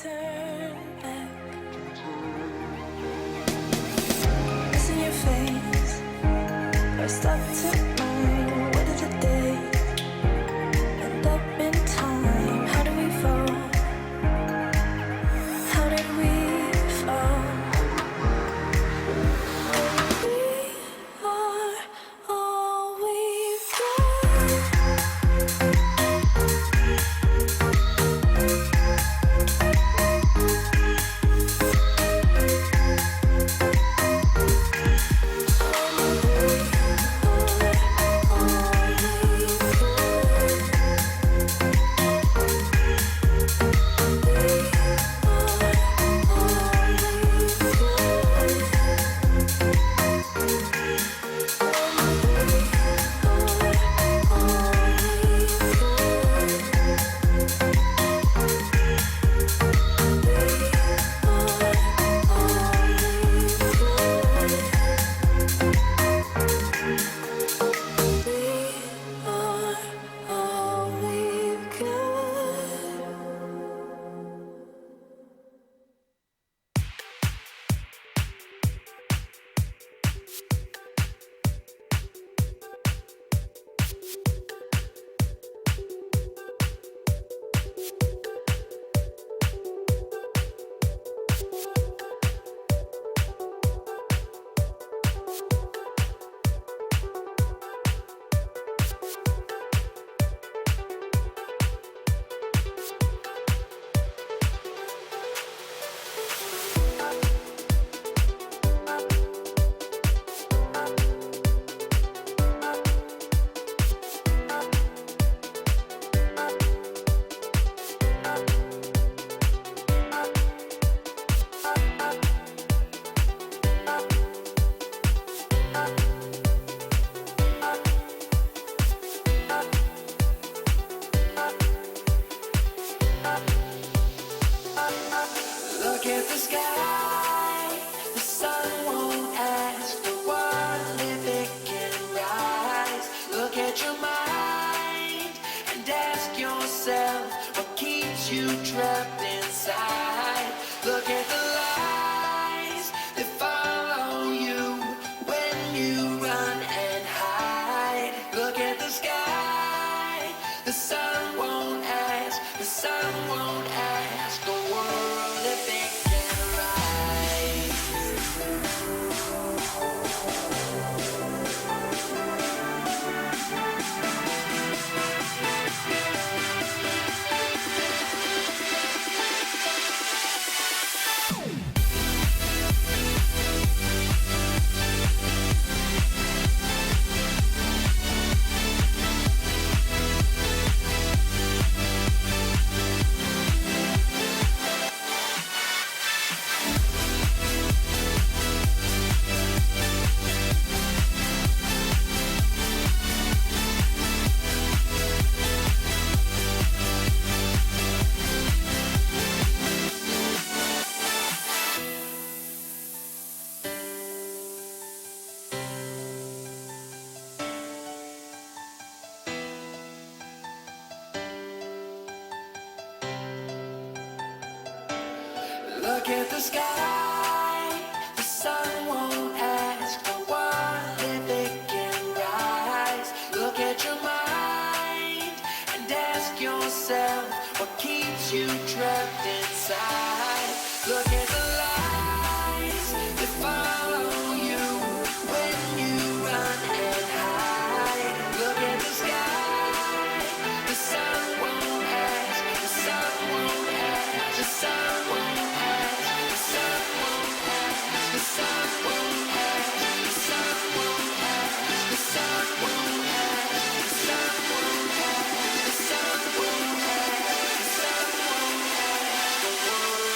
turn back. It's in your face, pressed up to mine. What did the day end up in time? How did we fall? How did we fall? We are all we've got. Look at the sky, the sun won't ask for one if it can rise. Look at your mind and ask yourself what keeps you trapped inside. Look at the lies that follow you when you run and hide. Look at the sky, the sun won't ask, the sun won't ask a world if it can rise. Look at the sky, the sun won't ask for one if it can rise. Look at your mind and ask yourself what keeps you trapped inside. Look at the lies that follow you when you run and hide. Look at the sky, the sun won't ask, the sun won't ask, the sun won't ask, the sun won't ask, the sun won't ask, the sun won't ask, the sun won't ask, the sun won't ask, the sun won't ask, the sun won't ask the world.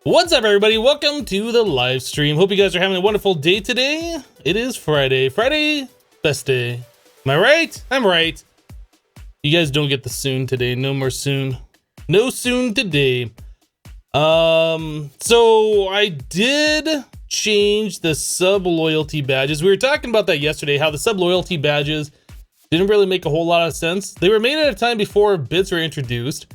What's up, everybody? Welcome to the live stream. Hope you guys are having a wonderful day today. It is Friday. Friday, best day. Am I right? I'm right. You guys don't get the soon today. No more soon. No soon today. So I did change the sub loyalty badges. We were talking about that yesterday, how the sub loyalty badges didn't really make a whole lot of sense. They were made at a time before bits were introduced.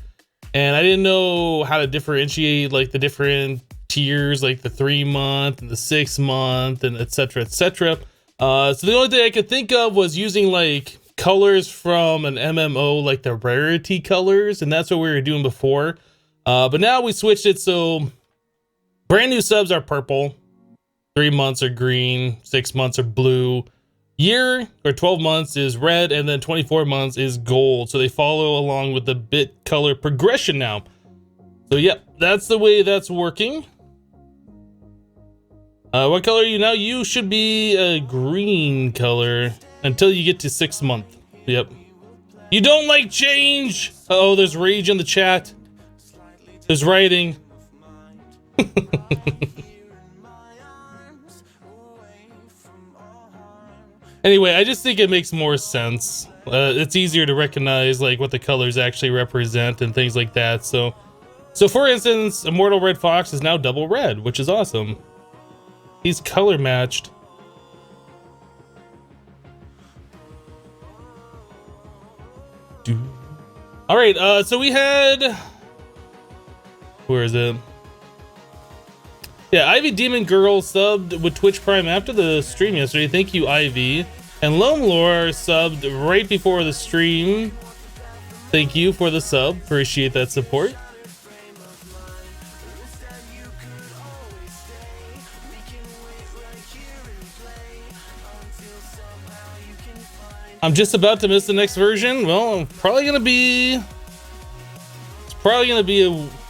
And I didn't know how to differentiate like the different tiers, like the 3-month and the 6-month and etc. etc. So the only thing I could think of was using like colors from an MMO, like the rarity colors, and that's what we were doing before. But now we switched it, so brand new subs are purple, 3 months are green, 6 months are blue. Year or 12 months is red, and then 24 months is gold. So they follow along with the bit color progression now. So yep, that's the way that's working. What color are you now? You should be a green color until you get to 6 month. Yep. You don't like change. Oh, there's rage in the chat. There's writing. Anyway, I just think it makes more sense. It's easier to recognize like what the colors actually represent and things like that. So for instance, Immortal Red Fox is now double red, which is awesome. He's color matched. All right, so we had, where is it? Yeah, Ivy Demon Girl subbed with Twitch Prime after the stream yesterday. Thank you, Ivy. And Lone Lore subbed right before the stream. Thank you for the sub. Appreciate that support. I'm just about to miss the next version. Well, it's probably gonna be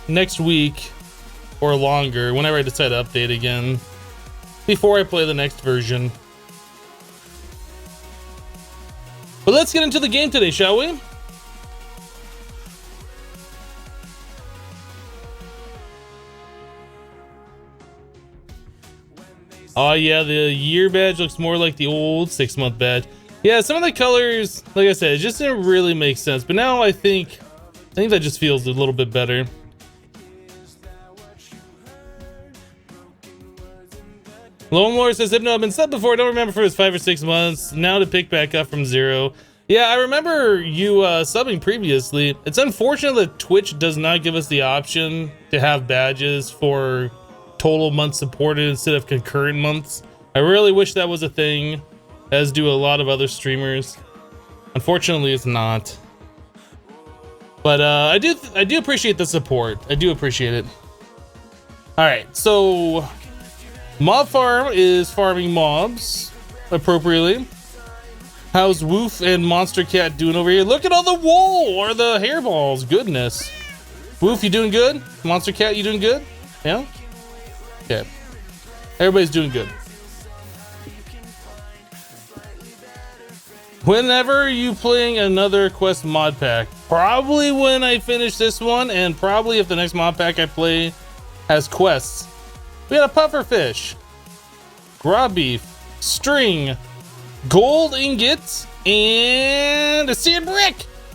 next week or longer, whenever I decide to update again, before I play the next version. But let's get into the game today, shall we? Oh yeah, the year badge looks more like the old 6-month badge. Yeah, some of the colors, like I said, it just didn't really make sense. But now I think that just feels a little bit better. Lone Lore says, I've been subbed before. I don't remember if it was 5 or 6 months. Now to pick back up from 0. Yeah, I remember you subbing previously. It's unfortunate that Twitch does not give us the option to have badges for total months supported instead of concurrent months. I really wish that was a thing, as do a lot of other streamers. Unfortunately, it's not. But I do appreciate the support. I do appreciate it. All right, so Mob Farm is farming mobs appropriately. How's Woof and Monster Cat doing over here? Look at all the wool or the hairballs. Goodness. Woof, you doing good? Monster Cat, you doing good? Yeah? Okay. Everybody's doing good. Whenever you playing another quest mod pack? Probably when I finish this one, and probably if the next mod pack I play has quests. We got a pufferfish, raw beef, string, gold ingots, and a seared brick.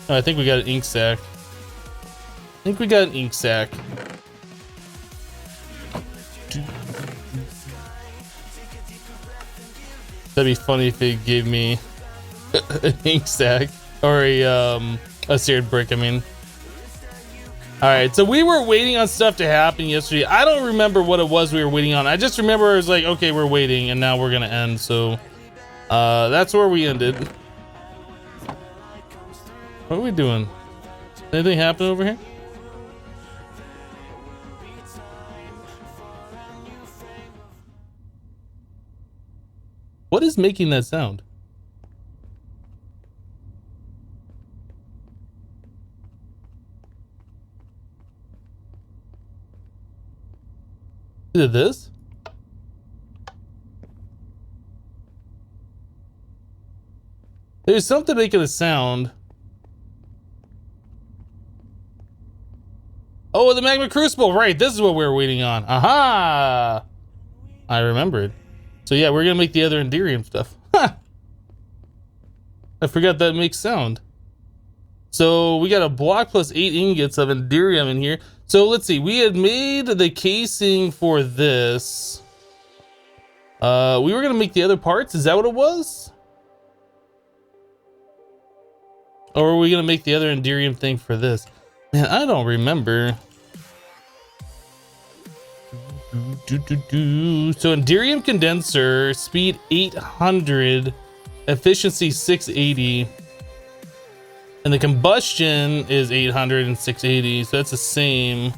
Oh, I think we got an ink sac. That'd be funny if it gave me an ink sac or a seared brick. I mean. All right, so we were waiting on stuff to happen yesterday. I don't remember what it was we were waiting on. I just remember it was like, okay, we're waiting, and now we're gonna end. So that's where we ended. What are we doing? Anything happen over here? What is making that sound? Is it this? There's something making a sound. Oh, the magma crucible, right, this is what we were waiting on. Aha! I remembered. So yeah, we're gonna make the other Endurium stuff. Ha! I forgot that makes sound. So we got a block plus 8 ingots of Endurium in here. So let's see, we had made the casing for this. We were gonna make the other parts, is that what it was? Or were we gonna make the other Endurium thing for this? Man, I don't remember. So Endurium condenser, speed 800, efficiency 680. And the combustion is 800 and 680, so that's the same.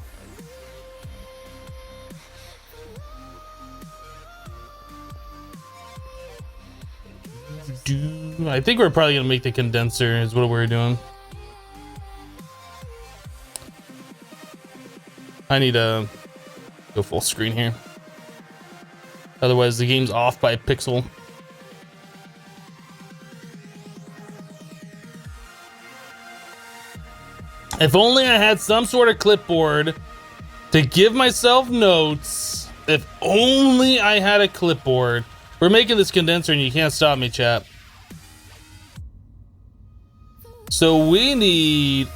I think we're probably gonna make the condenser is what we're doing. I need to go full screen here. Otherwise the game's off by a pixel. If only I had some sort of clipboard to give myself notes. If only I had a clipboard. We're making this condenser and you can't stop me, chat. So we need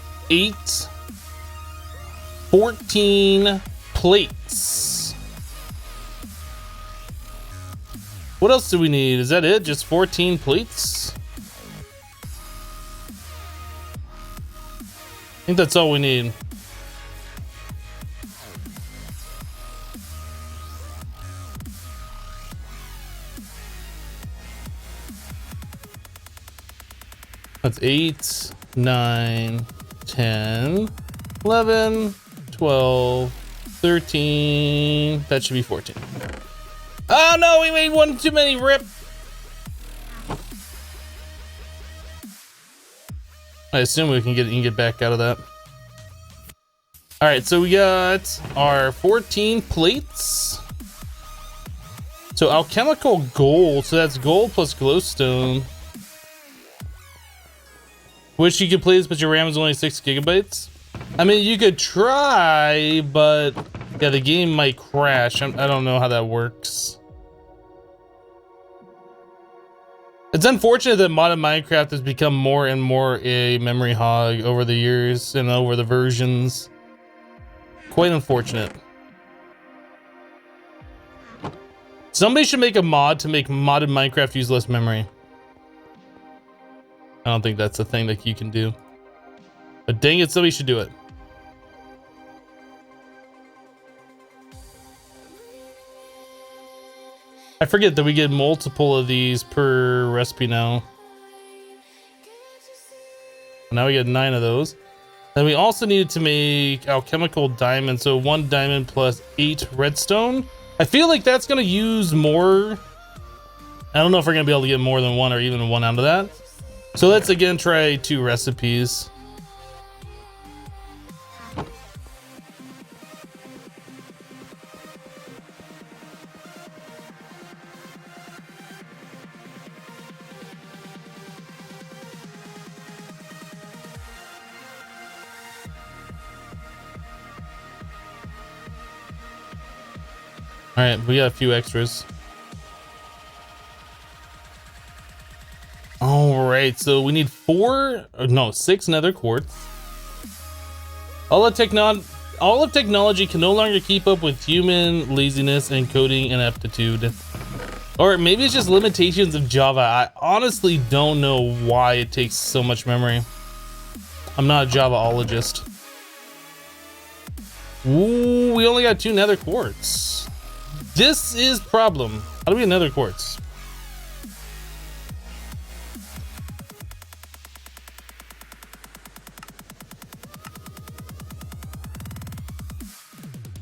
14 plates. What else do we need? Is that it? Just 14 plates? I think that's all we need. That's 8, 9, 10, 11, 12, 13. That should be 14. Oh no, we made one too many, rip. I assume we can get back out of that. All right, so we got our 14 plates. So alchemical gold, so that's gold plus glowstone. Wish you could play this, but your RAM is only 6 gigabytes. I mean, you could try, but yeah, the game might crash. I don't know how that works. It's unfortunate that modded Minecraft has become more and more a memory hog over the years and over the versions. Quite unfortunate. Somebody should make a mod to make modded Minecraft use less memory. I don't think that's a thing that you can do. But dang it, somebody should do it. I forget that we get multiple of these per recipe now. Now we get 9 of those. Then we also needed to make alchemical diamond. So 1 diamond plus 8 redstone. I feel like that's gonna use more. I don't know if we're gonna be able to get more than 1 or even 1 out of that. So let's again try 2 recipes. All right, we got a few extras. All right, so we need 6 nether quartz. All of technology can no longer keep up with human laziness and coding ineptitude. Or maybe it's just limitations of Java. I honestly don't know why it takes so much memory. I'm not a Javaologist. Ooh, we only got 2 nether quartz. This is problem. How do we get nether quartz?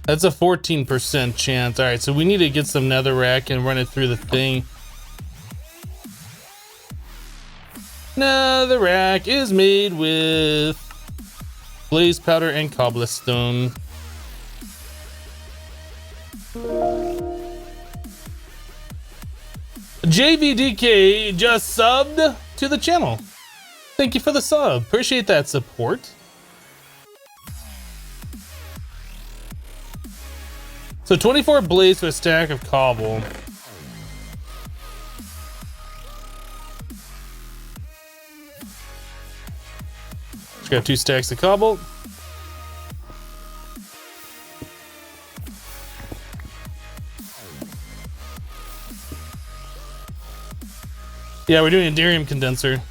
That's a 14% chance. All right, so we need to get some netherrack and run it through the thing. Netherrack is made with blaze powder and cobblestone. JVDK just subbed to the channel. Thank you for the sub. Appreciate that support. So 24 blades for a stack of cobble. Just grab 2 stacks of cobalt. Yeah, we're doing Endurium condenser.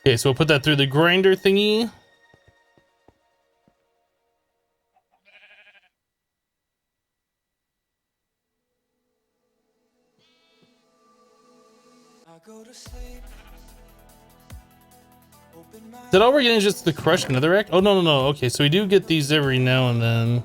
Okay, so we'll put that through the grinder thingy. Is that all we're getting is just the crushed netherrack? Oh, no, no, no. Okay, so we do get these every now and then.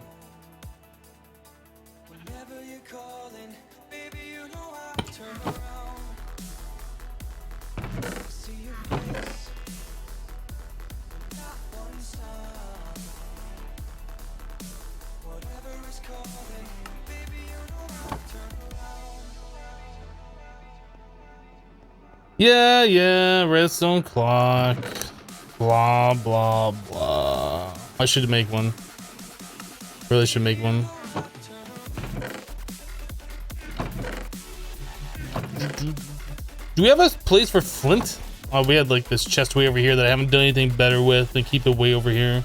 Yeah, yeah, redstone clock. Blah, blah, blah. I should make one. Really should make one. Do we have a place for flint? Oh, we had like this chest way over here that I haven't done anything better with and keep it way over here.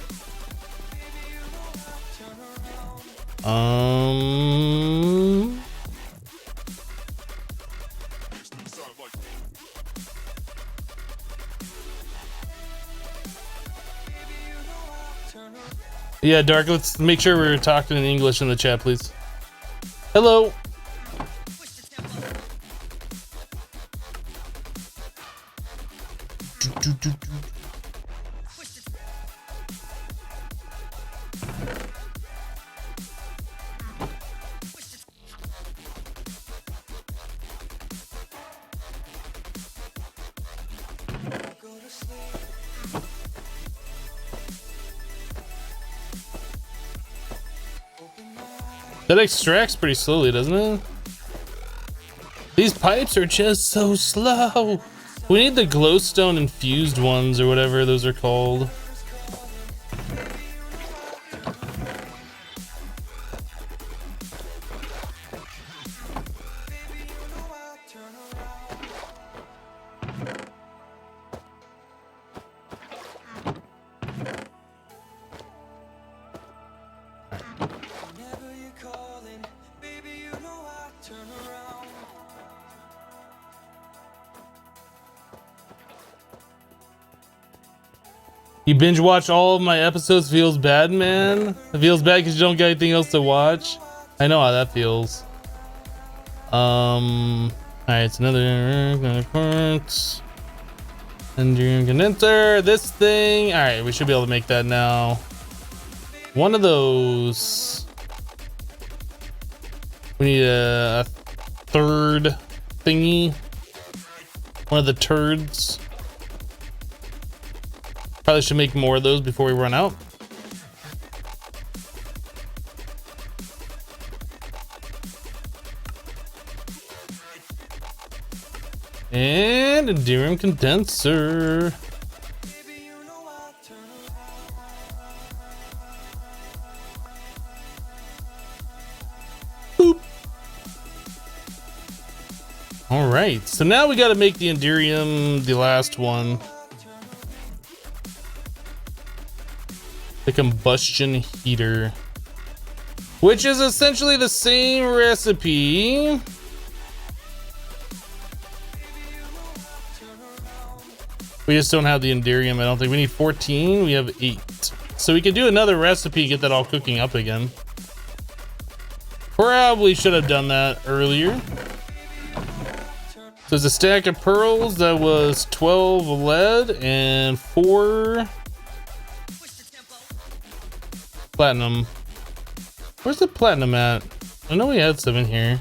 Yeah, Dark, let's make sure we're talking in English in the chat, please. Hello. That extracts pretty slowly, doesn't it? These pipes are just so slow. We need the glowstone infused ones or whatever those are called. You binge watch all of my episodes, feels bad, man. It feels bad because you don't get anything else to watch. I know how that feels. Alright, it's another quartz. Endurium condenser, this thing. Alright, we should be able to make that now. One of those. We need a third thingy. One of the turds. Probably should make more of those before we run out. And a Endurium condenser. Boop. All right, so now we got to make the Endurium, the last one. The combustion heater, which is essentially the same recipe. We just don't have the Endurium. I don't think we need 14. We have 8. So we could do another recipe, get that all cooking up again. Probably should have done that earlier. So there's a stack of pearls that was 12 lead and 4 platinum. Where's the platinum at? I know we had some in here.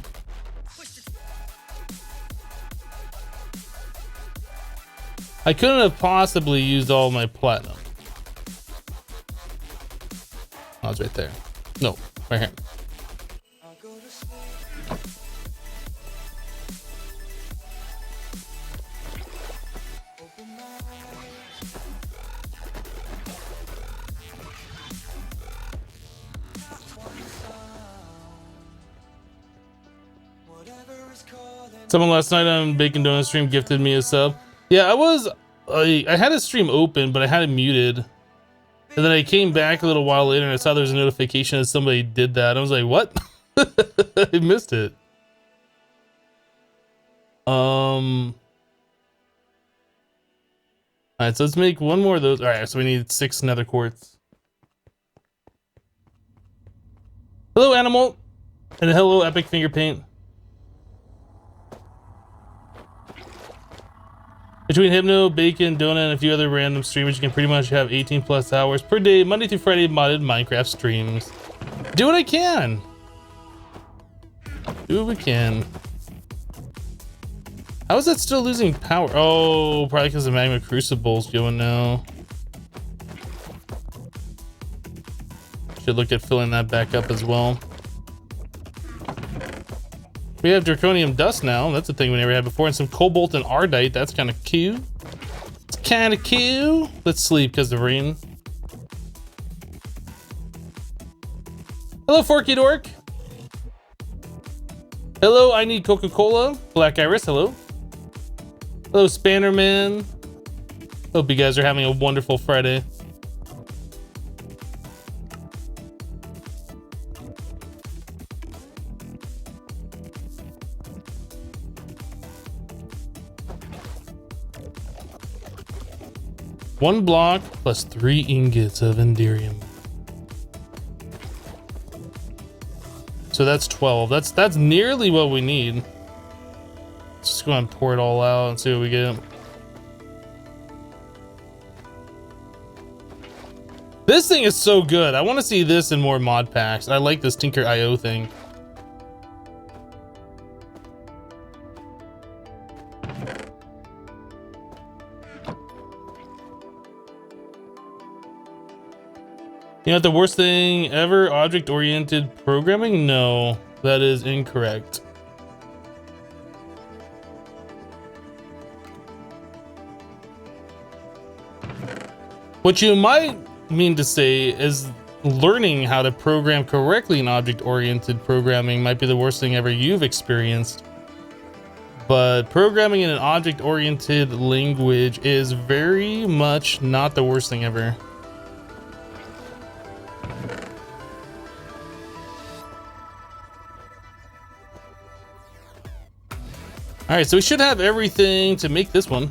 I couldn't have possibly used all my platinum. Oh, it's right there. No, right here. Someone last night on Bacon Donut stream gifted me a sub. Yeah, I had a stream open, but I had it muted. And then I came back a little while later and I saw there was a notification that somebody did that. I was like, what? I missed it. Alright, so let's make one more of those. Alright, so we need 6 nether quartz. Hello, Animal. And hello, Epic Finger Paint. Between Hypno, Bacon, Donut, and a few other random streamers, you can pretty much have 18 plus hours per day, Monday through Friday, modded Minecraft streams. Do what I can. Do what we can. How is that still losing power? Oh, probably because the magma crucible's going now. Should look at filling that back up as well. We have draconium dust now. That's a thing we never had before. And some cobalt and ardite. That's kind of cute. It's kind of cute. Let's sleep because of rain. Hello, Forky Dork. Hello, I need Coca-Cola. Black Iris, hello. Hello, Spannerman. Hope you guys are having a wonderful Friday. One block plus 3 ingots of Endurium. So that's 12. That's nearly what we need. Let's just go and pour it all out and see what we get. This thing is so good. I want to see this in more mod packs. I like this Tinker IO thing. You know what the worst thing ever? Object-oriented programming? No, that is incorrect. What you might mean to say is learning how to program correctly in object-oriented programming might be the worst thing ever you've experienced. But programming in an object-oriented language is very much not the worst thing ever. All right, so we should have everything to make this one.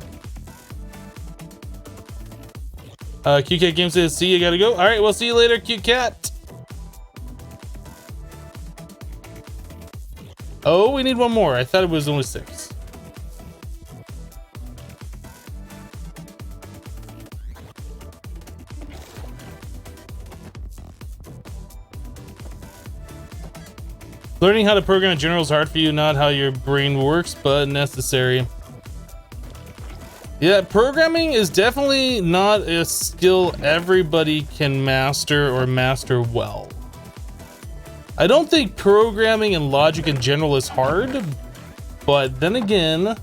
Cute Cat Game says, see, you gotta go. All right, we'll see you later, Cute Cat. Oh, we need one more. I thought it was only 6. Learning how to program in general is hard for you, not how your brain works, but necessary. Yeah, programming is definitely not a skill everybody can master or master well. I don't think programming and logic in general is hard, but then again,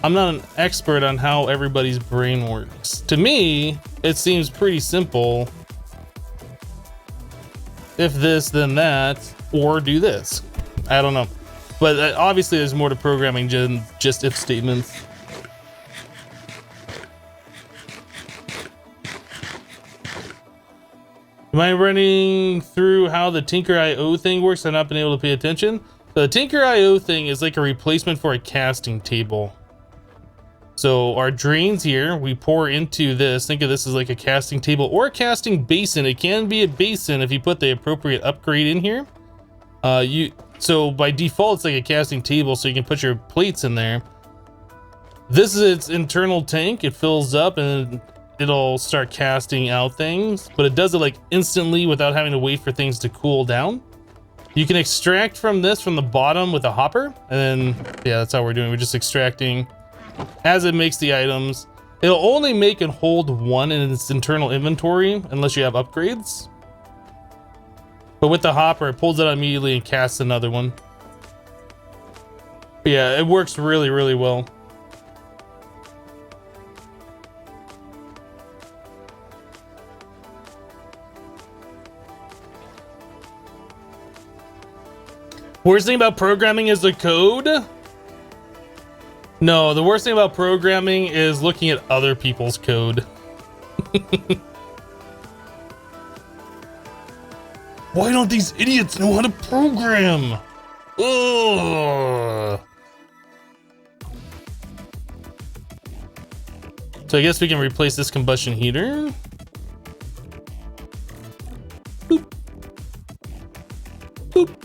I'm not an expert on how everybody's brain works. To me, it seems pretty simple. If this, then that. Or do this. I don't know. But obviously there's more to programming than just if statements. Am I running through how the Tinker IO thing works? I've not been able to pay attention. The Tinker IO thing is like a replacement for a casting table. So our drains here, we pour into this. Think of this as like a casting table or a casting basin. It can be a basin if you put the appropriate upgrade in here. So by default it's like a casting table, so you can put your plates in there. This is its internal tank. It fills up and it'll start casting out things, but it does it like instantly without having to wait for things to cool down. You can extract from this from the bottom with a hopper, and then yeah, that's how we're doing. We're just extracting as it makes the items. It'll only make and hold one in its internal inventory unless you have upgrades. But with the hopper, it pulls it out immediately and casts another one. But yeah, it works really, really well. Worst thing about programming is the code? No, the worst thing about programming is looking at other people's code. Why don't these idiots know how to program? Ugh. So I guess we can replace this combustion heater. Boop. Boop.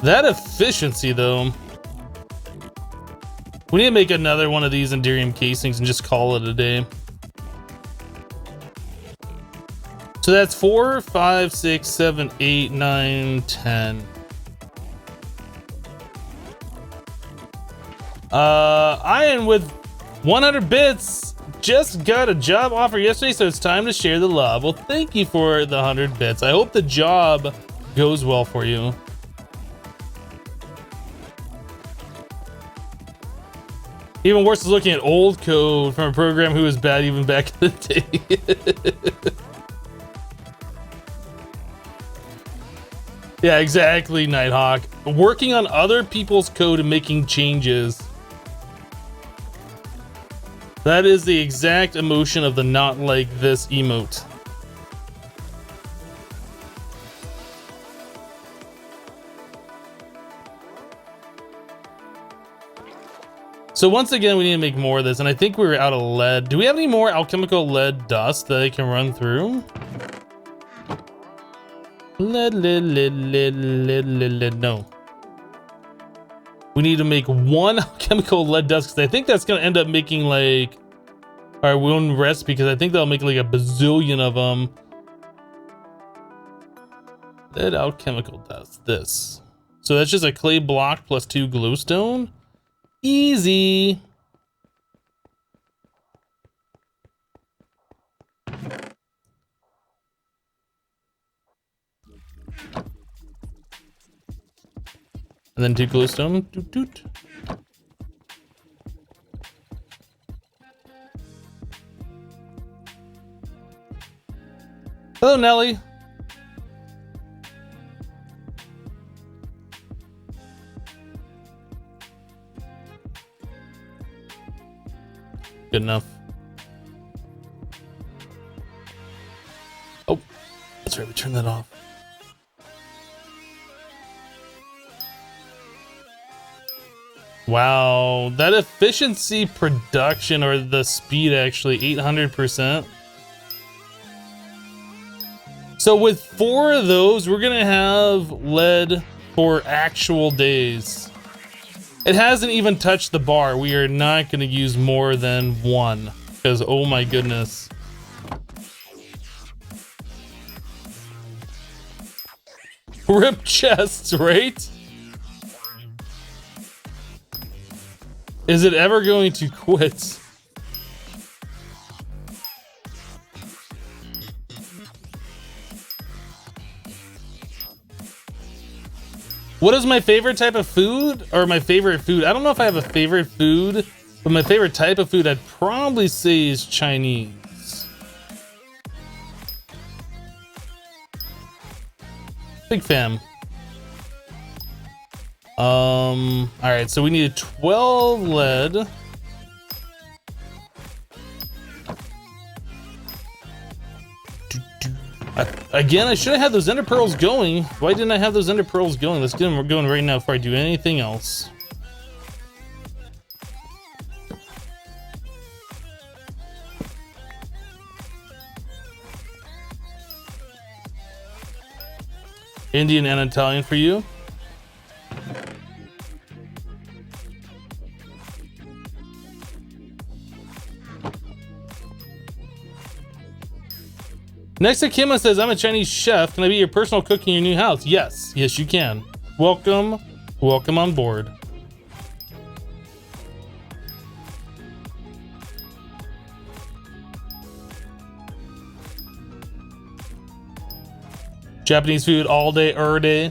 That efficiency, though. We need to make another one of these Endurium casings and just call it a day. So that's 4, 5, 6, 7, 8, 9, 10. Ian with 100 bits just got a job offer yesterday, so it's time to share the love. Well, thank you for the 100 bits. I hope the job goes well for you. Even worse is looking at old code from a program who was bad even back in the day. Yeah, exactly, Nighthawk. Working on other people's code and making changes. That is the exact emotion of the not like this emote. So once again, we need to make more of this, and I think we were out of lead. Do we have any more alchemical lead dust that I can run through? Lead, no. We need to make one alchemical lead dust, because I think that's going to end up making, like... Alright, we won't rest, because I think that'll make, like, a bazillion of them. Lead alchemical dust, this. So that's just a clay block plus 2 glowstone. Easy. And then 2 glowstone. Doot, doot. Hello, Nelly. Good enough. Oh, that's right, we turned that off. Wow, that efficiency production, or the speed actually, 800%. So with 4 of those, we're gonna have lead for actual days. It hasn't even touched the bar. We are not gonna use more than 1, because oh my goodness. Rip chests, right? Is it ever going to quit? What is my favorite type of food? Or my favorite food? I don't know if I have a favorite food, but my favorite type of food I'd probably say is Chinese. Big fan. Alright, so we needed 12 lead. Again, I should have had those ender pearls going. Why didn't I have those ender pearls going? Let's get them going right now before I do anything else. Indian and Italian for you. Next to Kimma says, I'm a Chinese chef. Can I be your personal cook in your new house? Yes. Yes, you can. Welcome. Welcome on board. Japanese food all day, day.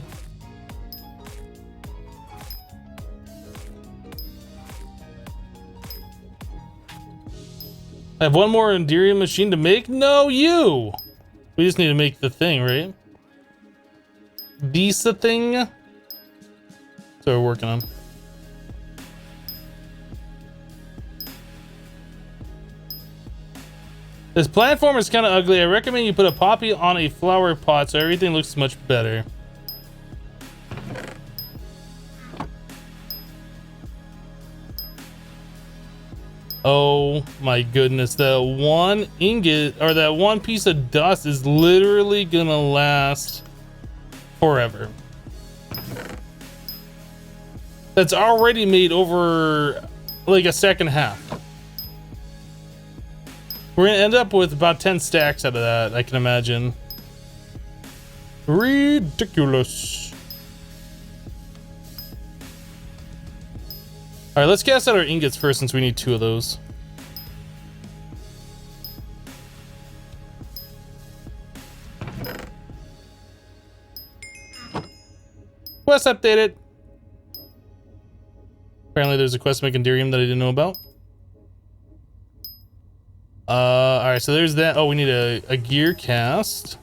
I have one more Endurium machine to make. No, you. We just need to make the thing, right? This thing. So we're working on. This platform is kind of ugly. I recommend you put a poppy on a flower pot so everything looks much better. Oh my goodness, that one ingot or that one piece of dust is literally gonna last forever. That's already made over like a second half. We're gonna end up with about 10 stacks out of that, I can imagine. Ridiculous. All right, let's cast out our ingots first since we need 2 of those. Quest updated. Apparently there's a quest to make Endurium that I didn't know about. All right, so there's that. Oh, we need a gear cast.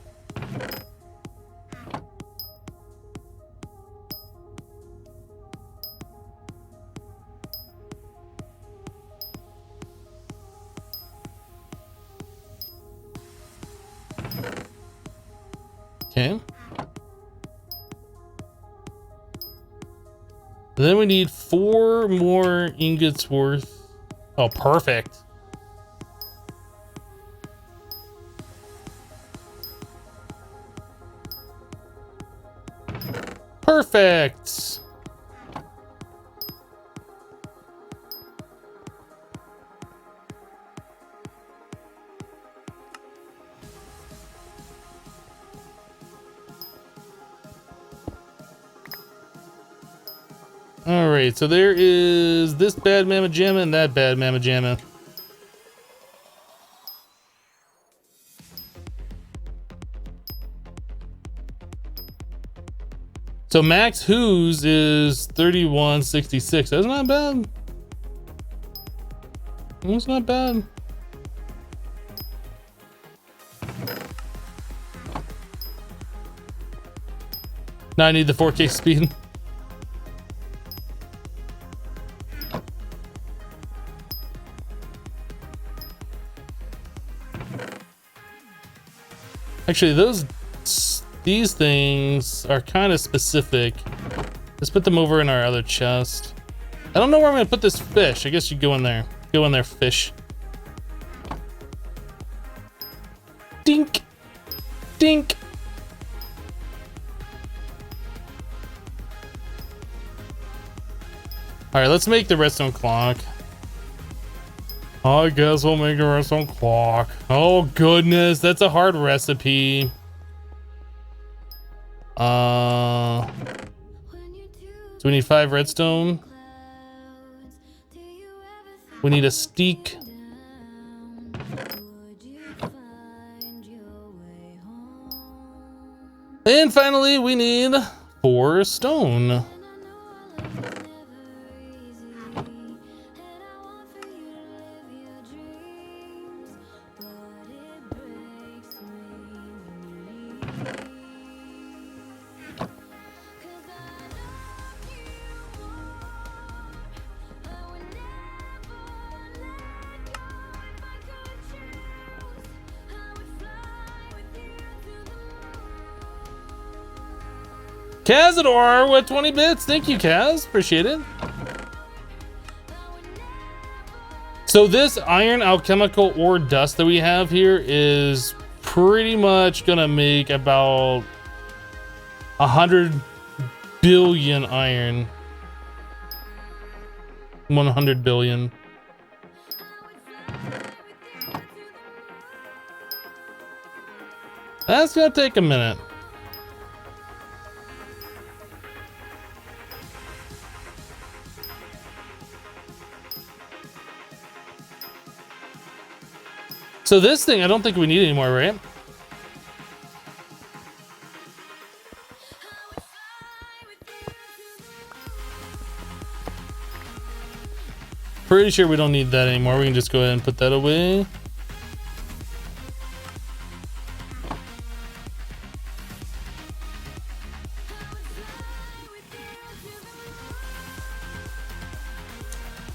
Okay. Then we need 4 more ingots worth. Oh, perfect. Perfect. All right, so there is this bad mamma jamma and that bad mamma jamma. So max who's is 3166. That's not bad. That's not bad. Now I need the 4K speed. Actually, these things are kind of specific. Let's put them over in our other chest. I don't know where I'm gonna put this fish. I guess you go in there. Go in there, fish. Dink, dink. All right, let's make the redstone clock. I guess we'll make a redstone clock. Oh goodness, that's a hard recipe. So we need 5 redstone. We need a steak. And finally, we need 4 stone. Kazador with 20 bits. Thank you, Kaz. Appreciate it. So this iron alchemical ore dust that we have here is pretty much gonna make about 100 billion iron. 100 billion. That's gonna take a minute. So this thing, I don't think we need anymore, right? Pretty sure we don't need that anymore. We can just go ahead and put that away.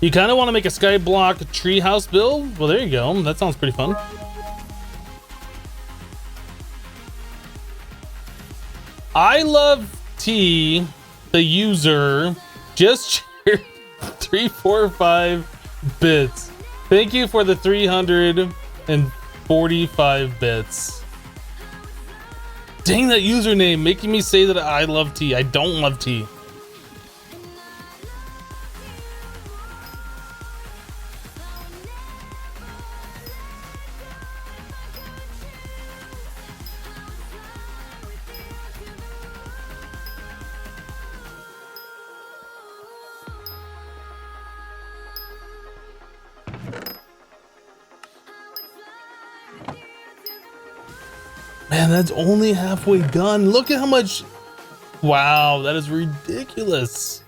You kind of want to make a skyblock treehouse build? Well, there you go. That sounds pretty fun. I love T, the user, just shared 345 bits. Thank you for the 345 bits. Dang, that username making me say that I love T. I don't love T. Man, that's only halfway done. Look at how much. Wow, that is ridiculous.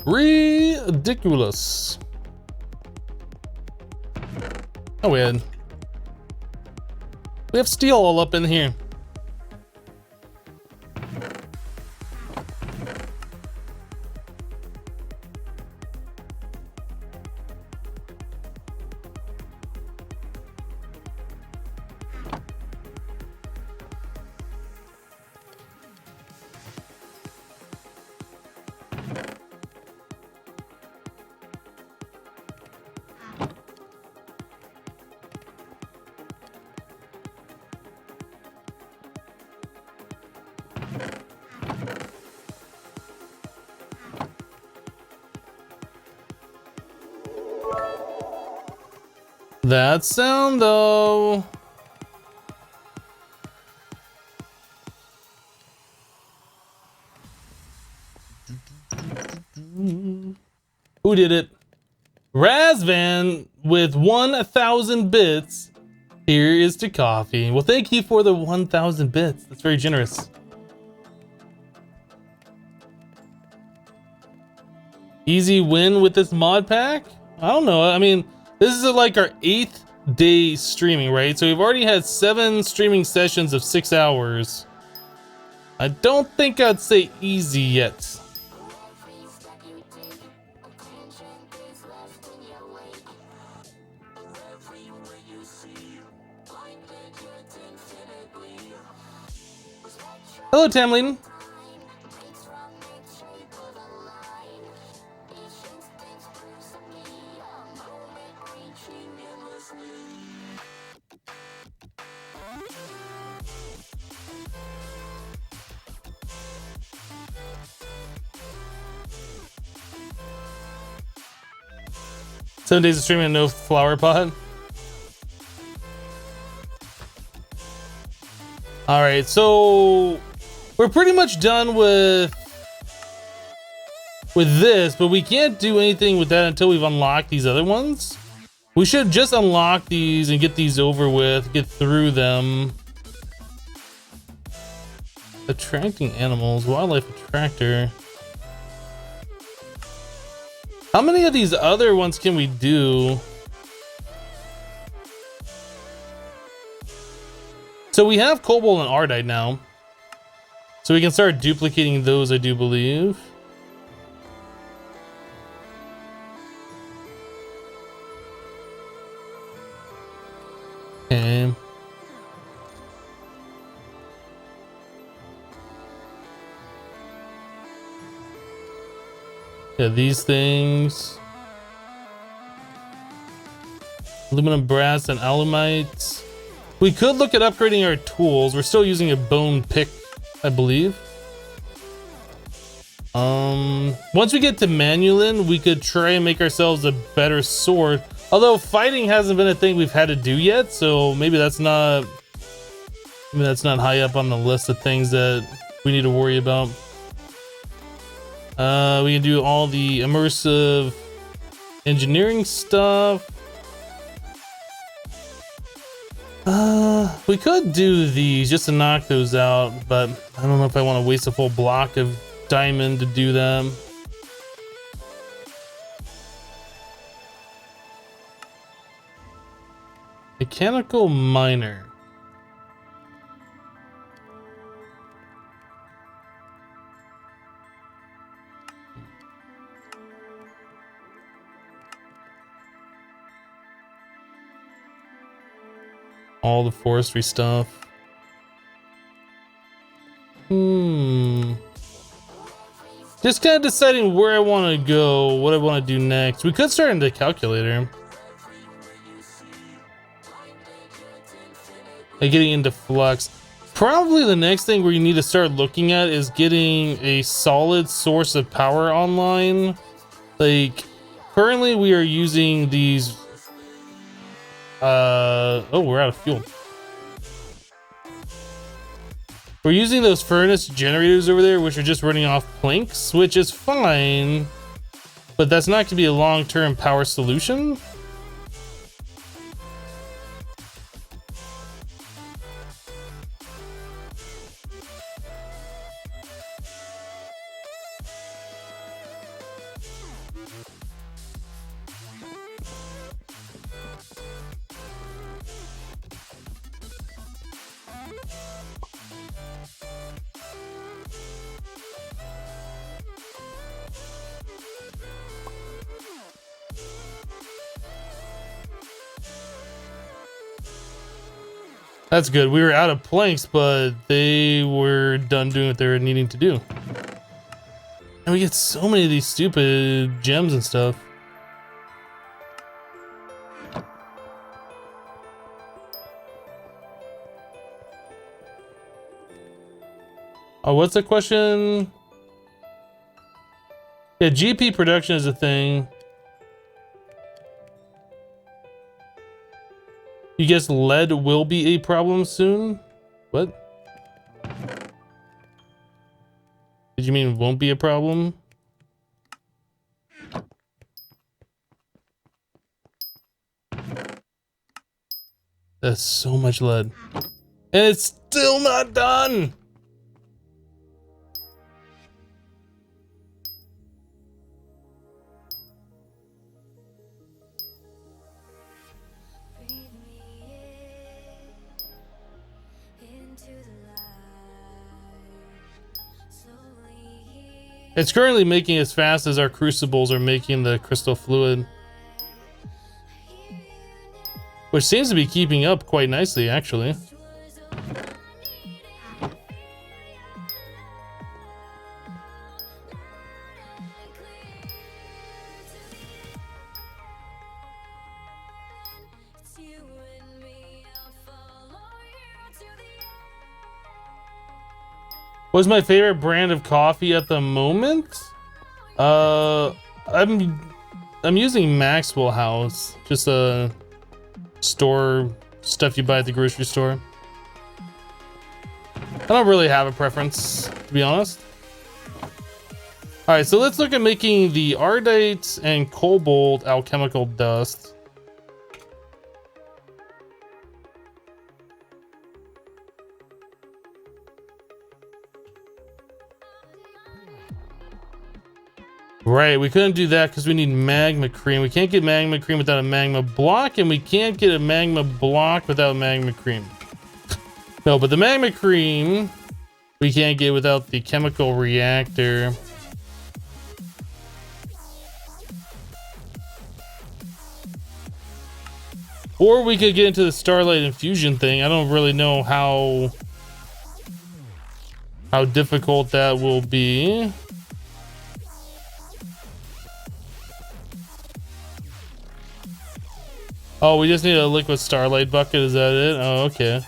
Ridiculous. Oh, we have steel all up in here. That sound though. Who did it? Razvan with 1,000 bits. Here is to coffee. Well, thank you for the 1,000 bits. That's very generous. Easy win with this mod pack? I don't know. I mean, this is like our 8th day streaming, right? So we've already had 7 streaming sessions of 6 hours. I don't think I'd say easy yet. Hello, Tamlin. Seven days of streaming and no flower pot. All right, so we're pretty much done with this, but we can't do anything with that until we've unlocked these other ones. We should just unlock these and get these over with, get through them. Attracting animals, wildlife attractor. How many of these other ones can we do? So we have cobalt and ardite now. So we can start duplicating those, I do believe. Okay. Yeah, these things. Aluminum, brass, and alumite. We could look at upgrading our tools. We're still using a bone pick, I believe. Once we get to Manulin, we could try and make ourselves a better sword. Although fighting hasn't been a thing we've had to do yet, so maybe that's not high up on the list of things that we need to worry about. We can do all the immersive engineering stuff. We could do these just to knock those out, but I don't know if I want to waste a full block of diamond to do them. Mechanical miner. All the forestry stuff. Just kind of deciding where I want to go, what I want to do next. We could start in the calculator. Like getting into flux. Probably the next thing we need to start looking at is getting a solid source of power online. Like, currently we are using these... oh, we're out of fuel. We're using those furnace generators over there, which are just running off planks, which is fine, but that's not going to be a long-term power solution. That's good. We were out of planks, but they were done doing what they were needing to do. And we get so many of these stupid gems and stuff. Oh, what's the question? Yeah, GP production is a thing. You guess lead will be a problem soon? What? Did you mean won't be a problem? That's so much lead. And it's still not done! It's currently making as fast as our crucibles are making the crystal fluid, which seems to be keeping up quite nicely, actually. What's my favorite brand of coffee at the moment? I'm using Maxwell House, just a store stuff you buy at the grocery store. I don't really have a preference, to be honest. All right, so let's look at making the ardite and cobalt alchemical dust. Right, we couldn't do that because we need magma cream. We can't get magma cream without a magma block, and we can't get a magma block without magma cream. No, but the magma cream we can't get without the chemical reactor. Or we could get into the starlight infusion thing. I don't really know how difficult that will be. Oh, we just need a liquid starlight bucket, is that it? Oh, okay.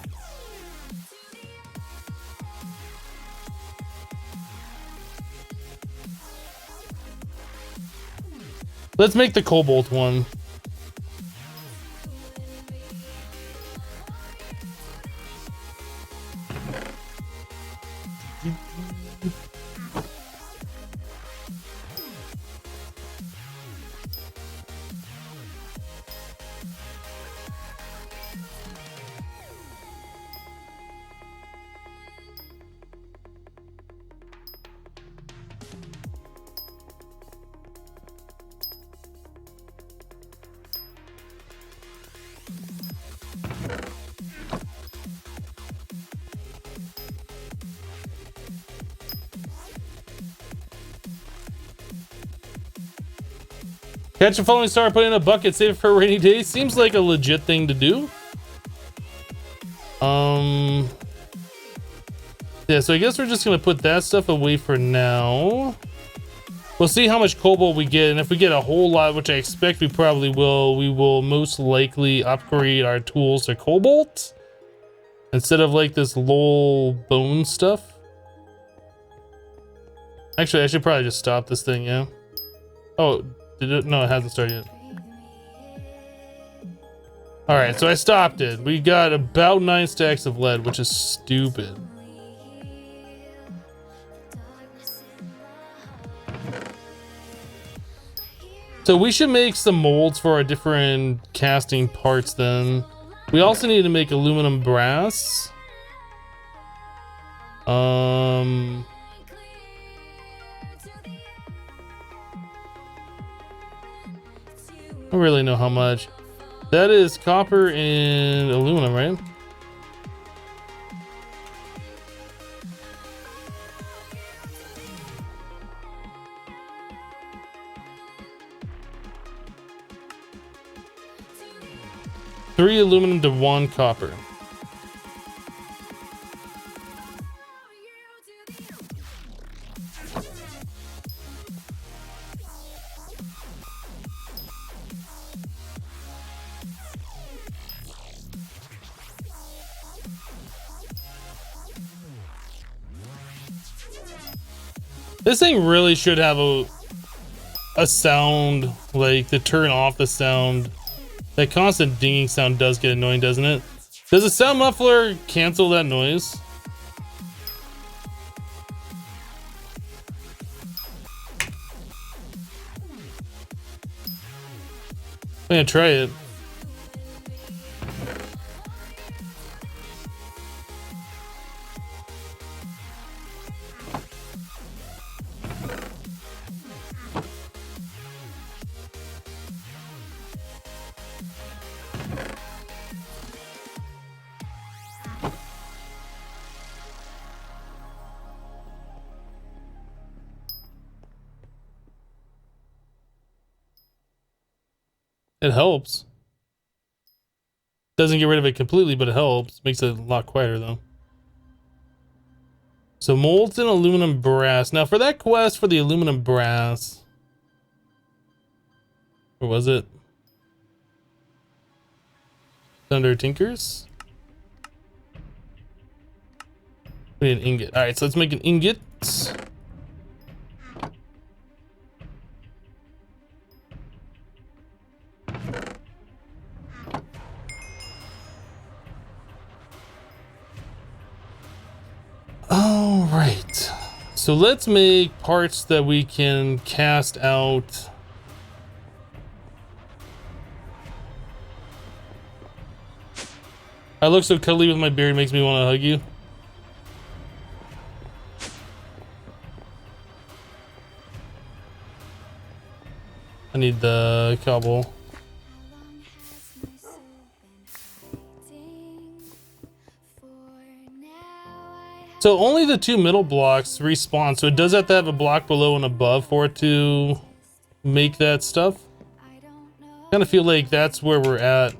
Let's make the cobalt one. Catch a falling star, put in a bucket, save it for a rainy day. Seems like a legit thing to do. Yeah, so I guess we're just gonna put that stuff away for now. We'll see how much cobalt we get, and if we get a whole lot, which I expect we probably will, we will most likely upgrade our tools to cobalt instead of like this lol bone stuff. Actually, I should probably just stop this thing, yeah. Oh, did it? No, it hasn't started yet. All right, so I stopped it. We got about 9 stacks of lead, which is stupid. So we should make some molds for our different casting parts then. We also need to make aluminum brass. I don't really know how much. That is copper and aluminum, right? Three aluminum to 1 copper. This thing really should have a sound, like to turn off the sound. That constant dinging sound does get annoying, doesn't it? Does the sound muffler cancel that noise? I'm gonna try it. It helps. Doesn't get rid of it completely, but it helps. Makes it a lot quieter though. So molds and aluminum brass. Now for that quest for the aluminum brass, where was it? Under Tinkers? We need an ingot. Alright, so let's make an ingot. Alright. So let's make parts that we can cast out. I look so cuddly with my beard, makes me want to hug you. I need the cobble. So only the 2 middle blocks respawn, so it does have to have a block below and above for it to make that stuff. Kind of feel like that's where we're at.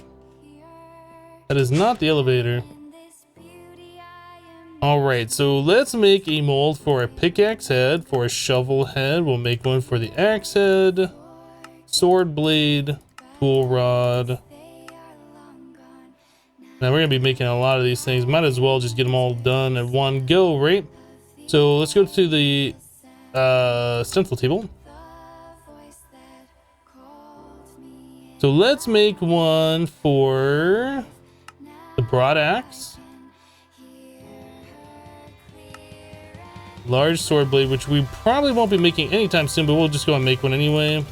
That is not the elevator. Alright, so let's make a mold for a pickaxe head, for a shovel head. We'll make one for the axe head, sword blade, tool rod. Now we're gonna be making a lot of these things. Might as well just get them all done at one go, right? So let's go to the stencil table. So let's make one for the broad axe, large sword blade, which we probably won't be making anytime soon, but we'll just go and make one anyway.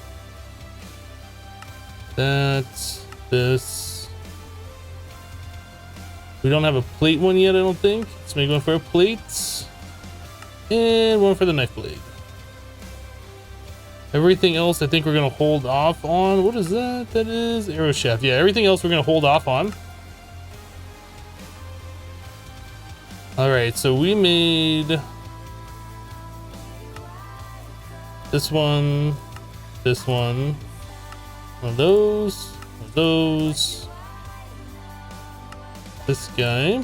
That's this. We don't have a plate one yet, I don't think. Let's make one for a plate. And one for the knife blade. Everything else I think we're gonna hold off on. What is that? That is arrow shaft. Yeah, everything else we're gonna hold off on. Alright, so we made this one, One of those. One of those. This guy.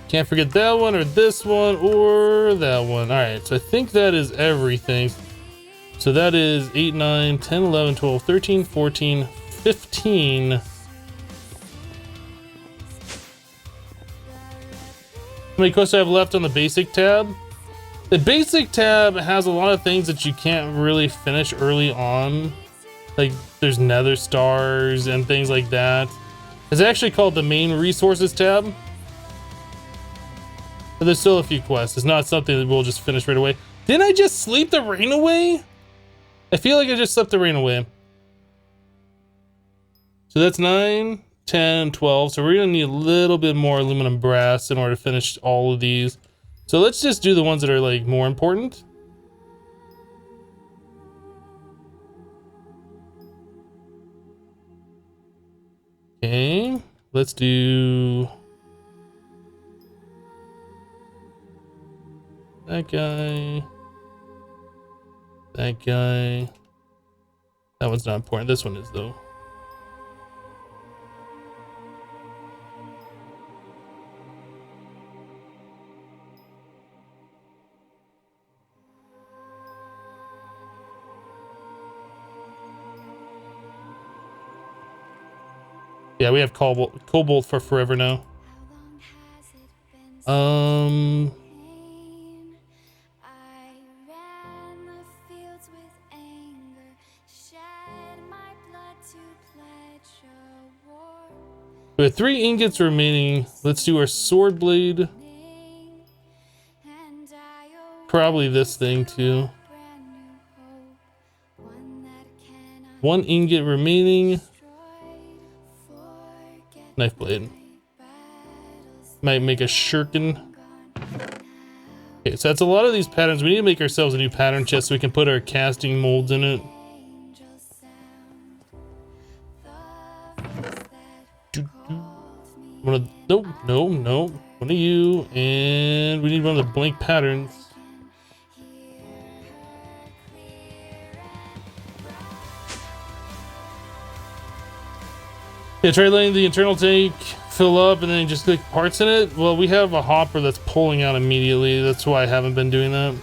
Can't forget that one or this one or that one. All right, so I think that is everything. So that is 8, 9, 10, 11, 12, 13, 14, 15. How many quests do I have left on the basic tab? The basic tab has a lot of things that you can't really finish early on. Like there's nether stars and things like that. It's actually called the main resources tab. But there's still a few quests. It's not something that we'll just finish right away. Didn't I just sleep the rain away? I feel like I just slept the rain away. So that's 9, 10, 12. So we're gonna need a little bit more aluminum brass in order to finish all of these. So let's just do the ones that are like more important. Okay, let's do that guy. That guy. That one's not important. This one is though. Yeah, we have cobalt for forever now. We have 3 ingots remaining. Let's do our sword blade. Probably this thing too. 1 ingot remaining. Knife blade. Might make a shuriken. Okay, so that's a lot of these patterns. We need to make ourselves a new pattern chest so we can put our casting molds in it. Nope, no, no. One of you, and we need one of the blank patterns. Yeah, try letting the internal tank fill up and then just click parts in it. Well, we have a hopper that's pulling out immediately. That's why I haven't been doing that.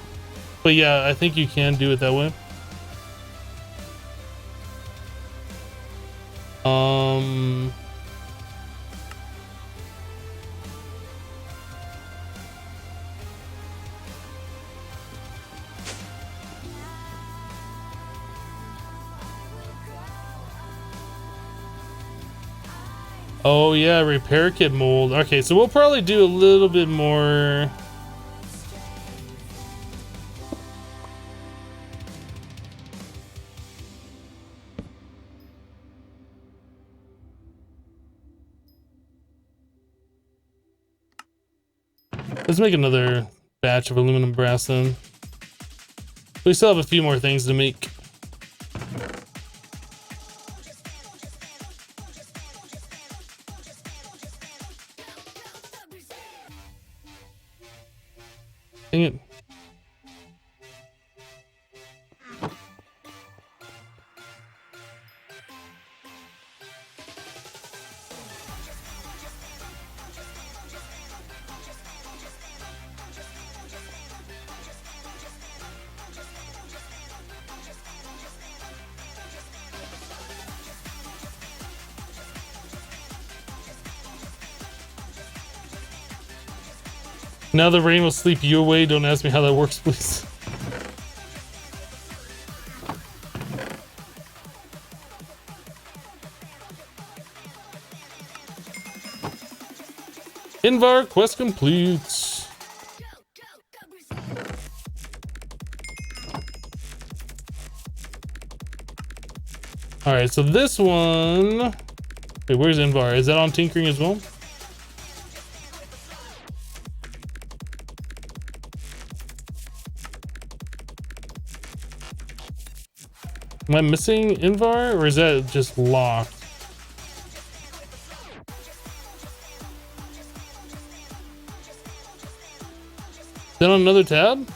But yeah, I think you can do it that way. Oh yeah, repair kit mold. Okay, so we'll probably do a little bit more. Let's make another batch of aluminum brass then. We still have a few more things to make. Dang it. Now the rain will sleep you away. Don't ask me how that works, please. Invar quest complete. All right, so this one. Wait, where's Invar? Is that on tinkering as well? Am I missing Invar, or is that just locked? Is that on another tab?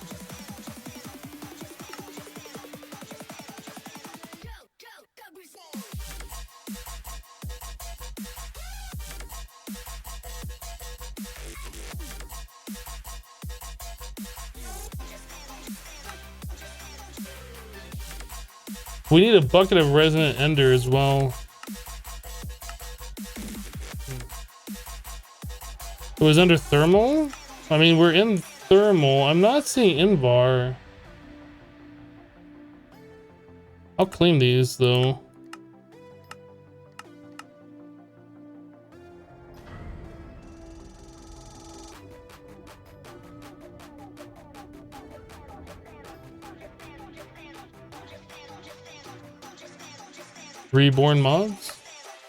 We need a bucket of resonant ender as well. It was under thermal? I mean, we're in thermal. I'm not seeing Invar. I'll claim these though. Reborn mods?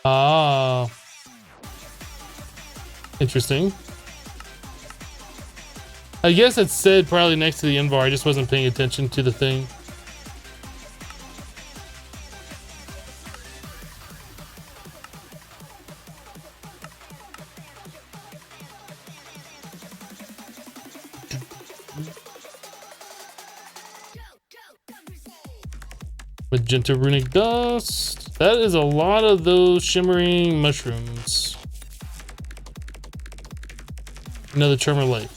Ah. Interesting. I guess it said probably next to the Invar. I just wasn't paying attention to the thing. Magenta runic dust. That is a lot of those shimmering mushrooms. Another tremor light.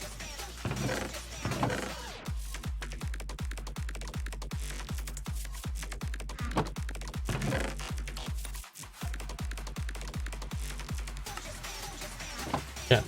Yeah.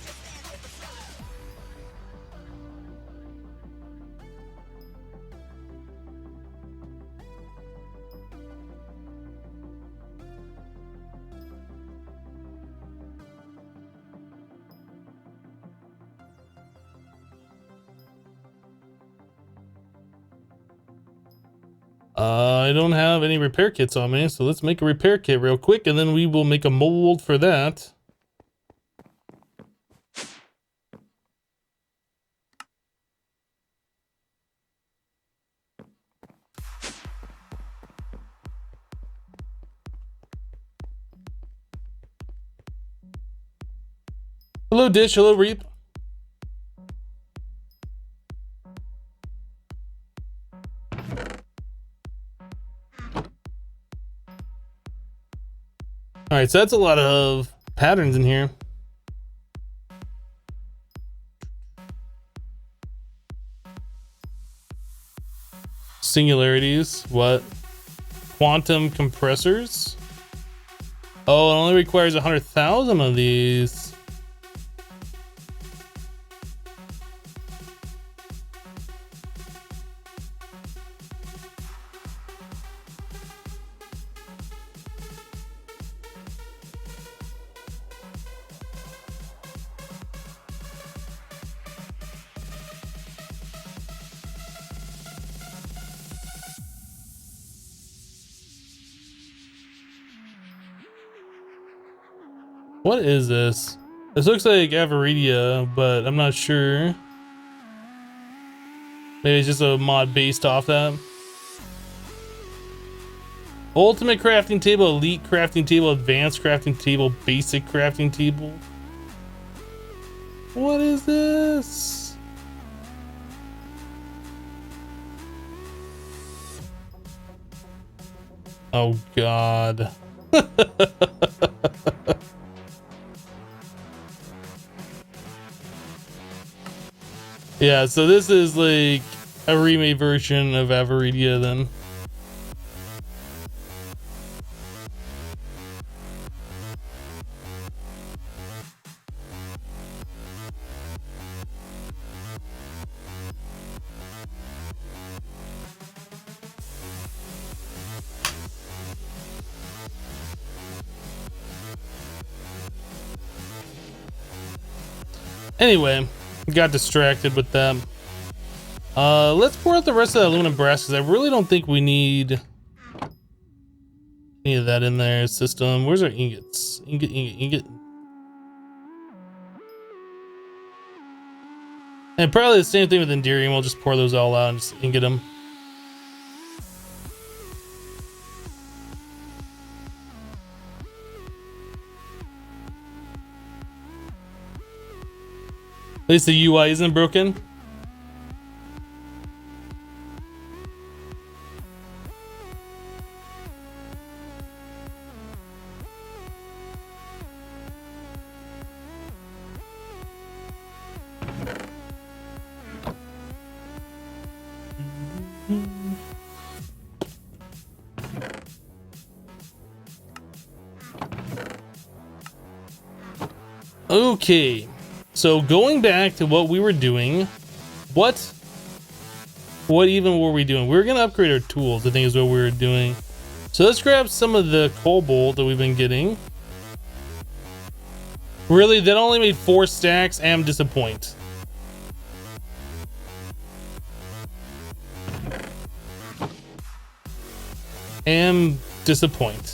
I don't have any repair kits on me, so let's make a repair kit real quick, and then we will make a mold for that. Hello, Dish. Hello, Reap. All right, so that's a lot of patterns in here. Singularities. What? Quantum compressors? Oh, it only requires 100,000 of these. What is this? This looks like Avaridia, but I'm not sure. Maybe it's just a mod based off that. Ultimate crafting table, elite crafting table, advanced crafting table, basic crafting table. What is this? Oh God. Yeah, so this is like a remade version of Avaridia then. Anyway, got distracted with that. Let's pour out the rest of that aluminum brass because I really don't think we need any of that in there. System. Where's our ingots? Ingot. And probably the same thing with Endurium. We'll just pour those all out and just ingot them. At least the UI isn't broken. Okay, so going back to what we were doing, what even were we doing? We were gonna upgrade our tools, I think is what we were doing. So let's grab some of the cobalt that we've been getting. Really, that only made 4 stacks. I am disappointed. Am disappointed.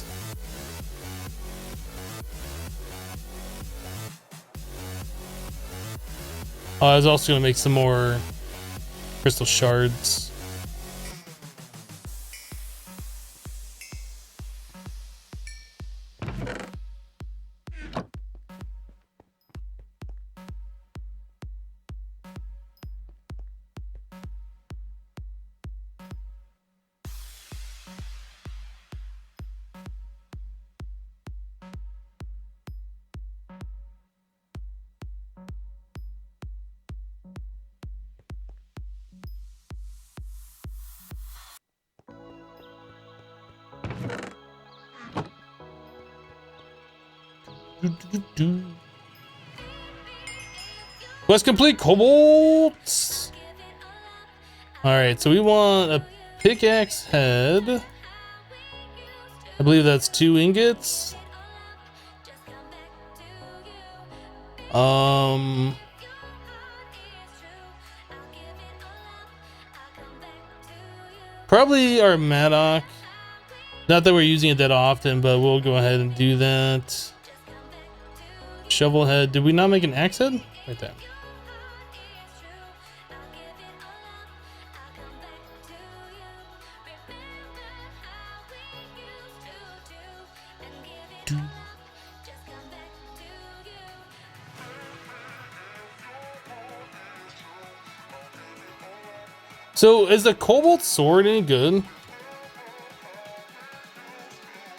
I was also gonna make some more crystal shards. Quest complete, cobalt. All right, so we want a pickaxe head. I believe that's 2 ingots. Probably our Maddock. Not that we're using it that often, but we'll go ahead and do that. Shovel head. Did we not make an axe head? Right there. So is the cobalt sword any good? Is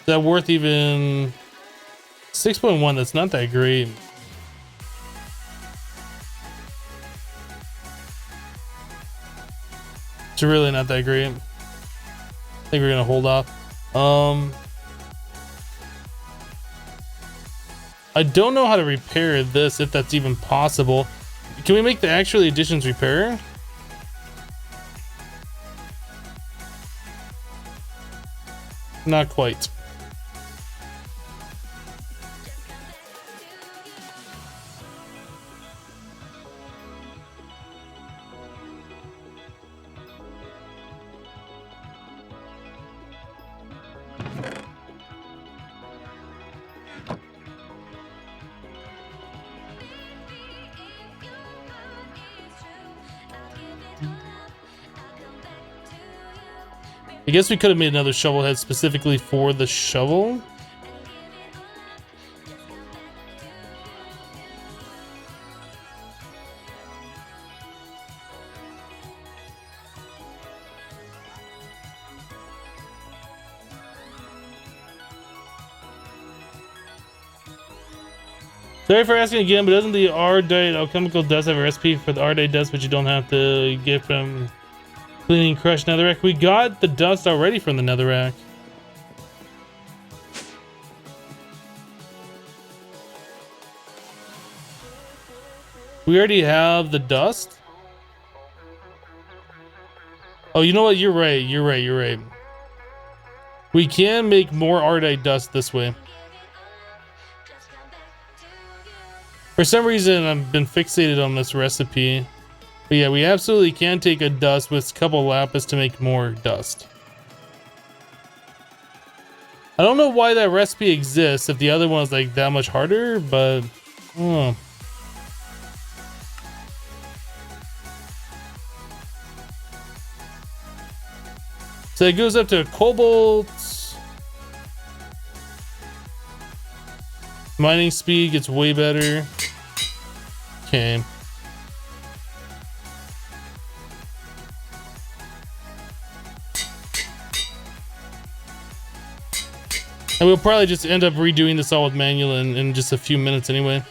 that worth even 6.1? That's not that great. It's really not that great. I think we're gonna hold off. I don't know how to repair this, if that's even possible. Can we make the actual additions repair? Not quite. I guess we could have made another shovel head specifically for the shovel. Sorry for asking again, but doesn't the R-dite alchemical dust have a recipe for the R-dite dust, but you don't have to get from cleaning crushed netherrack? We got the dust already from the netherrack. We already have the dust. Oh, you know what? You're right. You're right. You're right. We can make more ardite dust this way. For some reason, I've been fixated on this recipe. But yeah, we absolutely can take a dust with a couple lapis to make more dust. I don't know why that recipe exists if the other one's like that much harder, but oh. So it goes up to cobalt. Mining speed gets way better. Okay. And we'll probably just end up redoing this all with manual in just a few minutes anyway.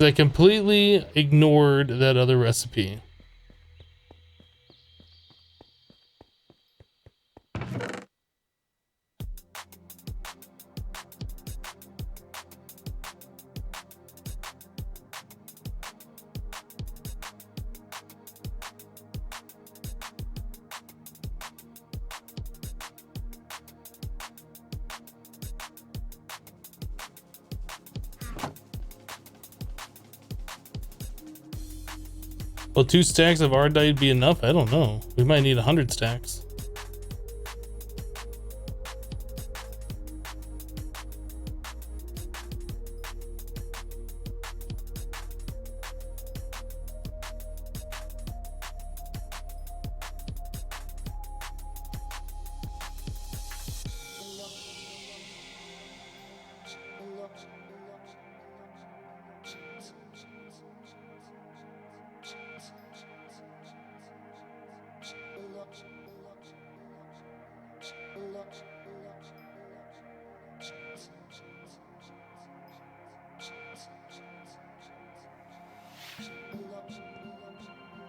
I completely ignored that other recipe. Will 2 stacks of Ardite be enough? I don't know. We might need 100 stacks.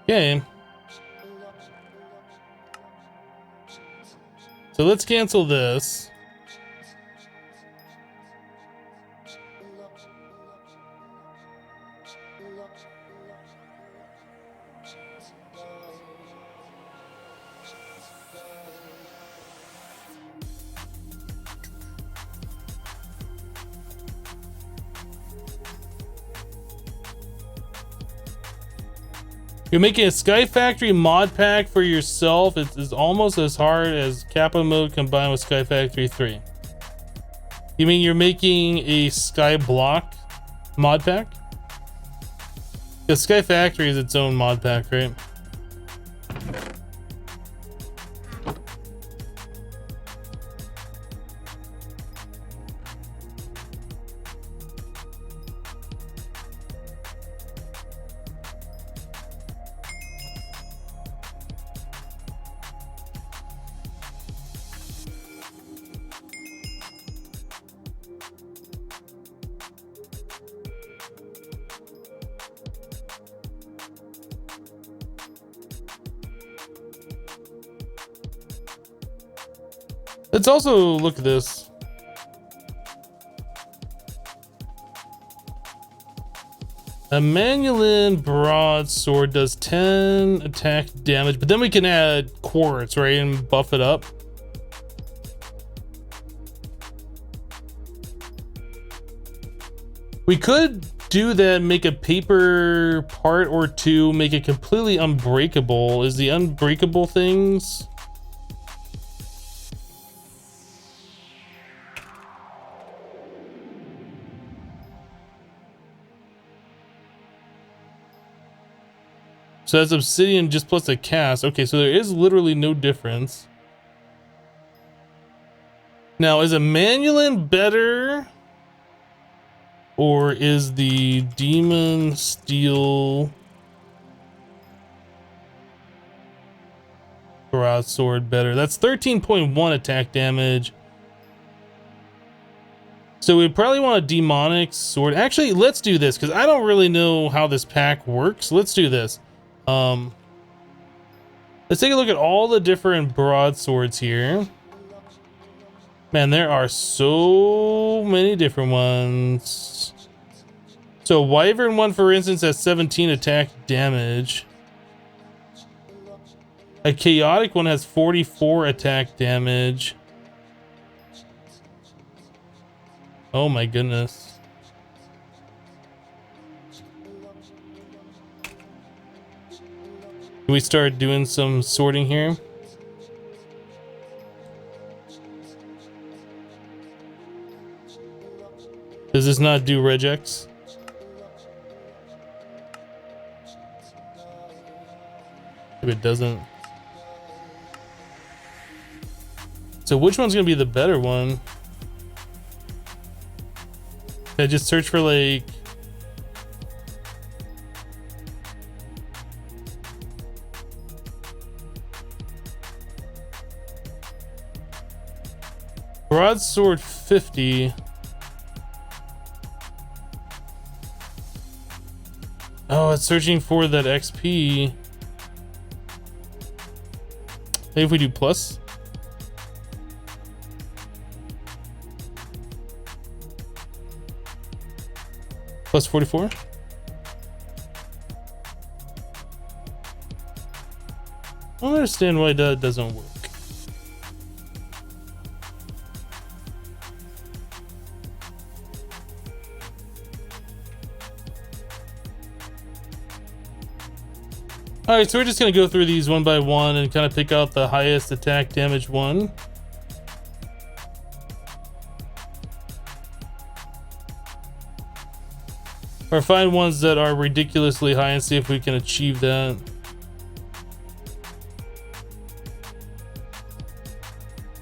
Okay. So let's cancel this. You're making a Sky Factory mod pack for yourself. It is almost as hard as Kappa mode combined with Sky Factory 3. You mean you're making a Skyblock mod pack? The Sky Factory is its own mod pack, right? Let's also look at this. A Manulin broadsword does 10 attack damage, but then we can add quartz, right, and buff it up. We could do that, make a paper part or two, make it completely unbreakable. Is the unbreakable things? So that's obsidian just plus a cast. Okay, so there is literally no difference. Now, is a Manulin better? Or is the demon steel broadsword better? That's 13.1 attack damage. So we probably want a demonic sword. Actually, let's do this because I don't really know how this pack works. Let's do this. Let's take a look at all the different broadswords here. Man, there are so many different ones. So Wyvern one, for instance, has 17 attack damage. A chaotic one has 44 attack damage. Oh my goodness. Can we start doing some sorting here? Does this not do regex? If it doesn't. So which one's gonna be the better one? Can I just search for like broadsword 50? Oh, it's searching for that XP. Maybe if we do plus. Plus 44. I don't understand why that doesn't work. Alright, so we're just gonna go through these one by one and kind of pick out the highest attack damage one. Or find ones that are ridiculously high and see if we can achieve that.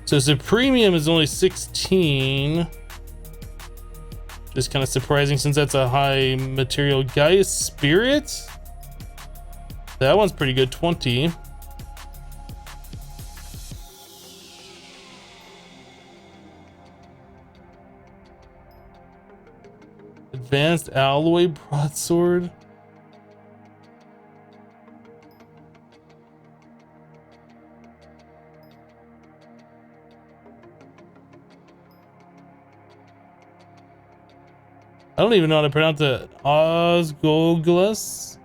So Supremium is only 16. Just kind of surprising since that's a high material. Gaia's Spirit? That one's pretty good, 20. Advanced Alloy Broadsword. I don't even know how to pronounce it. Osgoglas?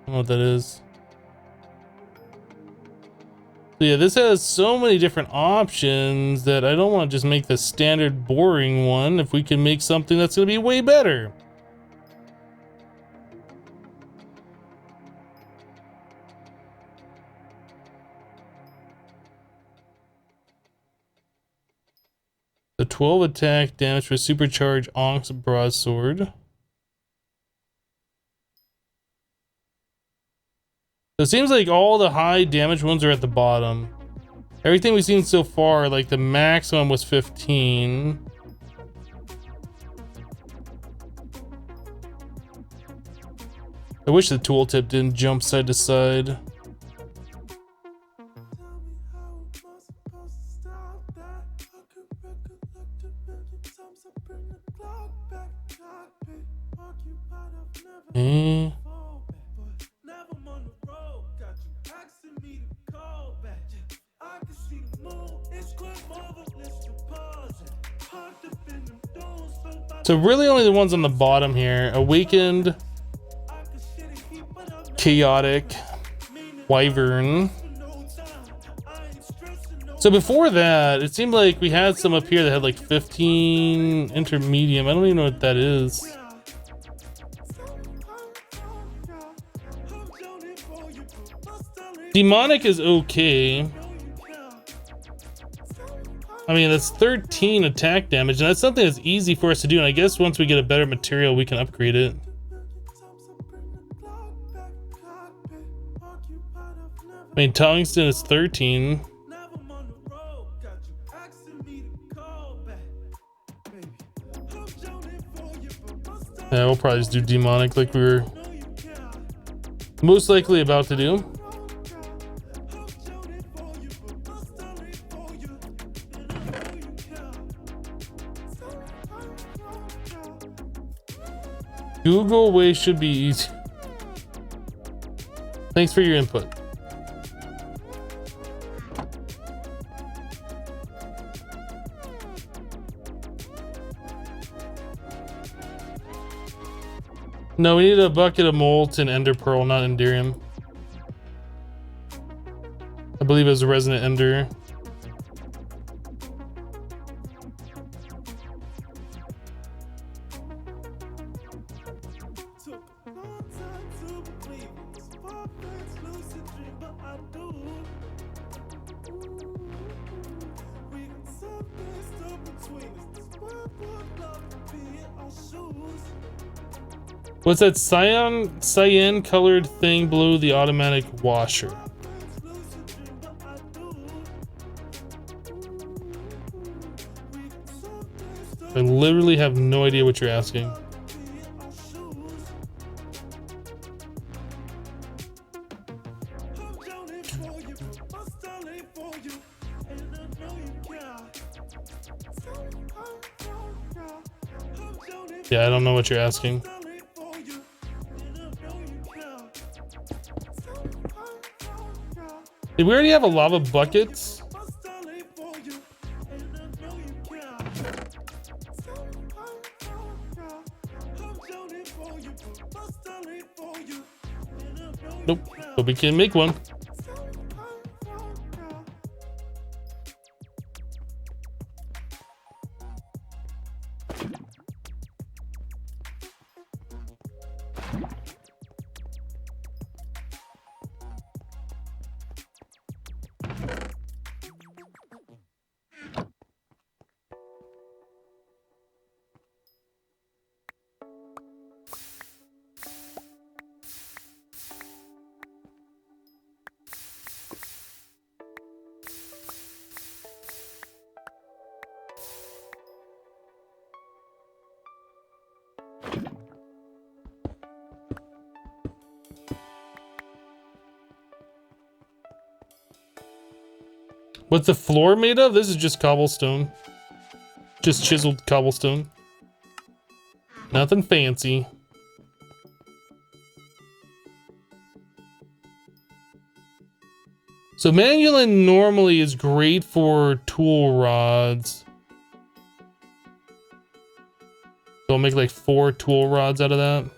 I don't know what that is. So yeah, this has so many different options that I don't want to just make the standard boring one if we can make something that's going to be way better. The 12 attack damage for supercharged Onyx Broadsword. So it seems like all the high damage ones are at the bottom. Everything we've seen so far, like the maximum was 15. I wish the tooltip didn't jump side to side. Okay. So really only the ones on the bottom here. Awakened, Chaotic, Wyvern. So before that, it seemed like we had some up here that had like 15 intermediate. I don't even know what that is. Demonic is okay. I mean, that's 13 attack damage, and that's something that's easy for us to do, and I guess once we get a better material, we can upgrade it. I mean, tungsten is 13. Yeah, we'll probably just do demonic like we were most likely about to do. Google way should be easy. Thanks for your input. No, we need a bucket of molten ender pearl, not endurium. I believe it was a resonant ender. What's that cyan colored thing below the automatic washer? I literally have no idea what you're asking. Yeah, I don't know what you're asking. Did we already have a lava bucket? Nope, but we can make one. What's the floor made of? This is just cobblestone. Just chiseled cobblestone. Nothing fancy. So manulin normally is great for tool rods. So I'll make like 4 tool rods out of that.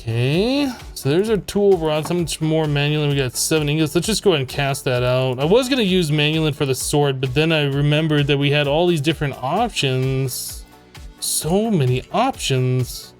Okay, so there's our tool rods. How much more manulin? We got 7 ingots. Let's just go ahead and cast that out. I was gonna use manulin for the sword, but then I remembered that we had all these different options. So many options.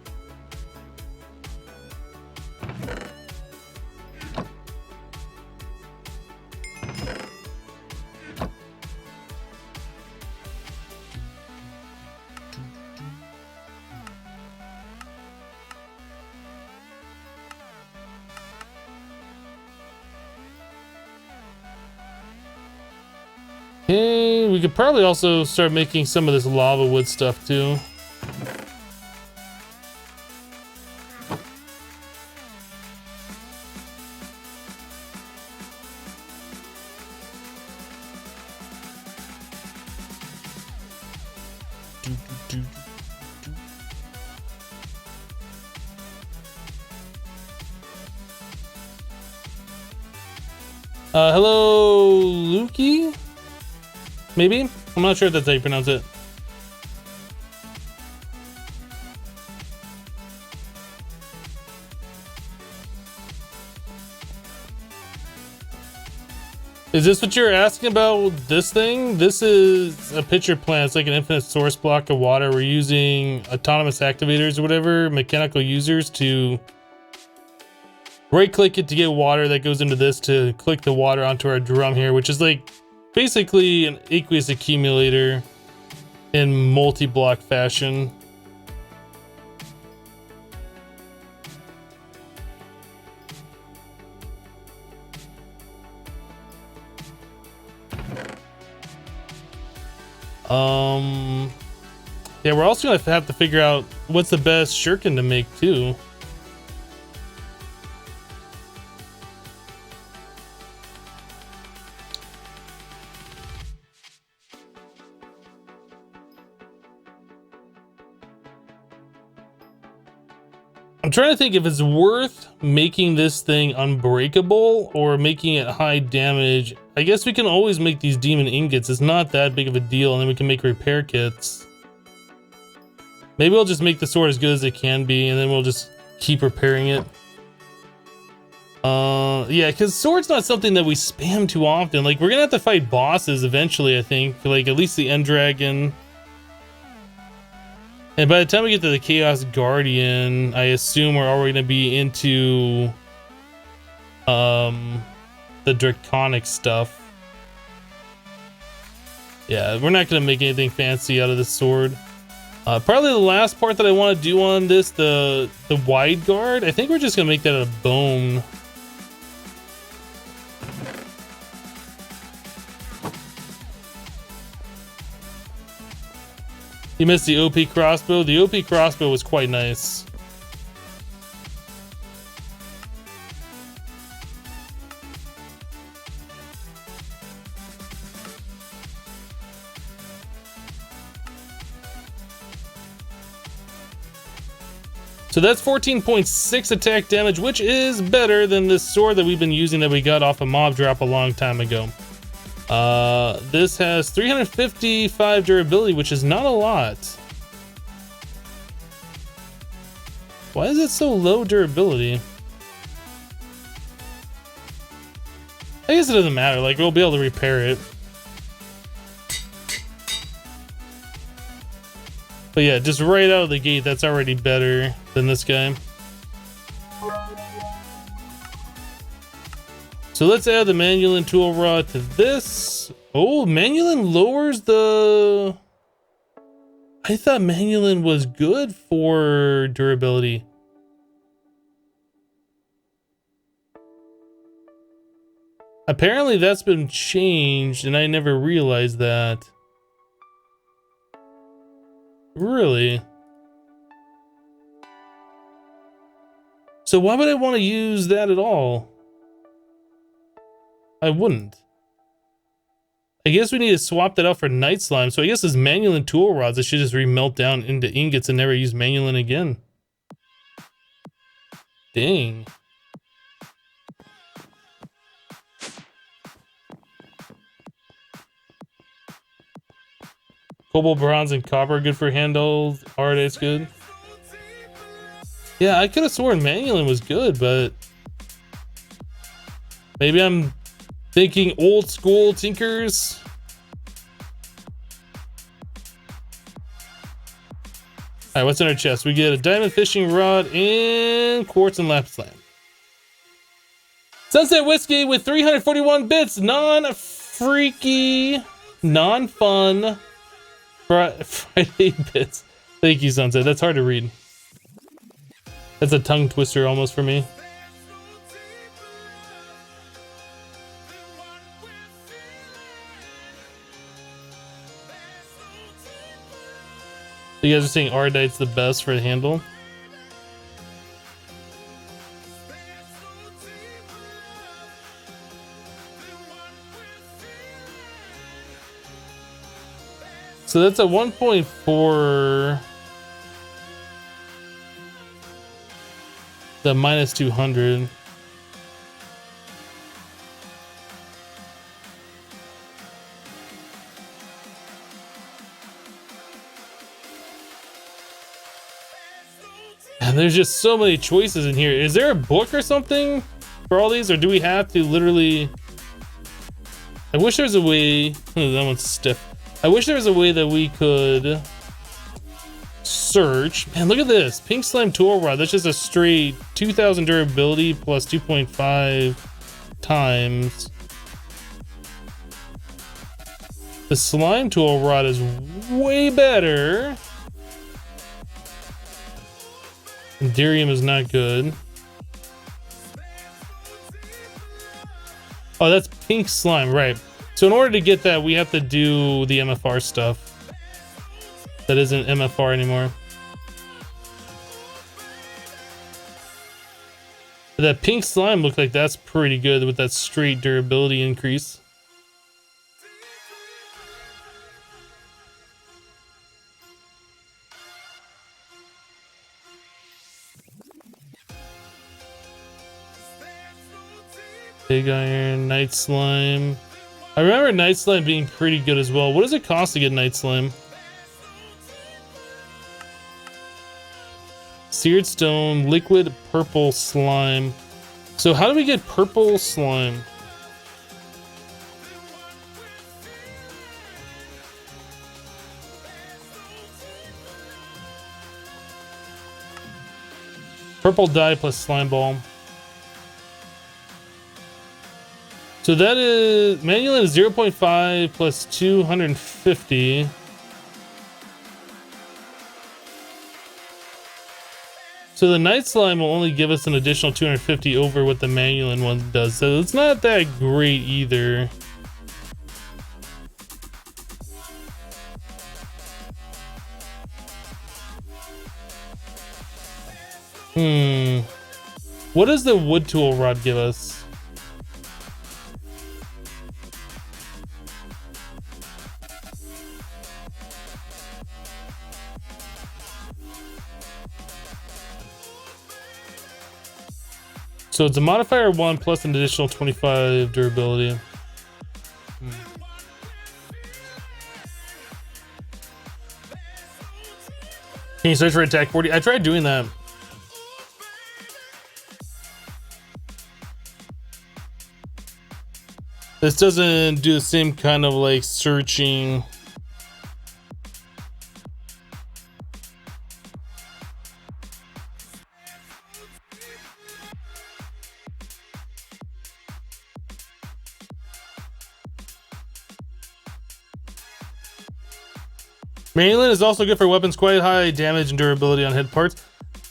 Okay, we could probably also start making some of this lava wood stuff too. Hello, Lukey? Maybe? I'm not sure if that's how you pronounce it. Is this what you're asking about this thing? This is a pitcher plant. It's like an infinite source block of water. We're using autonomous activators or whatever, mechanical users to right click it to get water that goes into this to click the water onto our drum here, which is like basically an aqueous accumulator in multi-block fashion. Yeah, we're also gonna have to figure out what's the best shuriken to make too. I'm trying to think if it's worth making this thing unbreakable or making it high damage. I guess we can always make these demon ingots. It's not that big of a deal, and then we can make repair kits. Maybe I'll just make the sword as good as it can be, and then we'll just keep repairing it. Yeah, because sword's not something that we spam too often. Like, we're gonna have to fight bosses eventually, I think. Like, at least the end dragon. And by the time we get to the Chaos Guardian, I assume we're already gonna be into the draconic stuff. Yeah, we're not gonna make anything fancy out of this sword. Probably the last part that I want to do on this, the wide guard, I think we're just gonna make that out of bone. You missed the OP crossbow. The OP crossbow was quite nice. So that's 14.6 attack damage, which is better than the sword that we've been using that we got off a mob drop a long time ago. This has 355 durability, which is not a lot. Why is it so low durability? I guess it doesn't matter, like we'll be able to repair it. But yeah, just right out of the gate, that's already better than this guy. So let's add the manulin tool rod to this. Oh, manulin lowers the... I thought manulin was good for durability. Apparently that's been changed and I never realized that. Really? So why would I want to use that at all? I wouldn't. I guess we need to swap that out for night slime. So I guess as manulin tool rods, I should just remelt down into ingots and never use manulin again. Dang. Cobalt, bronze, and copper good for handles. Ardite's good. Yeah, I could have sworn manulin was good, but maybe I'm thinking old school tinkers. Alright, what's in our chest? We get a diamond fishing rod and quartz and lapis lamp. Sunset Whiskey with 341 bits. Non-freaky, non-fun Friday bits. Thank you, Sunset. That's hard to read. That's a tongue twister almost for me. You guys are saying Ardite's the best for the handle? So that's a 1.4. The minus 200. And there's just so many choices in here. Is there a book or something for all these, or do we have to literally... I wish there was a way... that one's stiff. I wish there was a way that we could search. Man, look at this. Pink slime tool rod. That's just a straight 2000 durability plus 2.5 times. The slime tool rod is way better. Endurium is not good. Oh, that's pink slime, right. So in order to get that, we have to do the MFR stuff. That isn't MFR anymore. But that pink slime looked like that's pretty good with that straight durability increase. Big iron, night slime. I remember night slime being pretty good as well. What does it cost to get night slime? Seared stone, liquid purple slime. So how do we get purple slime? Purple dye plus slime ball. So that is manulin is 0.5 plus 250. So the night slime will only give us an additional 250 over what the manulin one does. So it's not that great either. What does the wood tool rod give us? So it's a modifier 1 plus an additional 25 durability. Can you search for attack 40? I tried doing that. This doesn't do the same kind of like searching. Manulin is also good for weapons, quite high damage and durability on head parts.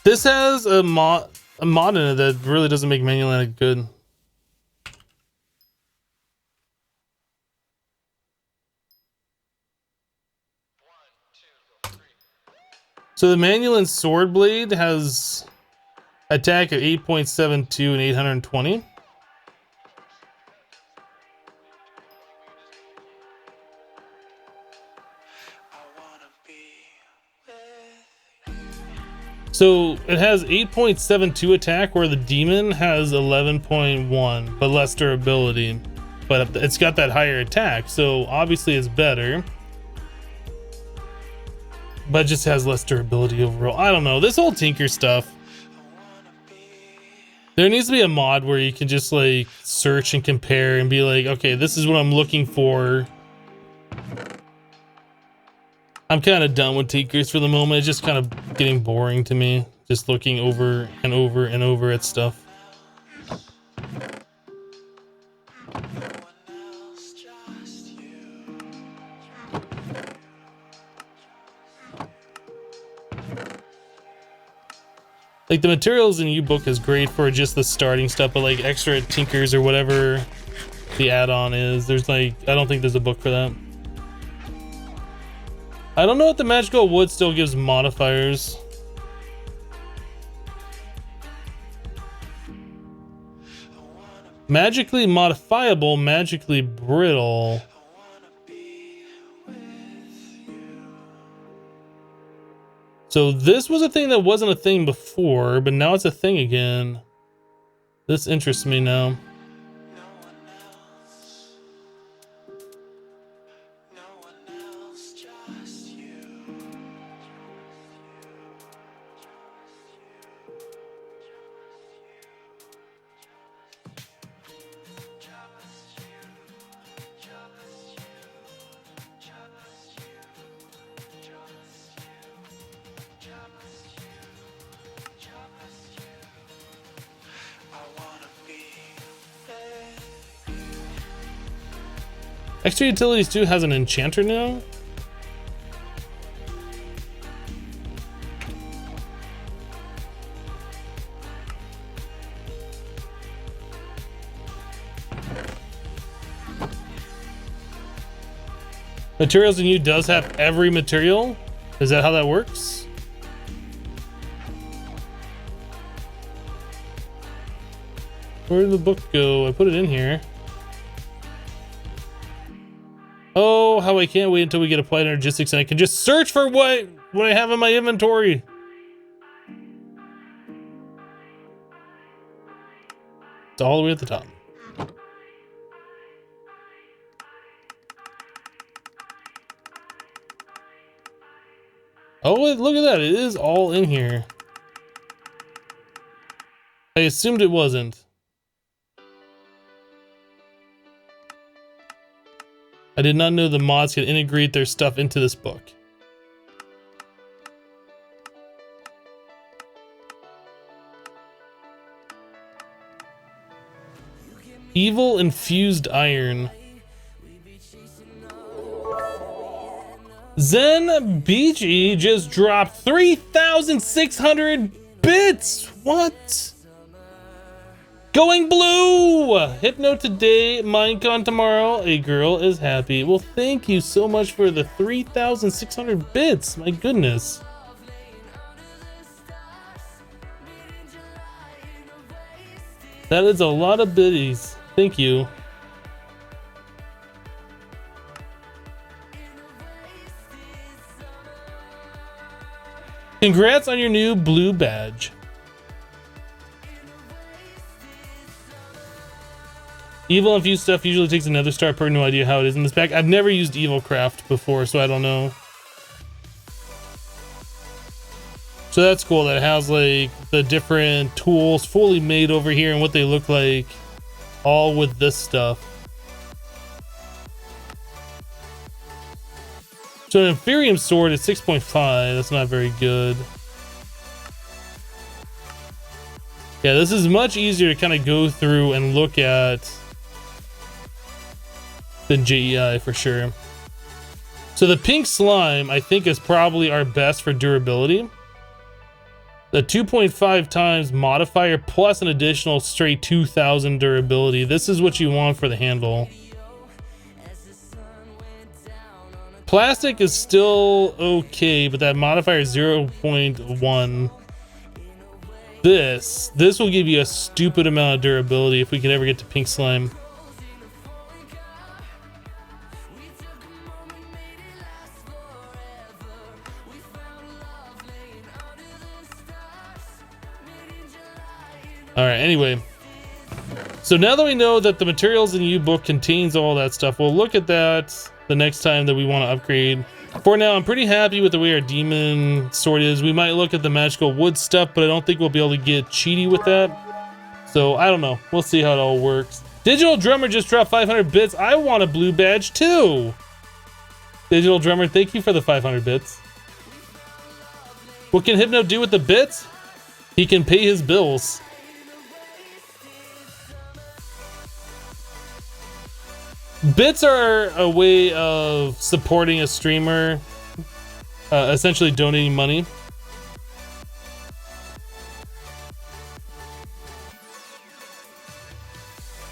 This has a mod in it that really doesn't make manulin good. So the Manual Sword Blade has attack of 8.72 and 820. So it has 8.72 attack, where the demon has 11.1, but less durability. But it's got that higher attack, so obviously it's better. But it just has less durability overall. I don't know. This whole Tinker stuff. There needs to be a mod where you can just like search and compare and be like, okay, this is what I'm looking for. I'm kind of done with Tinkers for the moment. It's just kind of getting boring to me. Just looking over and over and over at stuff. Like the materials in U-Book is great for just the starting stuff, but like extra Tinkers or whatever the add-on is, there's like, I don't think there's a book for that. I don't know if the magical wood still gives modifiers. Magically modifiable, magically brittle. So this was a thing that wasn't a thing before, but now it's a thing again. This interests me now. Extra Utilities 2 has an enchanter now? Materials in you does have every material? Is that how that works? Where did the book go? I put it in here. Oh, how I can't wait until we get applied energistics and I can just search for what I have in my inventory. It's all the way at the top. Oh, look at that. It is all in here. I assumed it wasn't. I did not know the mods could integrate their stuff into this book. Evil infused iron. Zen Beachy just dropped 3,600 bits. What? Going blue! Hypno today, Minecon tomorrow. A girl is happy. Well, thank you so much for the 3,600 bits. My goodness. That is a lot of biddies. Thank you. Congrats on your new blue badge. Evil infused stuff usually takes another star per. No idea how it is in this pack. I've never used Evil Craft before, so I don't know. So that's cool that it has like the different tools fully made over here and what they look like, all with this stuff. So an Inferium sword is 6.5. That's not very good. Yeah, this is much easier to kind of go through and look at than JEI for sure. So the pink slime, I think, is probably our best for durability. The 2.5 times modifier plus an additional straight 2,000 durability. This is what you want for the handle. Plastic is still okay, but that modifier is 0.1. This will give you a stupid amount of durability if we can ever get to pink slime. All right, anyway. So now that we know that the materials in the U-book contains all that stuff, we'll look at that the next time that we want to upgrade. For now, I'm pretty happy with the way our demon sword is. We might look at the magical wood stuff, but I don't think we'll be able to get cheaty with that. So I don't know. We'll see how it all works. Digital Drummer just dropped 500 bits. I want a blue badge too. Digital Drummer, thank you for the 500 bits. What can Hypno do with the bits? He can pay his bills. Bits are a way of supporting a streamer, essentially donating money.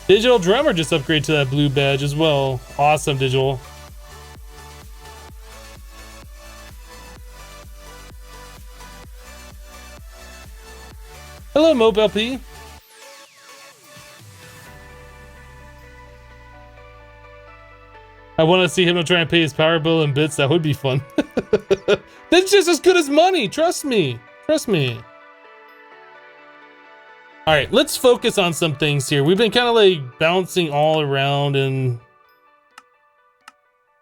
Digital Drummer just upgraded to that blue badge as well. Awesome, Digital. Hello, MODPACK. I want to see him try and pay his power bill in bits. That would be fun. That's just as good as money. Trust me. Trust me. All right, let's focus on some things here. We've been kind of like bouncing all around and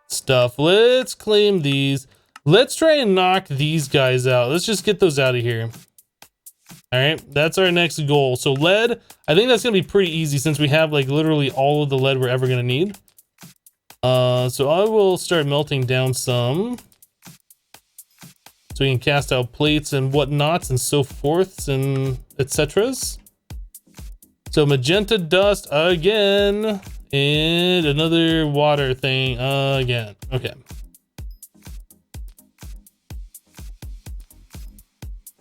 stuff. Let's claim these. Let's try and knock these guys out. Let's just get those out of here. All right, that's our next goal. So lead, I think that's going to be pretty easy since we have like literally all of the lead we're ever going to need. So I will start melting down some so we can cast out plates and whatnots and so forths and etceteras. So magenta dust again and another water thing again. Okay.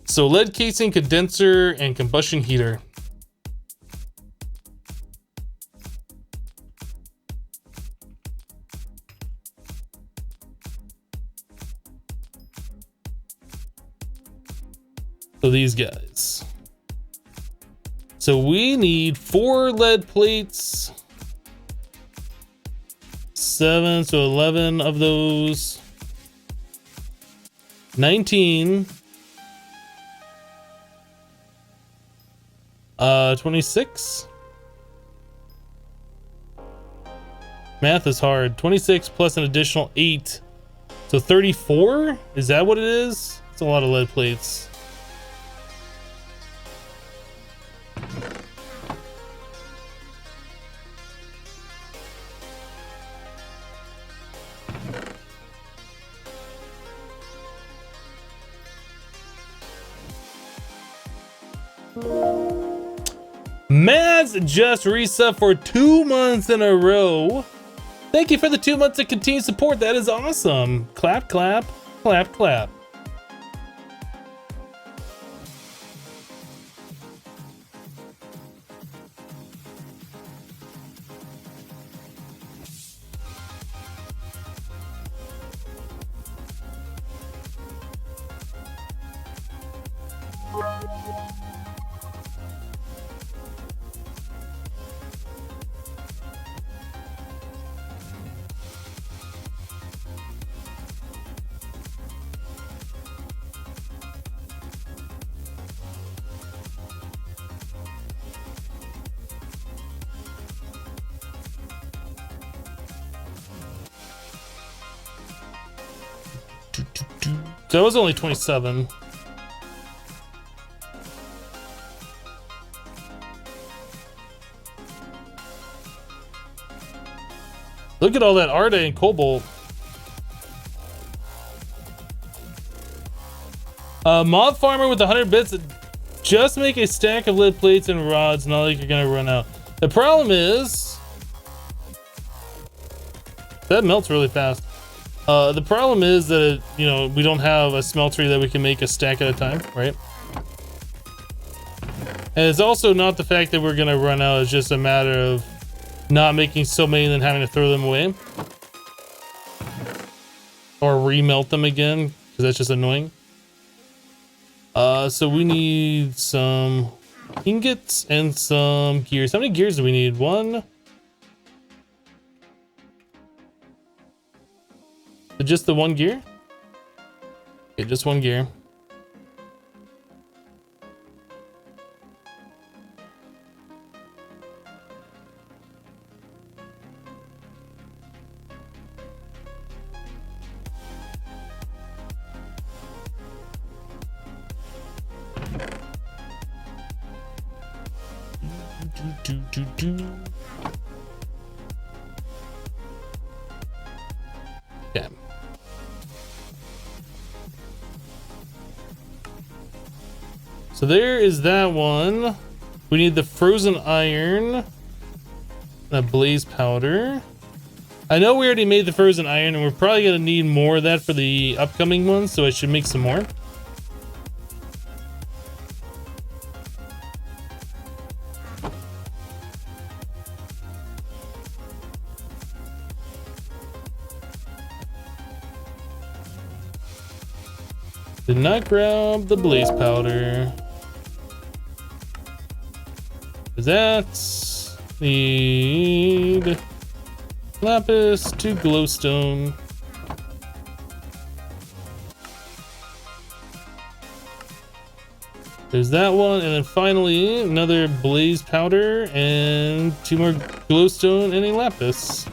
So lead casing, condenser, and combustion heater. So these guys. So we need 4 lead plates. 7, so 11 of those. 19. 26. Math is hard. 26 plus an additional 8. So 34? Is that what it is? It's a lot of lead plates. Maz just resubbed for 2 months in a row. Thank you for the 2 months of continued support. That is awesome. Clap, clap, clap, clap. That was only 27. Look at all that Arde and cobalt. Mob farmer with 100 bits. Just make a stack of lead plates and rods. Not like you're gonna run out. The problem is that melts really fast. The problem is that, you know, we don't have a smeltery that we can make a stack at a time, right? And it's also not the fact that we're gonna run out, it's just a matter of not making so many and then having to throw them away. or remelt them again, because that's just annoying. So we need some ingots and some gears. How many gears do we need? One? Just the one gear? Okay, just one gear. Okay. So there is that one. We need the frozen iron, that blaze powder. I know we already made the frozen iron, and we're probably gonna need more of that for the upcoming ones, so I should make some more. Did not grab the blaze powder. That's need lapis to glowstone. There's that one, and then finally another blaze powder and 2 more glowstone and a lapis.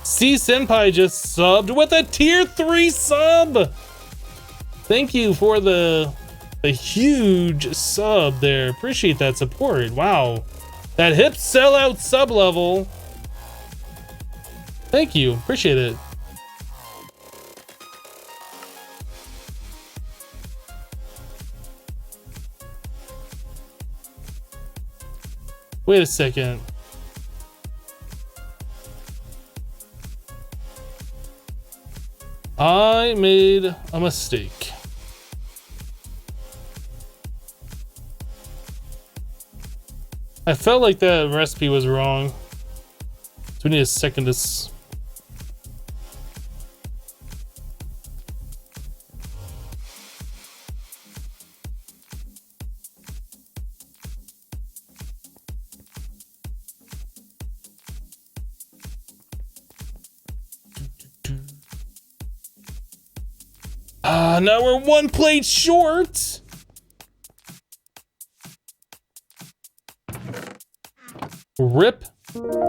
C Senpai just subbed with a tier 3 sub. Thank you for the huge sub there. Appreciate that support. Wow. That hip sellout sub level. Thank you. Appreciate it. Wait a second. I made a mistake. I felt like that recipe was wrong. So we need to second this. Now we're 1 plate short. Rip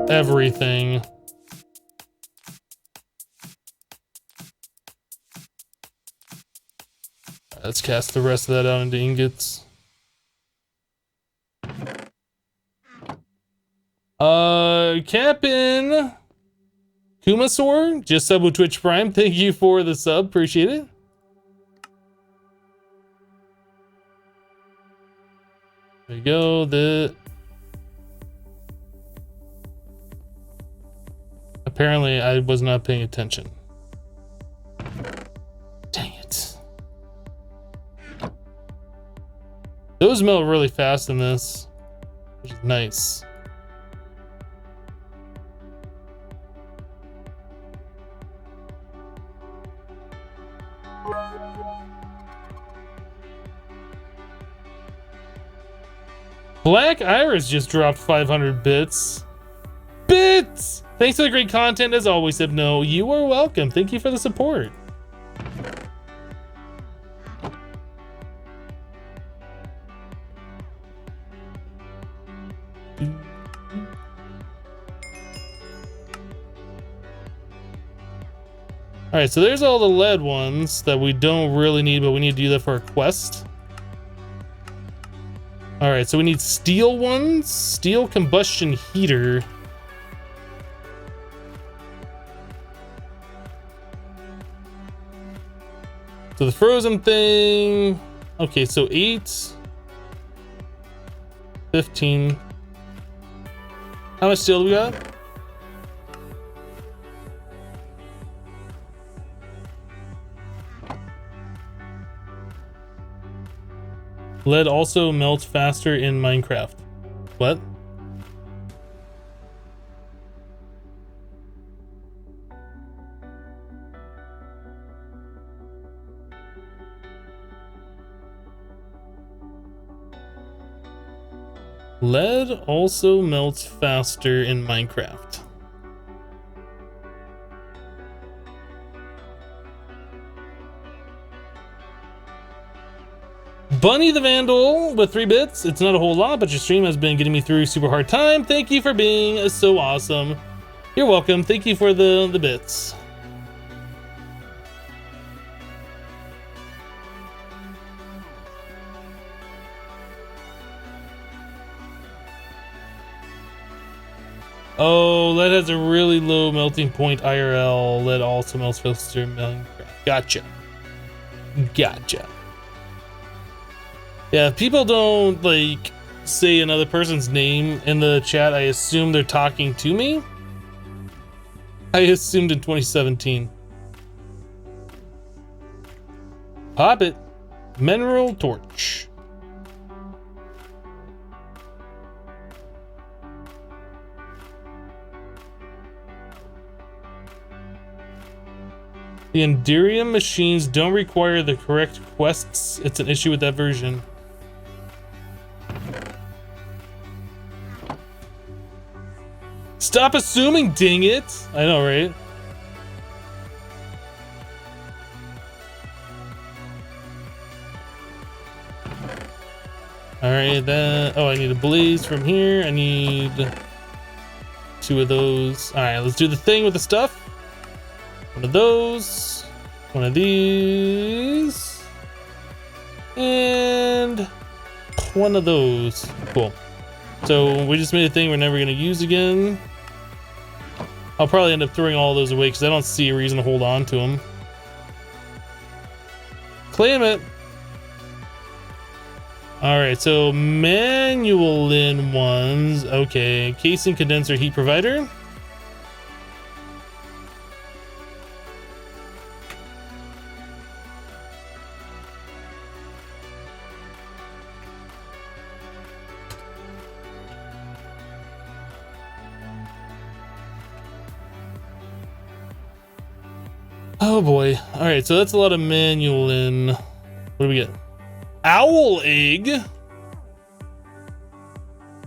everything. Let's cast the rest of that out into ingots. Captain Kumasaur, just sub with Twitch Prime. Thank you for the sub. Appreciate it. There you go. Apparently I was not paying attention. Dang it. Those melt really fast in this, which is nice. Black Iris just dropped 500 bits. Bits! Thanks for the great content as always, Hypno. You are welcome. Thank you for the support. Alright, so there's all the lead ones that we don't really need, but we need to do that for our quest. Alright, so we need steel ones. Steel combustion heater. So the frozen thing. Okay, so 8. 15. How much steel do we got? Lead also melts faster in Minecraft. What? Lead also melts faster in Minecraft. Bunny the Vandal with 3 bits. It's not a whole lot, but your stream has been getting me through a super hard time. Thank you for being so awesome. You're welcome. Thank you for the bits. Oh, lead has a really low melting point IRL. Lead also melts faster in Minecraft. Gotcha. Gotcha. Yeah, if people don't like say another person's name in the chat, I assume they're talking to me. I assumed in 2017. Pop it. Mineral torch. The Endurium machines don't require the correct quests. It's an issue with that version. Stop assuming, dang it! I know, right? Alright, then... Oh, I need a blaze from here. I need 2 of those. Alright, let's do the thing with the stuff. 1 of those. 1 of these. And 1 of those. Cool. So we just made a thing we're never going to use again. I'll probably end up throwing all those away because I don't see a reason to hold on to them. Claim it. Alright, so manual in ones. Okay, casing, condenser, heat provider. Oh boy. Alright, so that's a lot of manual in. What do we get? Owl egg? I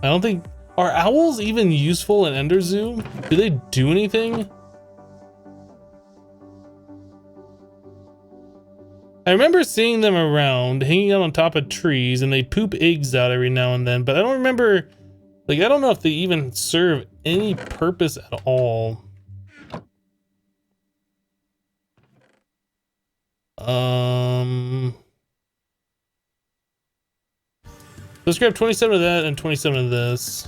don't think... Are owls even useful in Ender Zoo? Do they do anything? I remember seeing them around, hanging out on top of trees, and they poop eggs out every now and then, but I don't remember... Like, I don't know if they even serve any purpose at all. Let's grab 27 of that and 27 of this.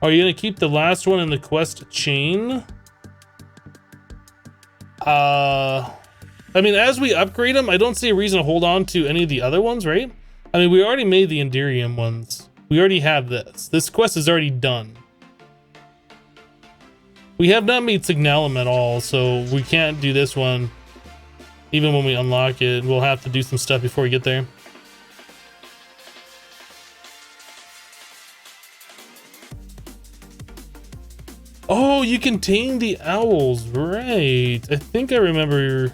Are you gonna keep the last one in the quest chain? I mean, as we upgrade them, I don't see a reason to hold on to any of the other ones, right? I mean, we already made the Endurium ones. We already have this. This quest is already done. We have not made Signalum at all, so we can't do this one. Even when we unlock it, we'll have to do some stuff before we get there. Oh, you can tame the owls, right? I think I remember.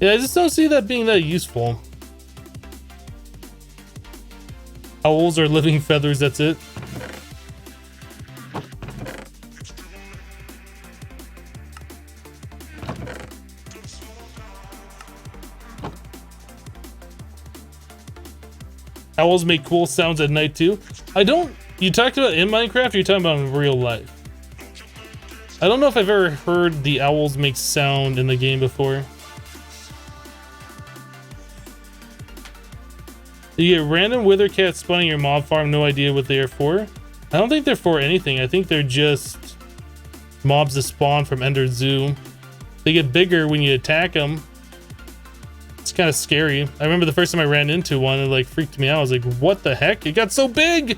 Yeah, I just don't see that being that useful. Owls are living feathers, that's it. Owls make cool sounds at night too. I don't... You talked about in Minecraft, or you're talking about in real life? I don't know if I've ever heard the owls make sound in the game before. You get random wither cats spawning your mob farm, no idea what they are for. I don't think they're for anything. I think they're just mobs that spawn from Ender Zoo. They get bigger when you attack them. kind of scary. I remember the first time I ran into one, it like freaked me out. I was like, what the heck? It got so big!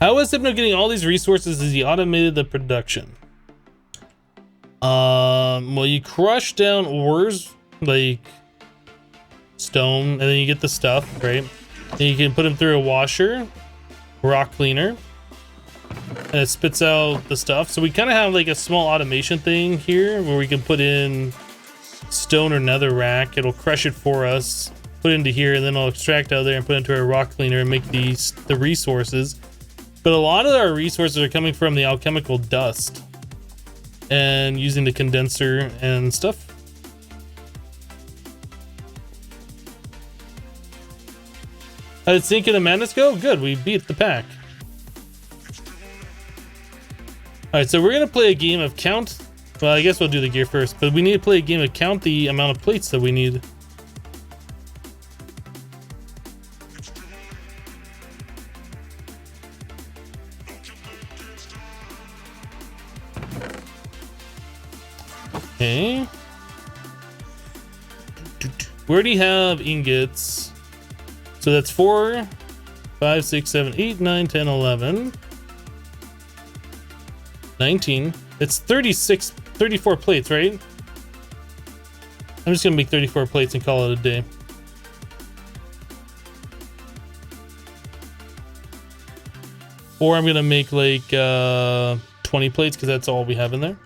How is Hypno getting all these resources as he automated the production? Well, you crush down ores like stone, and then you get the stuff, right? And you can put them through a washer, rock cleaner, and it spits out the stuff. So we kind of have like a small automation thing here where we can put in stone or nether rack. It'll crush it for us, put it into here, and then I'll extract out of there and put it into a rock cleaner and make the resources. But a lot of our resources are coming from the alchemical dust and using the condenser and stuff. How did Sync and the Madness go? Good, we beat the pack. Alright, so we're gonna play a game of count. Well, I guess we'll do the gear first, but we need to play a game of count the amount of plates that we need. Okay. We already have ingots. So that's 4, 5, 6, 7, 8, 9, 10, 11, 19. It's 34 plates, right? I'm just gonna make 34 plates and call it a day. Or I'm gonna make like 20 plates because that's all we have in there.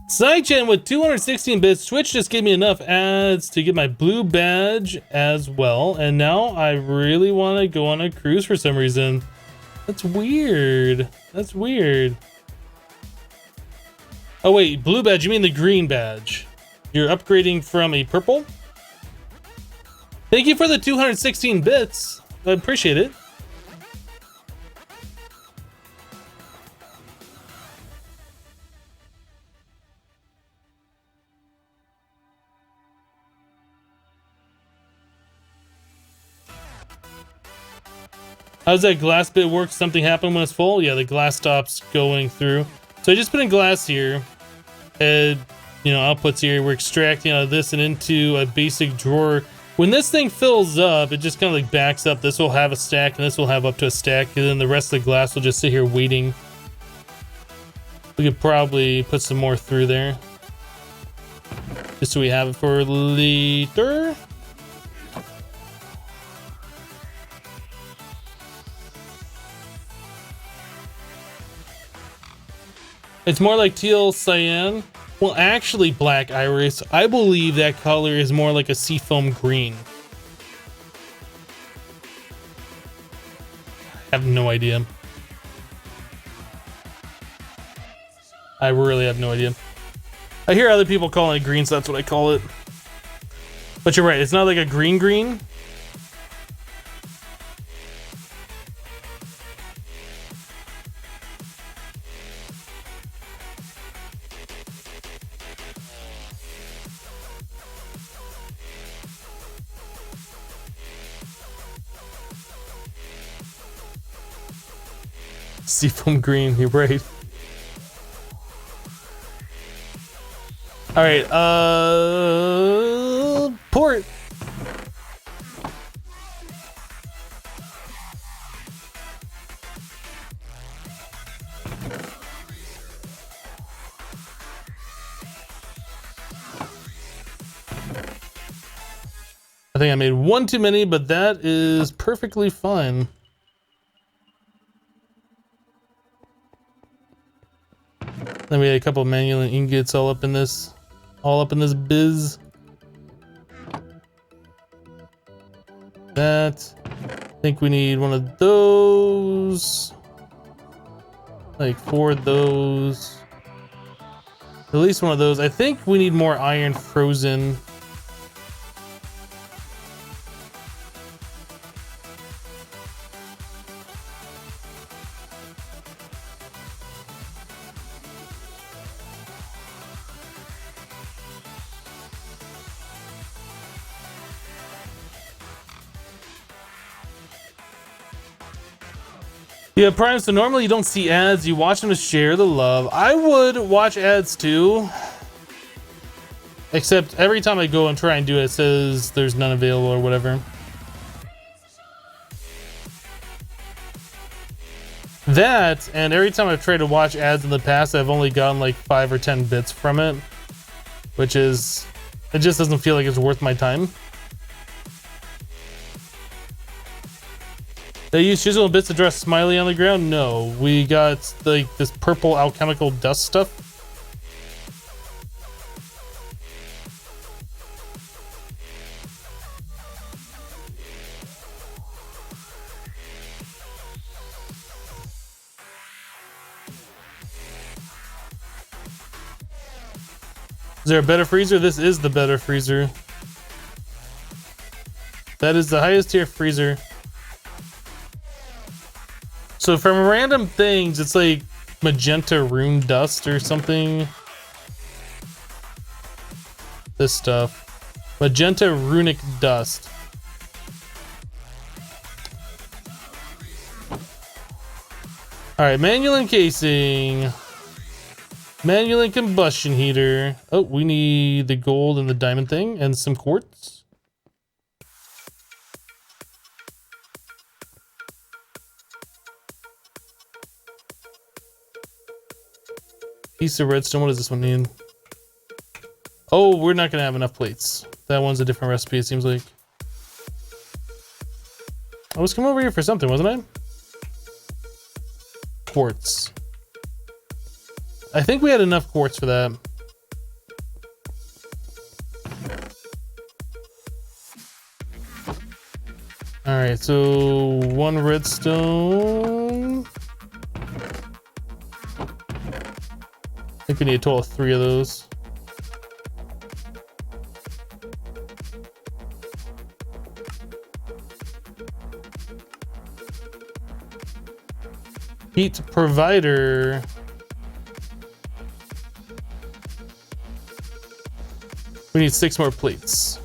Sidechan with 216 bits. Twitch just gave me enough ads to get my blue badge as well. And now I really want to go on a cruise for some reason. That's weird. That's weird. Oh wait, blue badge, you mean the green badge. You're upgrading from a purple? Thank you for the 216 bits. I appreciate it. How does that glass bit work? Something happen when it's full? Yeah, the glass stops going through. So I just put in glass here. And, you know, outputs here. We're extracting out of this and into a basic drawer. When this thing fills up, it just kind of like backs up. This will have a stack and this will have up to a stack. And then the rest of the glass will just sit here waiting. We could probably put some more through there. Just so we have it for later. It's more like teal cyan. Well, actually, Black Iris, I believe that color is more like a seafoam green. I have no idea. I really have no idea. I hear other people calling it green, so that's what I call it. But you're right, it's not like a green green. Seafoam green, you're right. All right, port. I think I made one too many, but that is perfectly fine. Then we had a couple of manual ingots all up in this biz. That. I think we need one of those. Like 4 of those. At least one of those. I think we need more iron frozen. Yeah, Prime, so normally you don't see ads, you watch them to share the love. I would watch ads too. Except every time I go and try and do it, it says there's none available or whatever. That, and every time I've tried to watch ads in the past, I've only gotten like 5 or 10 bits from it. Which is, it just doesn't feel like it's worth my time. They use chisel bits to draw smiley on the ground? No, we got like this purple alchemical dust stuff. Is there a better freezer? This is the better freezer. That is the highest tier freezer. So from random things, it's like magenta rune dust or something. This stuff. Magenta runic dust. Alright, manual encasing. Manual and combustion heater. Oh, we need the gold and the diamond thing and some quartz. Piece of redstone. What does this one need? Oh, we're not gonna have enough plates. That one's a different recipe, it seems like. I was coming over here for something, wasn't I? Quartz. I think we had enough quartz for that. Alright, so 1 redstone. I think we need a total of 3 of those. Heat provider. We need 6 more plates.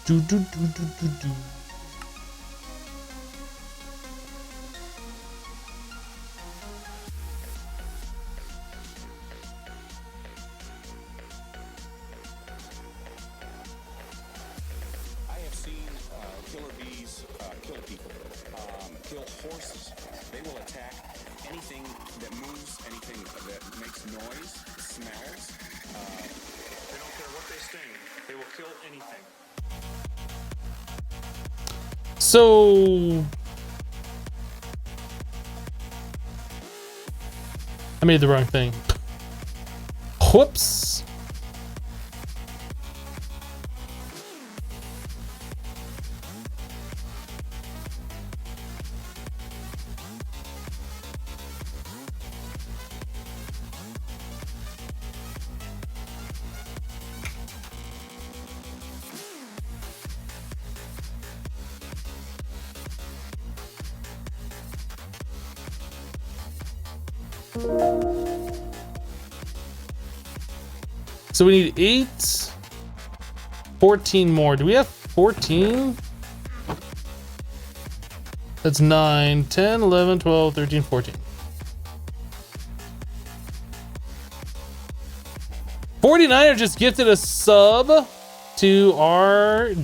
Do, do, do, do, do, do. I have seen killer bees kill people, kill horses. They will attack anything that moves, anything that makes noise, smells. They don't care what they sting. They will kill anything. So I made the wrong thing. Whoops. So we need 8, 14 more. Do we have 14? That's 9, 10, 11, 12, 13, 14. 49er just gifted a sub to RJDUSA.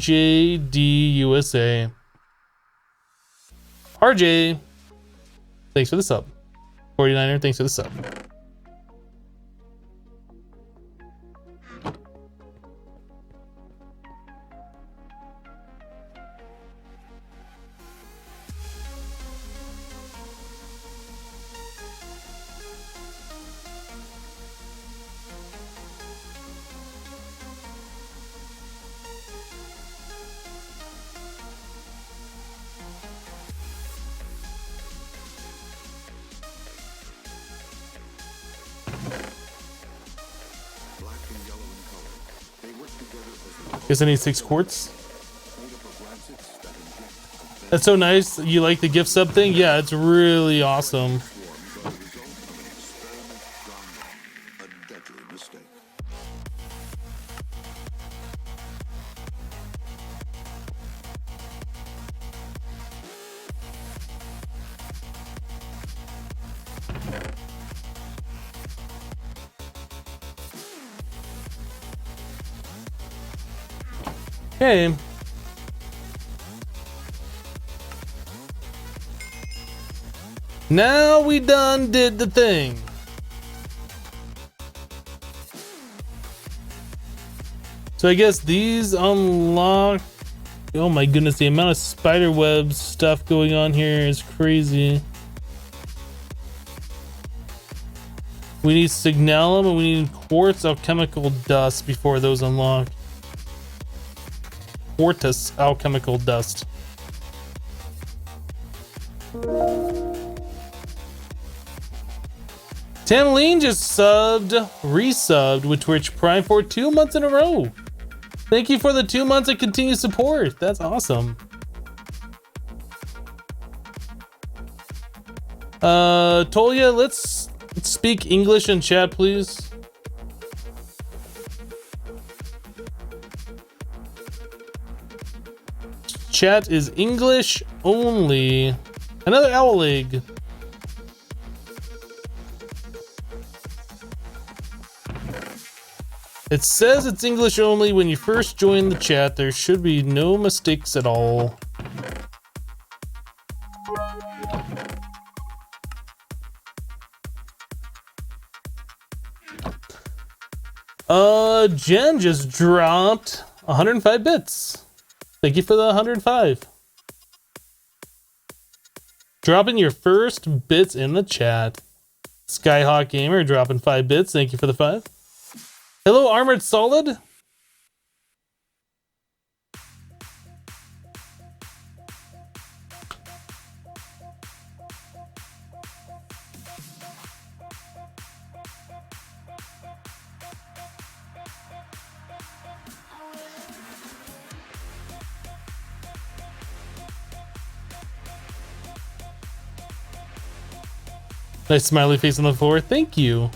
RJ, thanks for the sub. 49er, thanks for the sub. Guess I need 6 quartz. That's so nice. You like the gift sub thing? Yeah, it's really awesome. Okay. Now we done did the thing. So I guess these unlock. Oh my goodness, the amount of spider web stuff going on here is crazy. We need signalum and we need quartz alchemical dust before those unlock. Quartz alchemical dust. Tameline just resubbed with Twitch Prime for 2 months in a row. Thank you for the 2 months of continued support. That's awesome. Tolia, let's speak English in chat, please. Chat is English only. Another owl egg. It says it's English only when you first join the chat. There should be no mistakes at all. Jen just dropped 105 bits. Thank you for the 105. Dropping your first bits in the chat. Skyhawk Gamer dropping 5 bits. Thank you for the 5. Hello, Armored Solid. Nice smiley face on the floor. Thank you.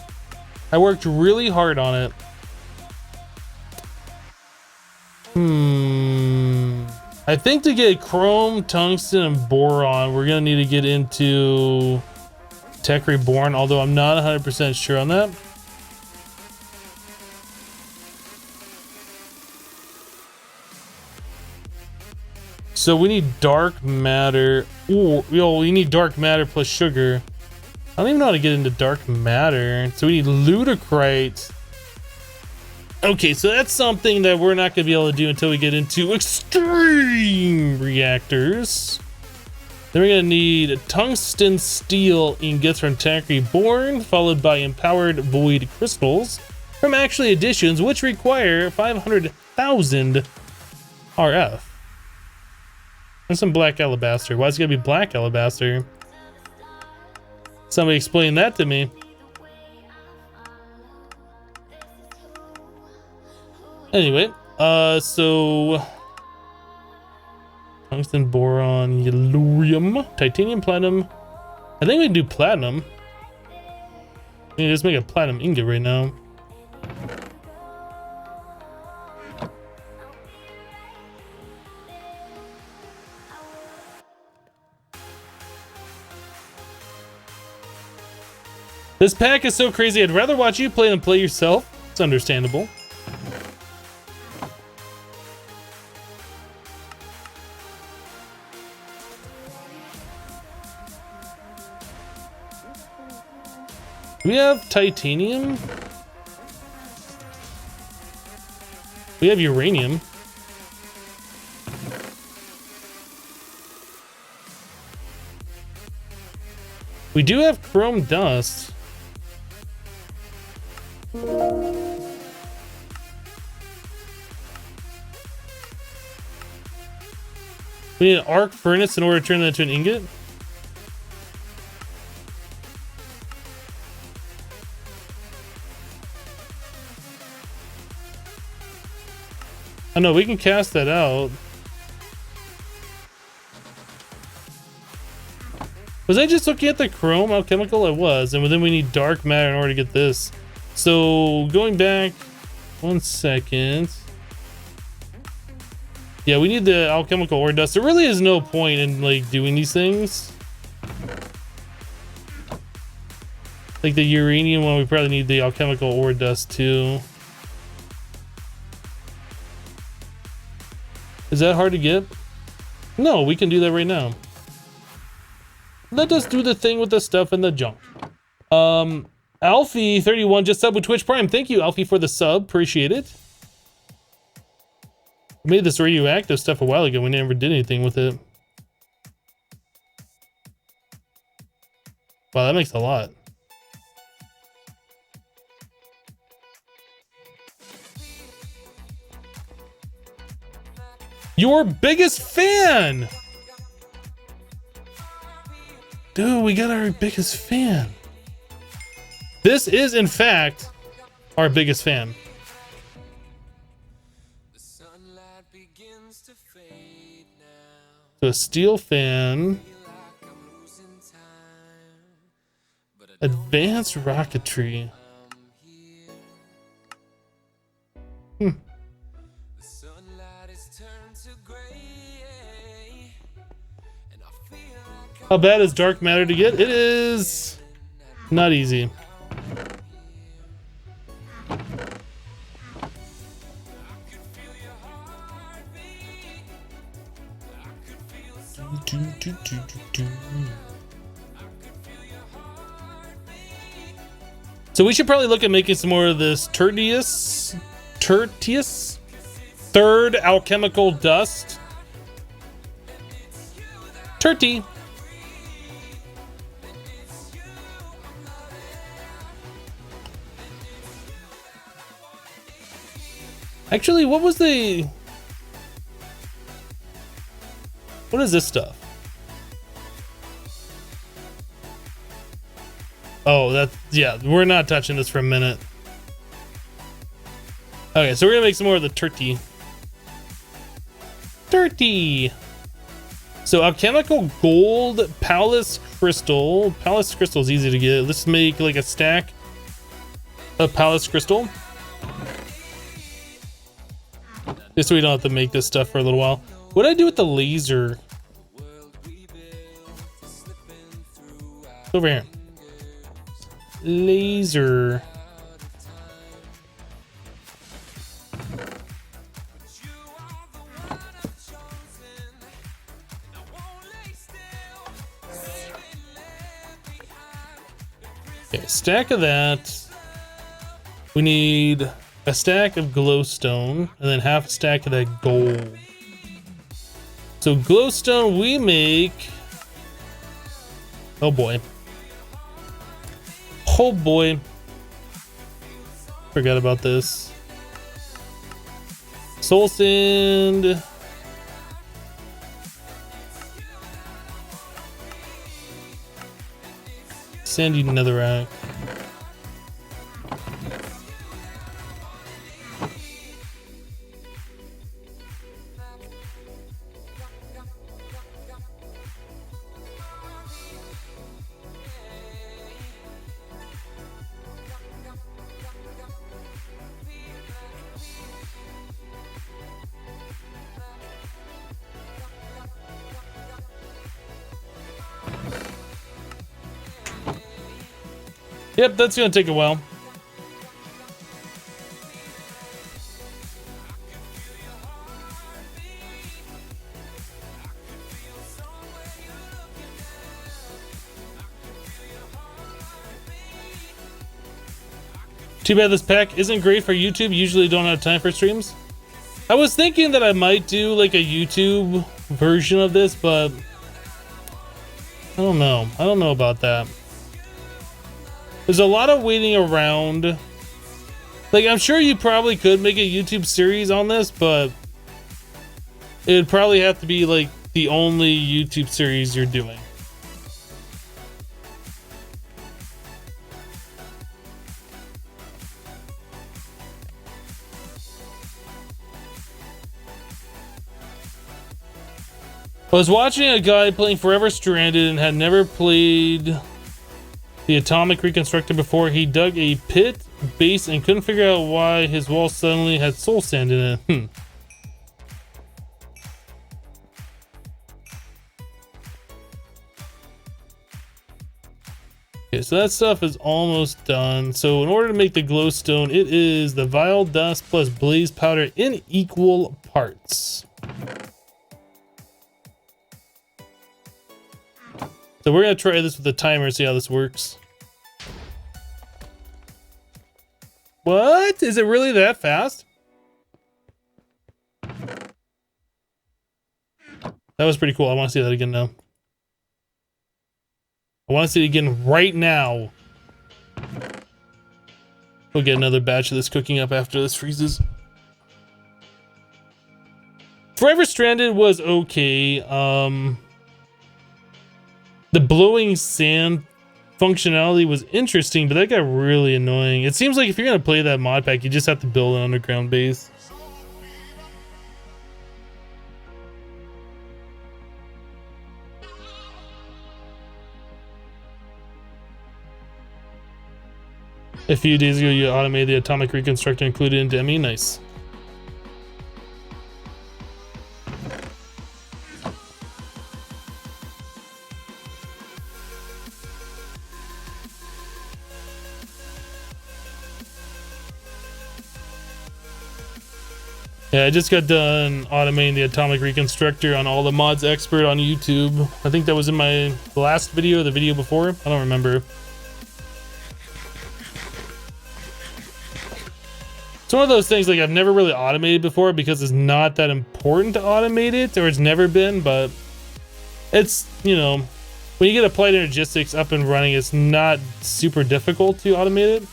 I worked really hard on it. I think to get chrome, tungsten, and boron, we're gonna need to get into Tech Reborn, although I'm not 100% sure on that. So we need dark matter. Ooh, we need dark matter plus sugar. I don't even know how to get into dark matter. So we need ludicrite. Okay, so that's something that we're not going to be able to do until we get into extreme reactors. Then we're going to need tungsten steel ingots from Tech Reborn, followed by empowered void crystals from Actually Additions, which require 500,000 RF. And some black alabaster. Why is it going to be black alabaster? Somebody explain that to me. Anyway, so tungsten, boron, yellorium, titanium, platinum. I think we can do platinum. We can just make a platinum ingot right now. This pack is so crazy. I'd rather watch you play than play yourself. It's understandable. Do we have titanium? We have uranium. We do have chrome dust. We need an arc furnace in order to turn that into an ingot. Oh no, we can cast that out. Was I just looking at the chrome alchemical? I was, and then we need dark matter in order to get this. So going back 1 second. Yeah, we need the alchemical ore dust. There really is no point in like doing these things. Like the uranium one, we probably need the alchemical ore dust too. Is that hard to get? No, we can do that right now. Let us do the thing with the stuff in the junk. Alfie31 just subbed with Twitch Prime. Thank you, Alfie, for the sub. Appreciate it. We made this radioactive stuff a while ago. We never did anything with it. Wow, that makes a lot. Your biggest fan! Dude, we got our biggest fan. This is, in fact, our biggest fan. So a steel fan. Advanced rocketry. How bad is dark matter to get? It is not easy. So we should probably look at making some more of this Tertius third alchemical dust. Turkey. Actually, what was the... What is this stuff? Oh, that... Yeah, we're not touching this for a minute. Okay, so we're gonna make some more of the turkey. Turkey! So, alchemical gold palace crystal. Palace crystal is easy to get. Let's make like a stack of palace crystal. Just so we don't have to make this stuff for a little while. What did I do with the laser? It's over here. Laser. Okay, stack of that. We need a stack of glowstone and then half a stack of that gold. So glowstone we make... Oh boy. Oh boy. Forgot about this. Soul sand. Sandy netherrack. Yep, that's gonna take a while. Too bad this pack isn't great for YouTube. Usually don't have time for streams. I was thinking that I might do like a YouTube version of this, but I don't know. I don't know about that. There's a lot of waiting around. Like, I'm sure you probably could make a YouTube series on this, but it would probably have to be like the only YouTube series you're doing. I was watching a guy playing Forever Stranded and had never played the Atomic Reconstructor before. He dug a pit base and couldn't figure out why his wall suddenly had soul sand in it. Okay, so that stuff is almost done. So in order to make the glowstone, it is the vile dust plus blaze powder in equal parts. So we're gonna try this with the timer, see how this works. What? Is it really that fast? That was pretty cool. I want to see that again now. I want to see it again right now. We'll get another batch of this cooking up after this freezes. Forever Stranded was okay. The blowing sand functionality was interesting, but that got really annoying. It seems like if you're gonna play that mod pack, you just have to build an underground base. A few days ago, you automated the atomic reconstructor included into ME. Nice. Yeah, I just got done automating the atomic reconstructor on all the mods expert on YouTube. I think that was in my last video, the video before. I don't remember. It's one of those things like I've never really automated before because it's not that important to automate it, or it's never been, but it's, you know, when you get Applied Energistics up and running, it's not super difficult to automate it.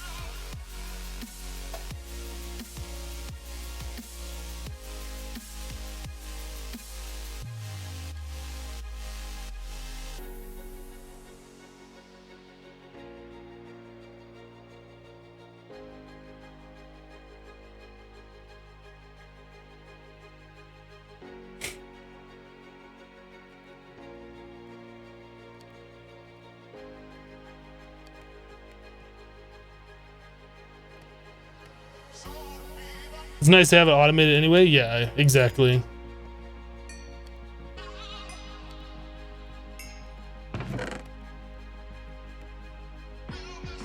It's nice to have it automated anyway. Yeah, exactly.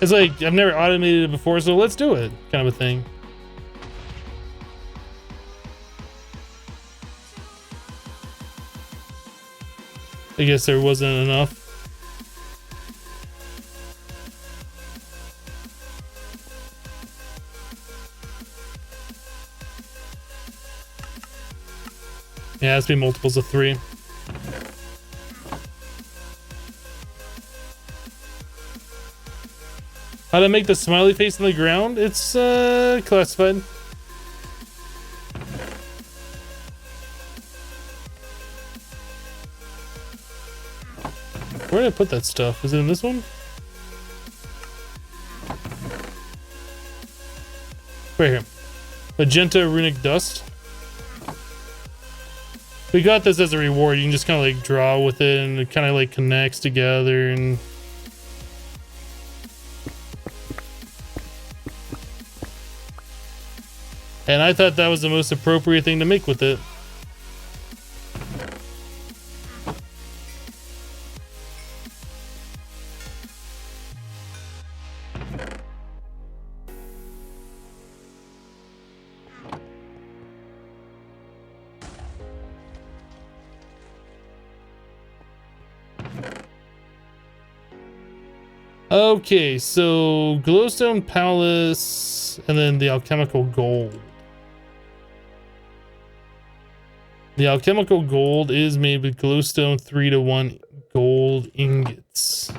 It's like, I've never automated it before, so let's do it, kind of a thing. I guess there wasn't enough. Yeah, it has to be multiples of 3. How to make the smiley face on the ground? It's classified. Where did I put that stuff? Is it in this one? Right here. Magenta runic dust. We got this as a reward. You can just kind of like draw with it and it kind of like connects together and I thought that was the most appropriate thing to make with it. Okay, so Glowstone Palace, and then the alchemical gold. The alchemical gold is made with glowstone 3-to-1 gold ingots.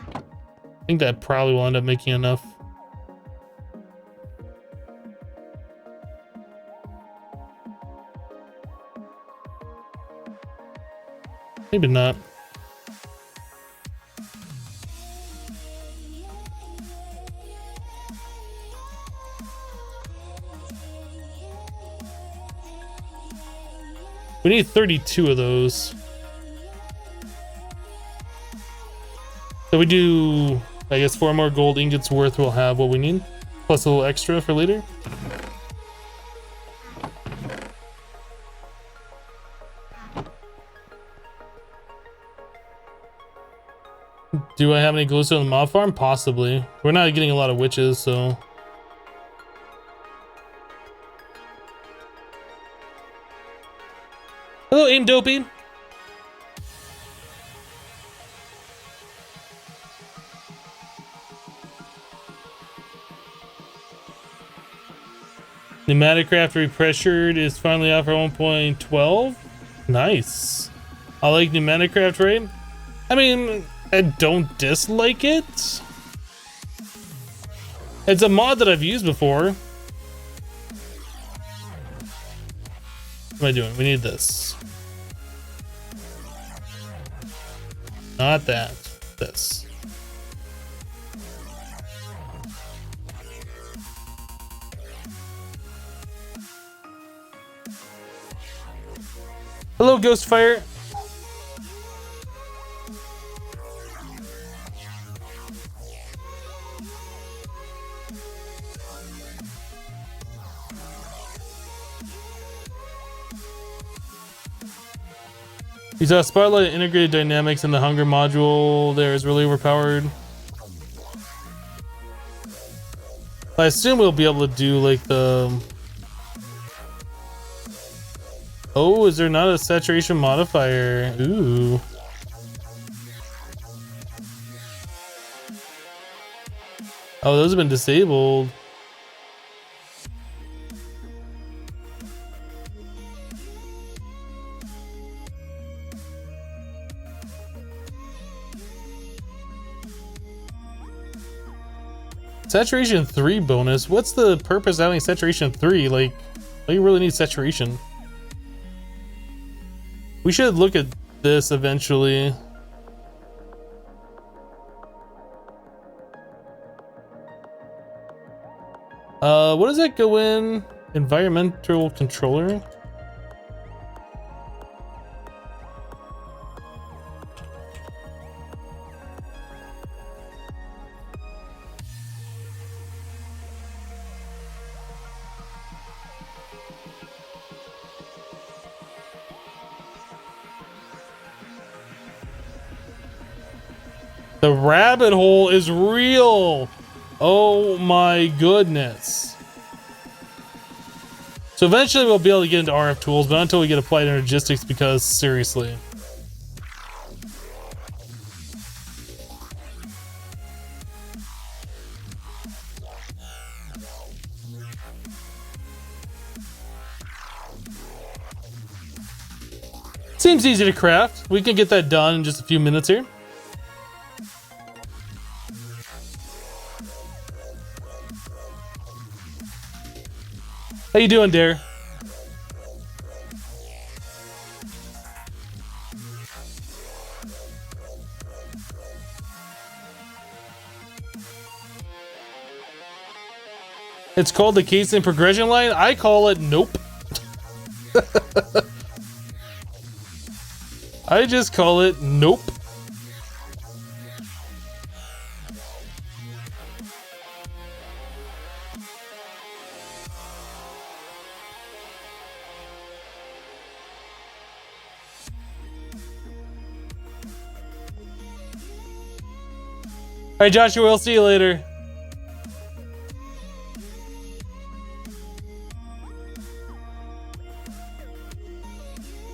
I think that probably will end up making enough. Maybe not. We need 32 of those. So we do, I guess, 4 more gold ingots worth we'll have what we need. Plus a little extra for later. Do I have any glowstone on the mob farm? Possibly. We're not getting a lot of witches, so... Hello, Aim Dopey. Pneumatic craft repressured is finally out for 1.12. Nice. I like pneumatic craft rate. I mean, I don't dislike it. It's a mod that I've used before. What am I doing? We need this. Not that. This. Hello, Ghostfire. You saw Spotlight integrated dynamics in the hunger module there is really overpowered. I assume we'll be able to do like the... Oh, is there not a saturation modifier? Ooh. Oh, those have been disabled. Saturation 3 bonus. What's the purpose of having saturation 3? Like, do you really need saturation? We should look at this eventually. What does that go in? Environmental controller? The rabbit hole is real. Oh my goodness. So eventually we'll be able to get into RF tools, but not until we get applied energistics, because seriously. Seems easy to craft. We can get that done in just a few minutes here. How you doing, Dare? It's called the casing progression line. I call it nope. I just call it nope. All right, Joshua, we'll see you later.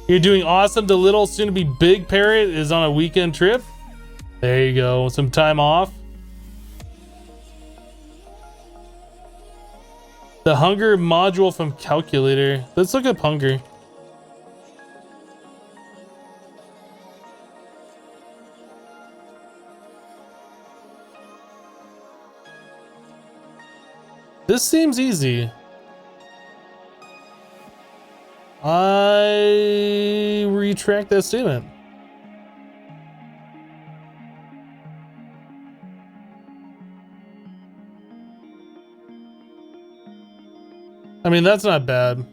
You're doing awesome. The little soon-to-be big parrot is on a weekend trip. There you go. Some time off. The hunger module from calculator. Let's look up hunger. This seems easy. I retract that statement. I mean, that's not bad.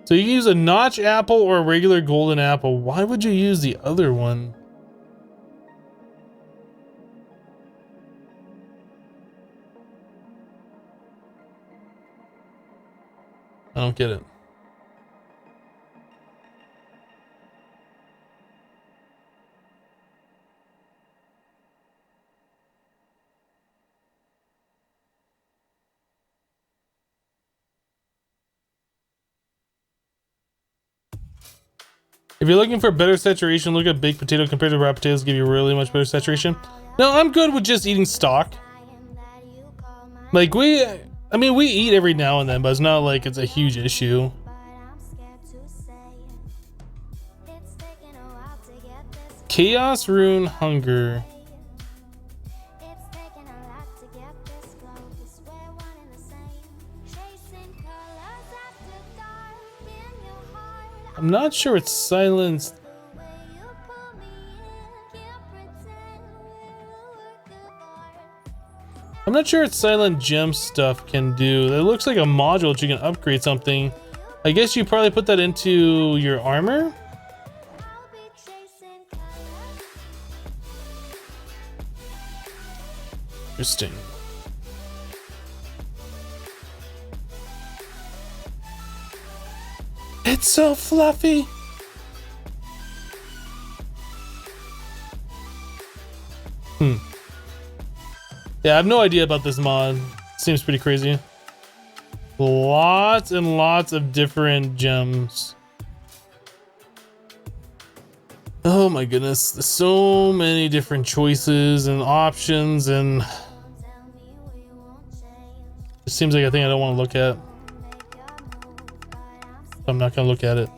So you can use a notch apple or a regular golden apple. Why would you use the other one? I don't get it. If you're looking for better saturation, look at baked potato compared to raw potatoes. Give you really much better saturation. No, I'm good with just eating stock. Like I mean, we eat every now and then, but it's not like it's a huge issue. Chaos Rune Hunger. I'm not sure it's silenced. I'm not sure what silent gem stuff can do. That looks like a module that you can upgrade something. I guess you probably put that into your armor. Interesting. It's so fluffy. Yeah, I have no idea about this mod. Seems pretty crazy. Lots and lots of different gems. Oh my goodness. There's so many different choices and options, and it seems like a thing I don't want to look at. I'm not gonna look at it.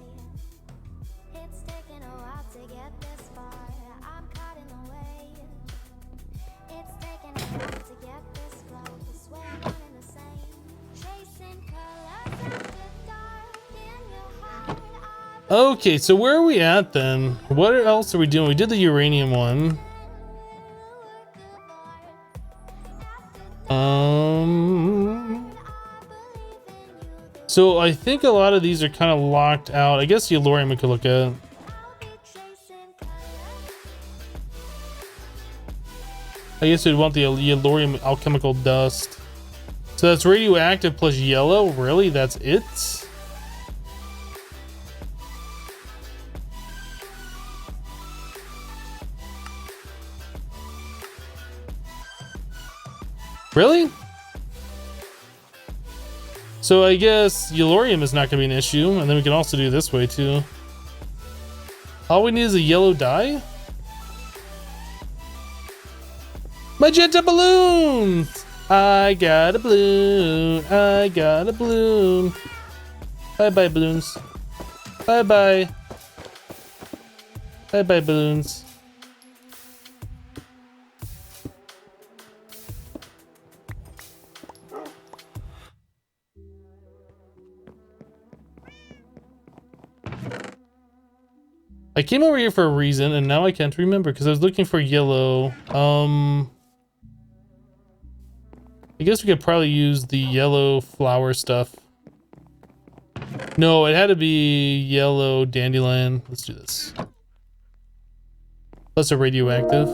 Okay, so where are we at then? What else are we doing? We did the uranium one. So I think a lot of these are kind of locked out. I guess Yellorium we could look at. I guess we'd want the Yellorium alchemical dust. So that's radioactive plus yellow. Really? That's it? Really? So I guess Yellorium is not going to be an issue, and then we can also do this way too. All we need is a yellow dye. Magenta balloons! I got a balloon. I got a balloon. Bye-bye, balloons. Bye-bye. Bye-bye, balloons. I came over here for a reason, and now I can't remember because I was looking for yellow. I guess we could probably use the yellow flower stuff. No, it had to be yellow dandelion. Let's do this. Plus a radioactive.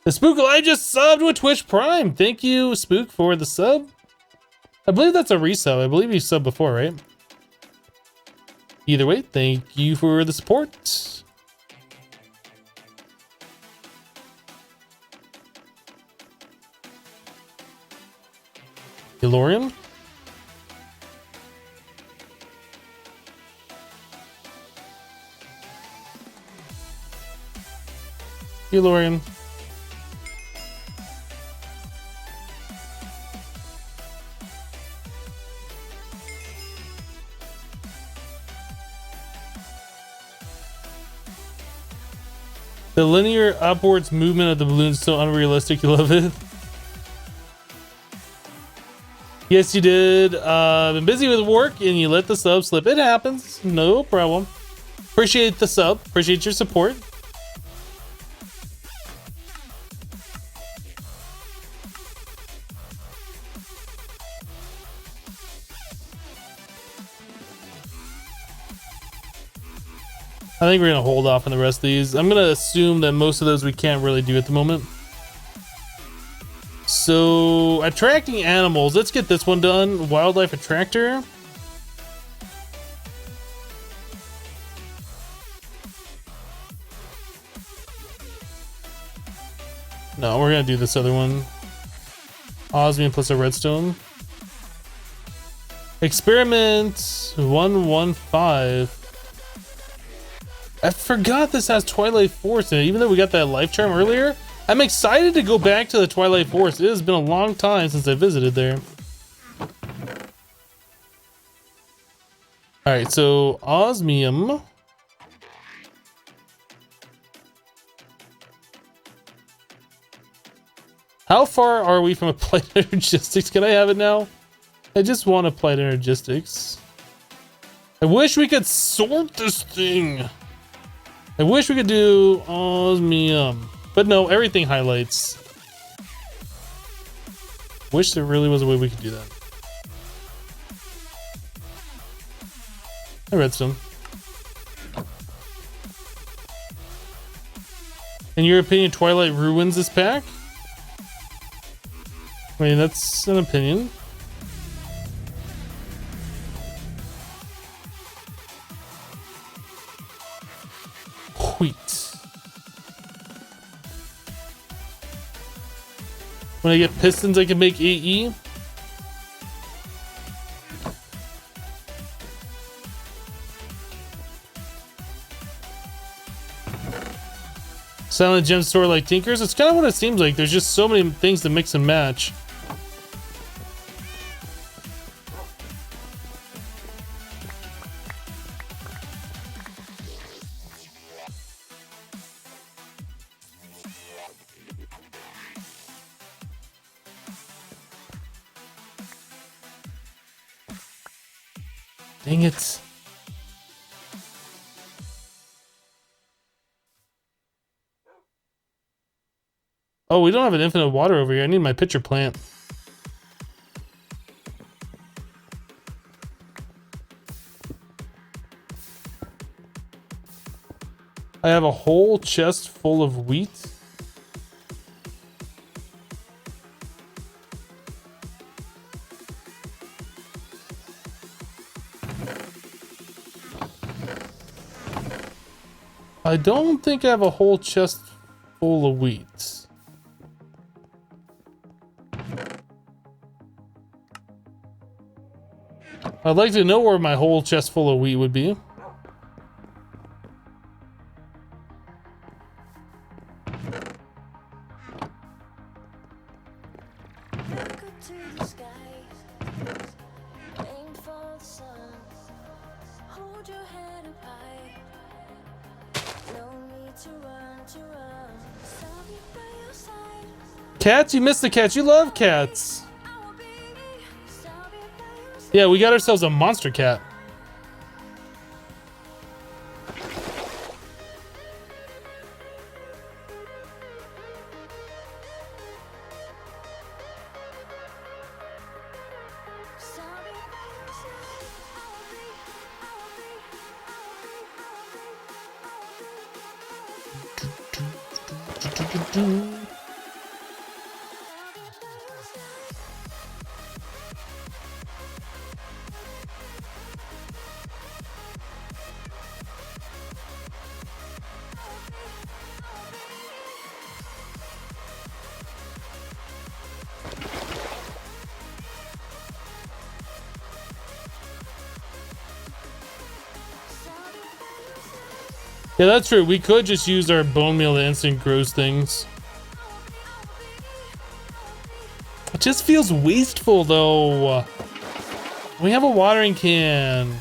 The Spook I just subbed with Twitch Prime. Thank you, Spook, for the sub. I believe that's a resub. I believe you subbed before, right? Either way, thank you for the support. Elorium? Elorium. The linear upwards movement of the balloon is so unrealistic. You love it. Yes, you did. Been busy with work and you let the sub slip. It happens. No problem. Appreciate the sub. Appreciate your support. I think we're gonna hold off on the rest of these. I'm gonna assume that most of those we can't really do at the moment. So, attracting animals. Let's get this one done. Wildlife attractor. No, we're gonna do this other one. Osmium plus a redstone. Experiment 115. I forgot this has Twilight Forest in it, even though we got that life charm earlier. I'm excited to go back to the Twilight Forest. It has been a long time since I visited there. Alright, so osmium. How far are we from applied energistics? Can I have it now? I just want applied energistics. I wish we could sort this thing. I wish we could do osmium. But no, everything highlights. Wish there really was a way we could do that. Redstone. In your opinion, Twilight ruins this pack? I mean, that's an opinion. Wheat. When I get pistons, I can make AE. Silent gem store like Tinkers. It's kind of what it seems like. There's just so many things to mix and match. Dang it. Oh, we don't have an infinite water over here. I need my pitcher plant. I have a whole chest full of wheat. I don't think I have a whole chest full of wheat. I'd like to know where my whole chest full of wheat would be. Cats? You missed the cats. You love cats. Yeah, we got ourselves a monster cat. Yeah, that's true. We could just use our bone meal to instant grows things. It just feels wasteful though. We have a watering can.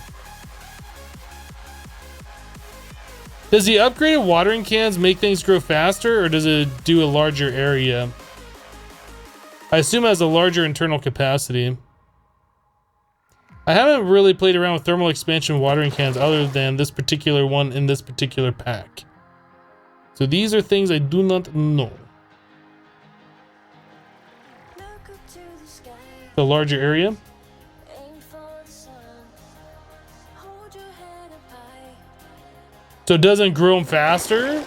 Does the upgraded watering cans make things grow faster, or does it do a larger area? I assume it has a larger internal capacity. I haven't really played around with thermal expansion watering cans other than this particular one in this particular pack. So these are things I do not know. The larger area. So it doesn't grow them faster?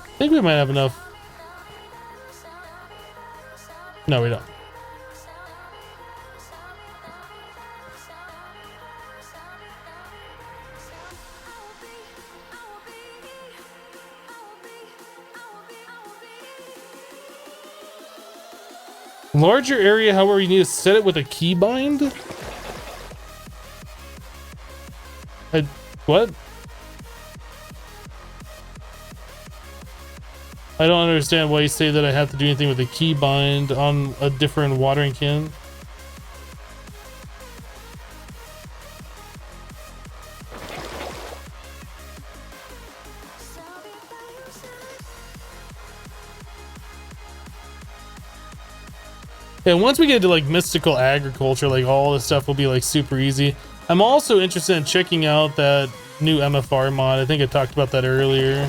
I think we might have enough. No, we don't. Larger area, however, you need to set it with a keybind? What? I don't understand why you say that I have to do anything with a keybind on a different watering can. Yeah, once we get into like mystical agriculture, like all this stuff will be like super easy. I'm also interested in checking out that new MFR mod. I think I talked about that earlier.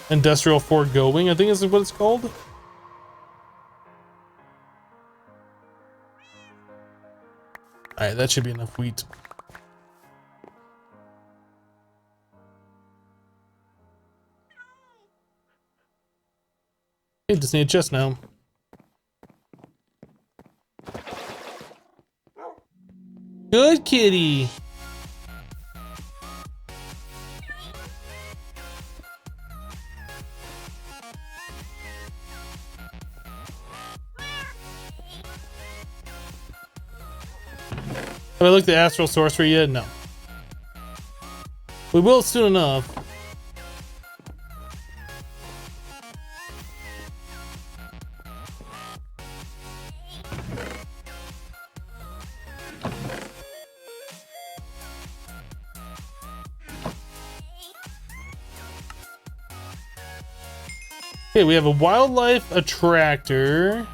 Industrial foregoing, I think is what it's called. Alright, that should be enough wheat. Hey, just need a chest now. Good kitty. Have I looked at Astral Sorcery yet? No. We will soon enough. Okay, we have a wildlife attractor.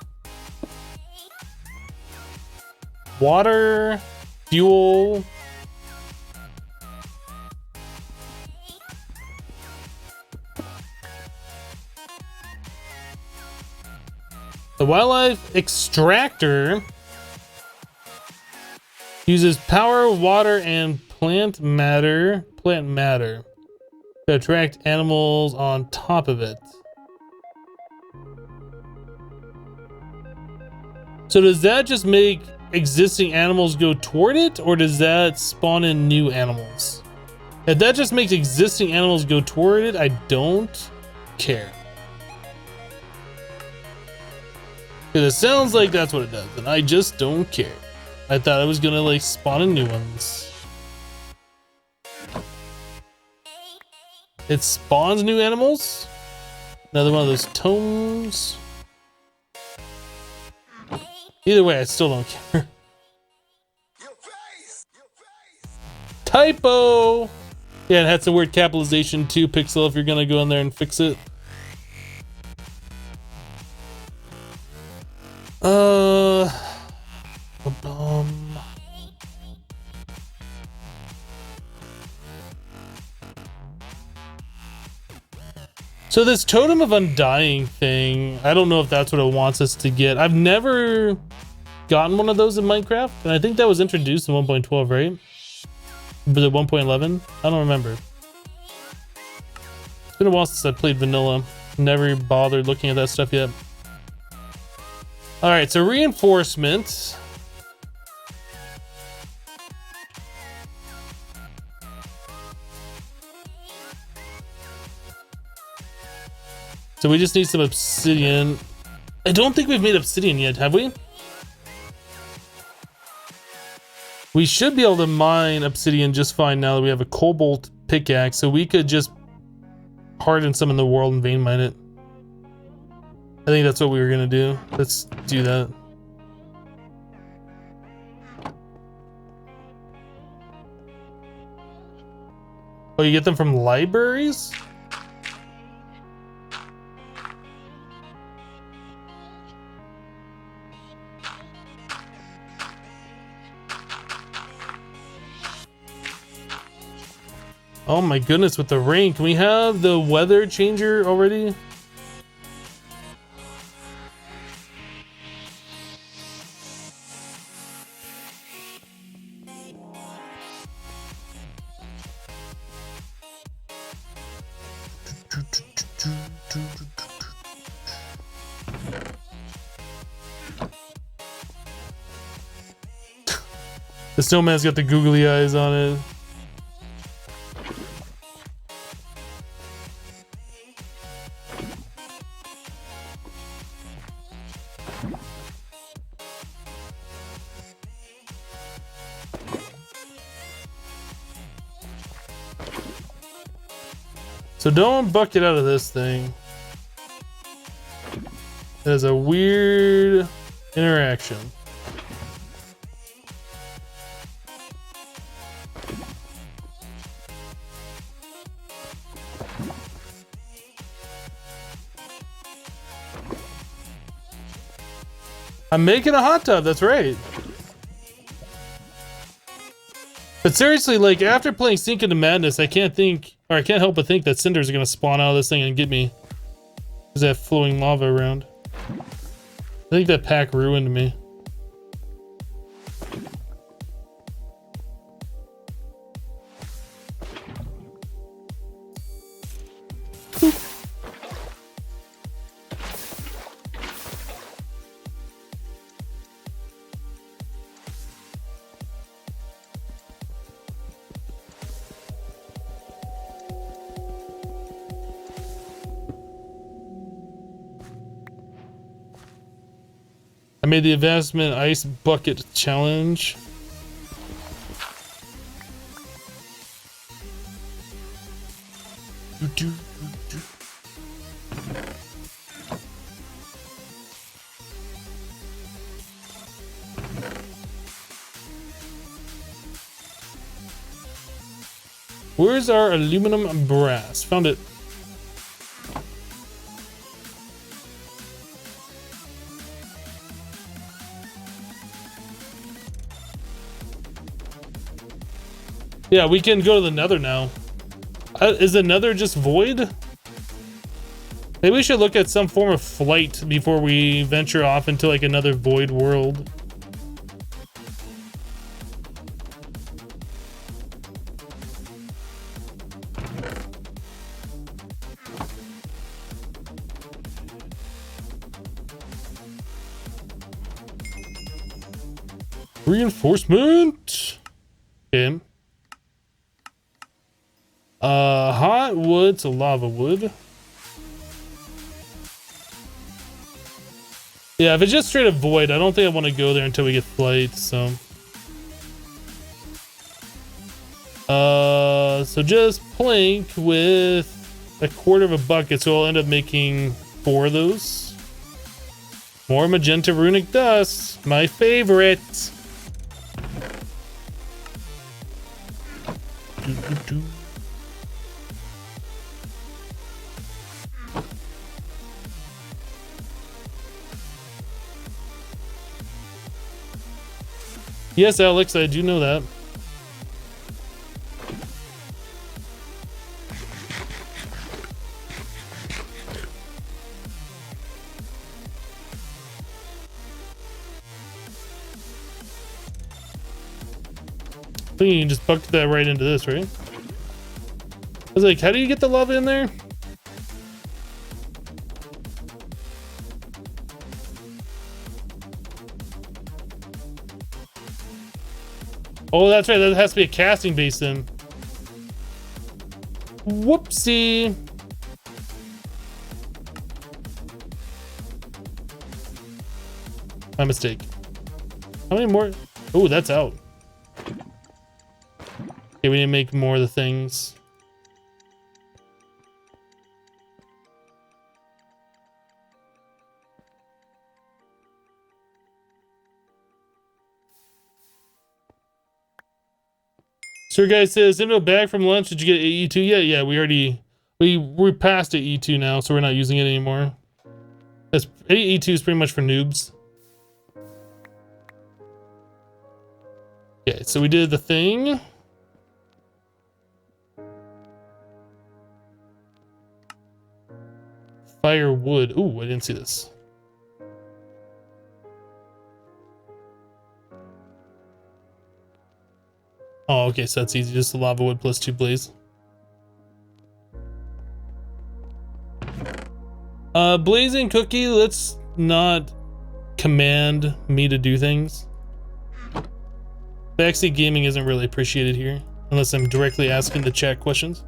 Water, fuel. The wildlife extractor uses power, water, and plant matter to attract animals on top of it. So does that just make existing animals go toward it, or does that spawn in new animals? If that just makes existing animals go toward it, I don't care. Because it sounds like that's what it does, and I just don't care. I thought I was gonna like spawn in new ones. It spawns new animals? Another one of those tomes. Either way, I still don't care. Typo! Yeah, it had some weird capitalization too, Pixel, if you're gonna go in there and fix it. So this Totem of Undying thing, I don't know if that's what it wants us to get. I've never gotten one of those in Minecraft, and I think that was introduced in 1.12, right? Was it 1.11? I don't remember. It's been a while since I played vanilla. Never bothered looking at that stuff yet. All right, so reinforcement. So we just need some obsidian. I don't think we've made obsidian yet, have we? We should be able to mine obsidian just fine now that we have a cobalt pickaxe, so we could just harden some in the world and vein mine it. I think that's what we were gonna do. Let's do that. Oh, you get them from libraries? Oh my goodness, with the rain. Can we have the weather changer already? The snowman's got the googly eyes on it. So don't bucket out of this thing. It has a weird interaction. I'm making a hot tub, that's right. But seriously, like after playing Sink into Madness, I can't help but think that cinders are gonna spawn out of this thing and get me. There's that flowing lava around. I think that pack ruined me. I made the advancement ice bucket challenge. Where's our aluminum brass? Found it. Yeah, we can go to the Nether now. Is the Nether just void? Maybe we should look at some form of flight before we venture off into like another void world. Reinforcement. Okay. Hot wood to lava wood. Yeah, if it's just straight up void, I don't think I want to go there until we get flight, so. So just plank with a quarter of a bucket, so I'll end up making 4 of those. More magenta runic dust, my favorite. Yes, Alex, I do know that. I think you can just bucket that right into this, right? I was like, how do you get the lava in there? Oh, that's right. That has to be a casting basin. Whoopsie. My mistake. How many more? Oh, that's out. Okay, we need to make more of the things. Sir Guy says, Info back from lunch. Did you get AE2 yet? Yeah, we're past AE2 now, so we're not using it anymore. That's AE2 is pretty much for noobs. Okay, so we did the thing. Firewood. Ooh, I didn't see this. Oh, okay, so that's easy. Just the lava wood plus 2 blaze. Blazing cookie, let's not command me to do things. Backseat gaming isn't really appreciated here, unless I'm directly asking the chat questions.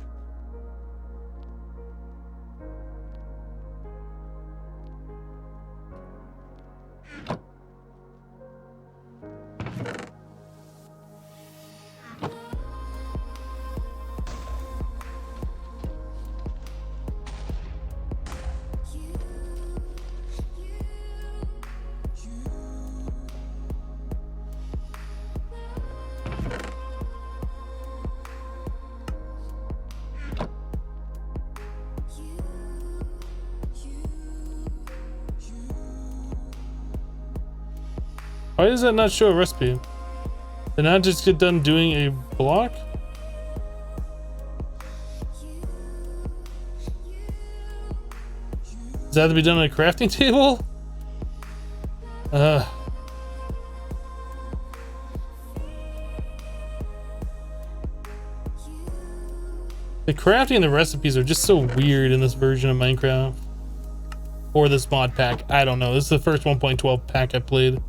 Why does that not show a recipe? Did I just get done doing a block? Does that have to be done on a crafting table? The crafting and the recipes are just so weird in this version of Minecraft. Or this mod pack. I don't know. This is the first 1.12 pack I played.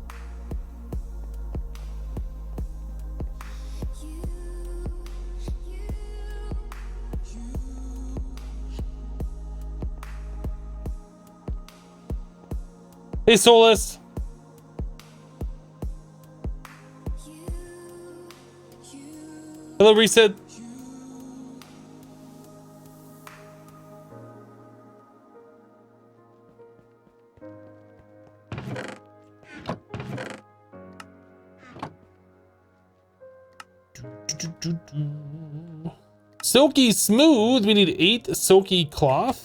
Hey, Solus. Hello, Reset. Silky smooth. We need 8 silky cloth.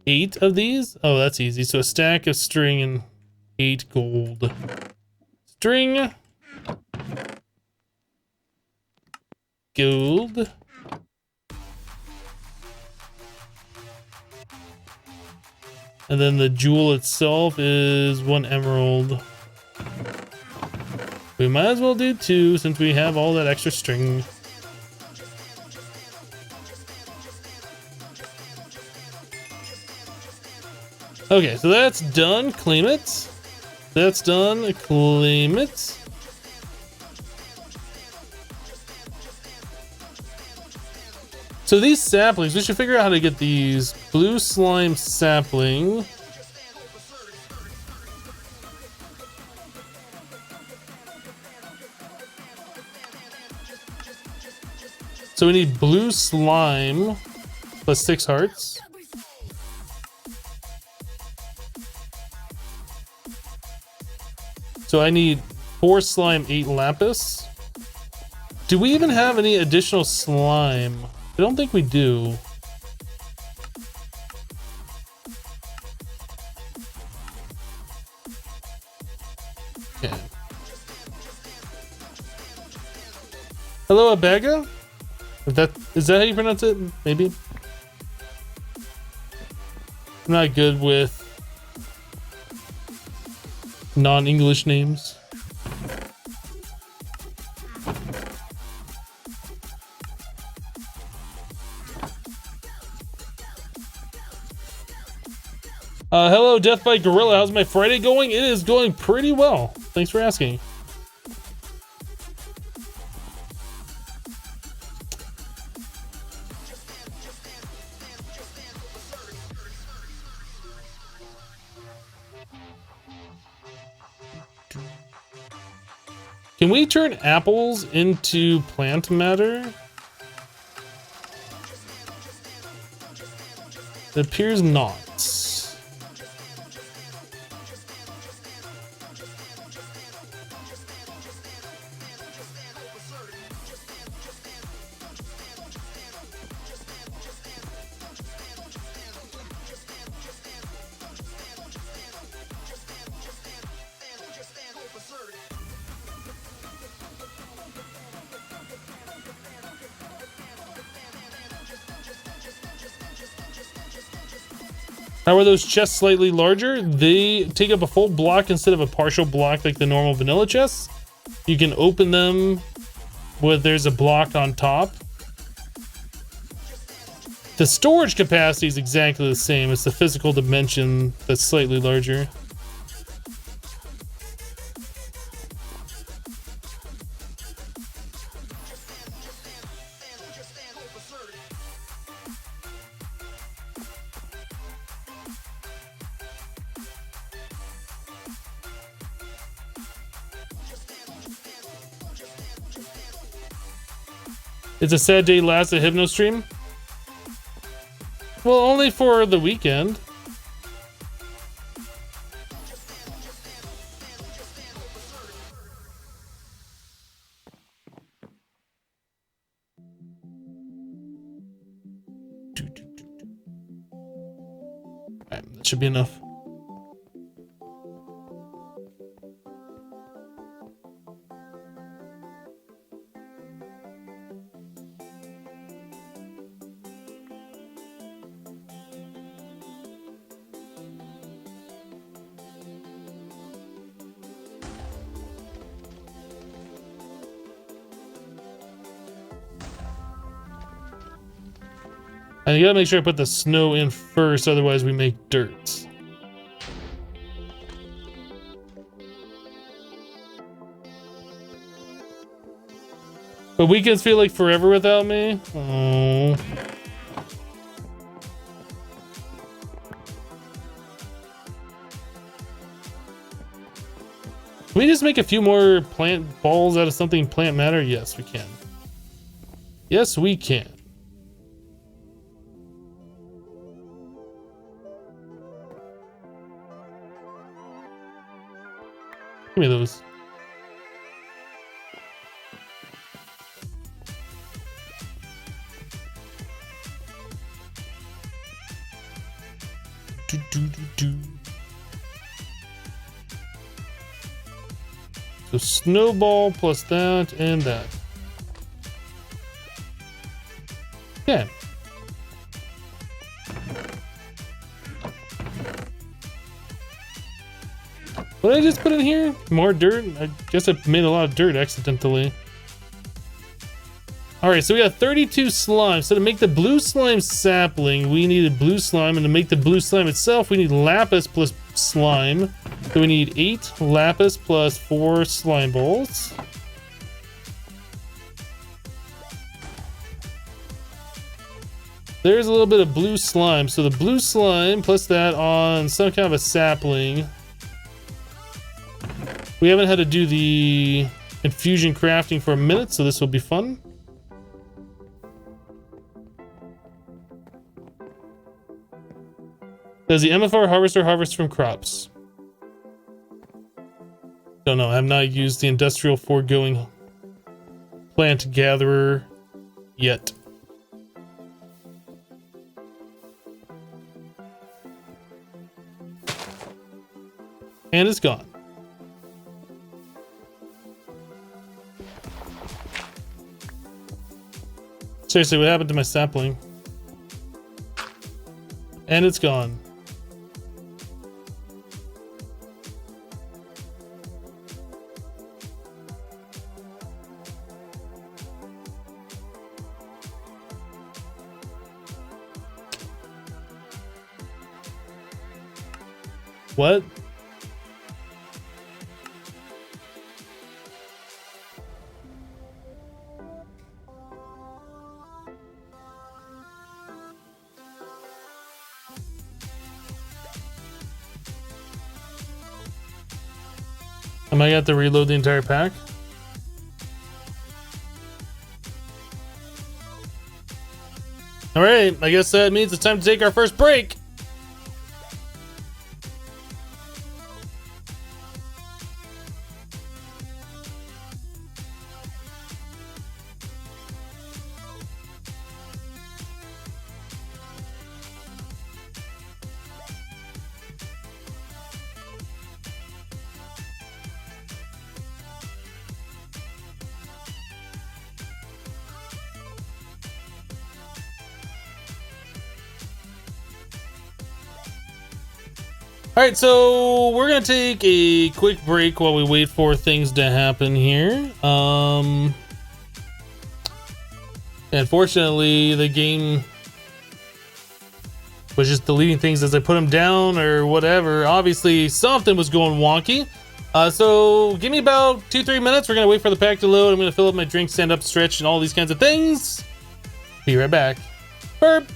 Eight of these? Oh, that's easy. So a stack of string and 8 gold. String. Gold. And then the jewel itself is 1 emerald. We might as well do 2 since we have all that extra string. Okay, so that's done. Claim it. That's done. Claim it. So these saplings, we should figure out how to get these. Blue slime sapling. So we need blue slime plus 6 hearts. So I need 4 slime, 8 lapis. Do we even have any additional slime? I don't think we do. Okay. Hello, Abega? Is that how you pronounce it? Maybe. I'm not good with non-English names. Hello, Death by Gorilla. How's my Friday going? It is going pretty well. Thanks for asking. Can we turn apples into plant matter? It appears not. How are those chests slightly larger? They take up a full block instead of a partial block like the normal vanilla chests. You can open them where there's a block on top. The storage capacity is exactly the same. It's the physical dimension that's slightly larger. It's a sad day last at Hypno stream. Well, only for the weekend. Alright, that should be enough. And you gotta make sure I put the snow in first, otherwise we make dirt. But weekends feel like forever without me? Oh. Can we just make a few more plant balls out of something plant matter? Yes, we can. Yes, we can. Give me those. So snowball plus that and that. Yeah. What did I just put in here? More dirt? I guess I made a lot of dirt accidentally. Alright, so we got 32 slime. So to make the blue slime sapling, we needed blue slime. And to make the blue slime itself, we need lapis plus slime. So we need 8 lapis plus 4 slime balls. There's a little bit of blue slime. So the blue slime plus that on some kind of a sapling. We haven't had to do the infusion crafting for a minute, so this will be fun. Does the MFR harvester harvest from crops? Don't know. I have not used the industrial foregoing plant gatherer yet. And it's gone. Seriously, what happened to my sapling? And it's gone. What? Am I gonna have to reload the entire pack? All right, I guess that means it's time to take our first break. All right, so we're gonna take a quick break while we wait for things to happen here. Unfortunately, the game was just deleting things as I put them down or whatever. Obviously, something was going wonky. So give me about 2-3 minutes. We're gonna wait for the pack to load. I'm gonna fill up my drink, stand up, stretch, and all these kinds of things. Be right back. Burp.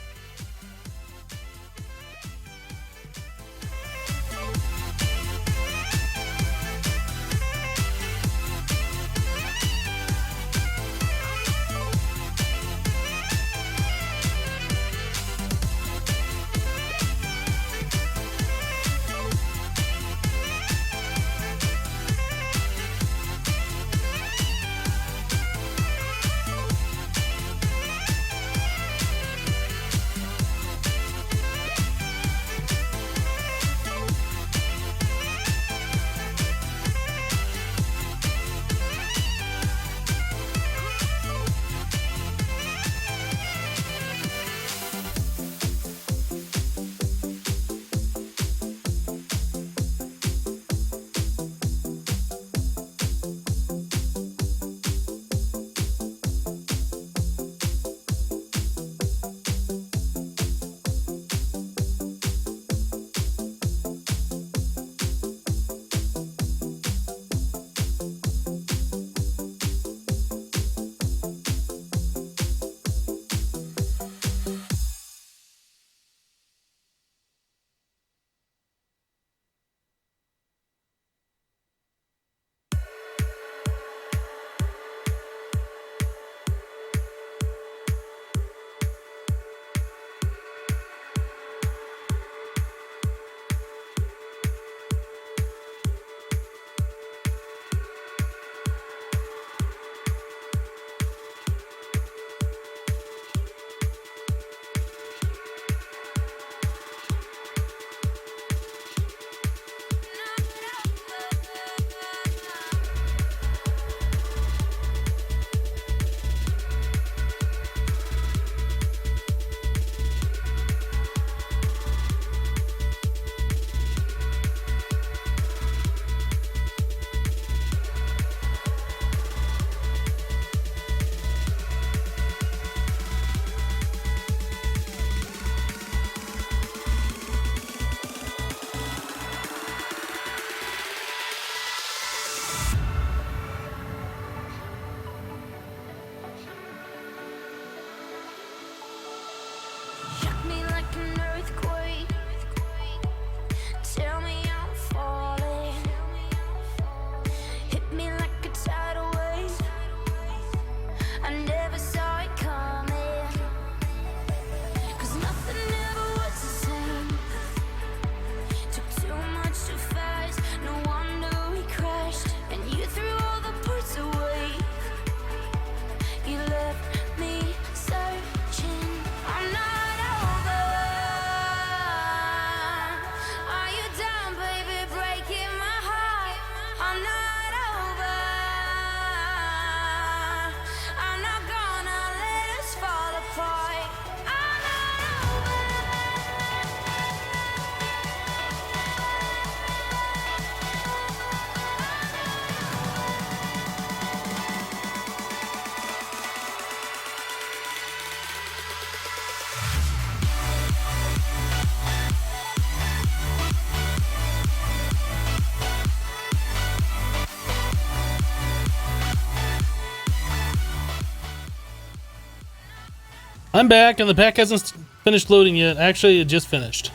I'm back, and the pack hasn't finished loading yet. Actually, it just finished.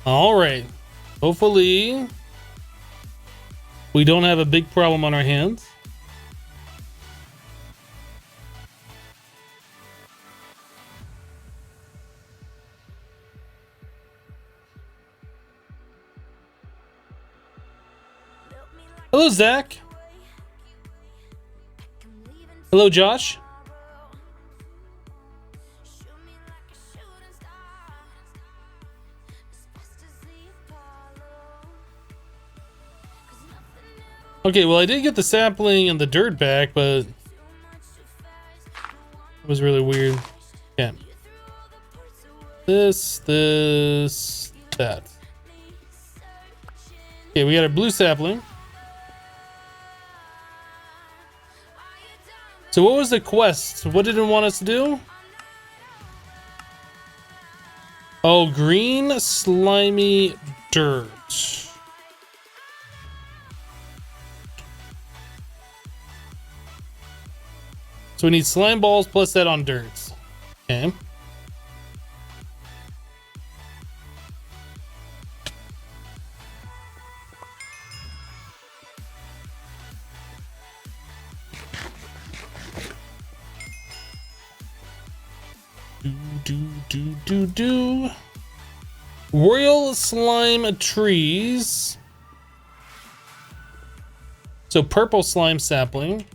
All right. Hopefully, we don't have a big problem on our hands. Hello, Zach. Hello, Josh. Okay, well, I did get the sapling and the dirt back, but it was really weird. Yeah. This, that. Okay, we got a blue sapling. So what was the quest? What did it want us to do? Oh, green slimy dirt. So we need slime balls plus that on dirt. Okay. Do. Royal slime trees. So purple slime sapling.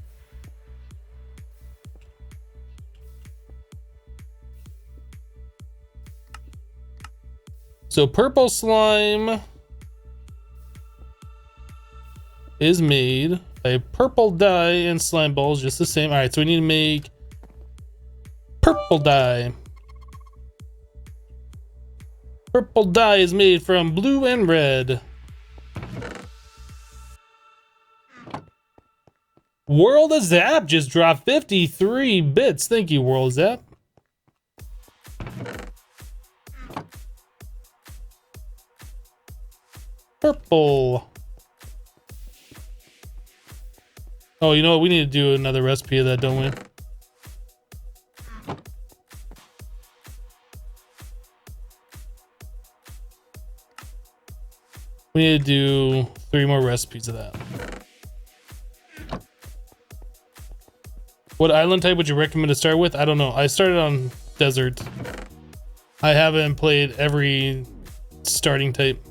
So purple slime is made by purple dye and slime balls, just the same. All right, so we need to make purple dye. Purple dye is made from blue and red. World of Zap just dropped 53 bits. Thank you, World of Zap. Purple. Oh, you know what? We need to do another recipe of that, don't we? We need to do 3 more recipes of that. What island type would you recommend to start with? I don't know. I started on desert. I haven't played every starting type.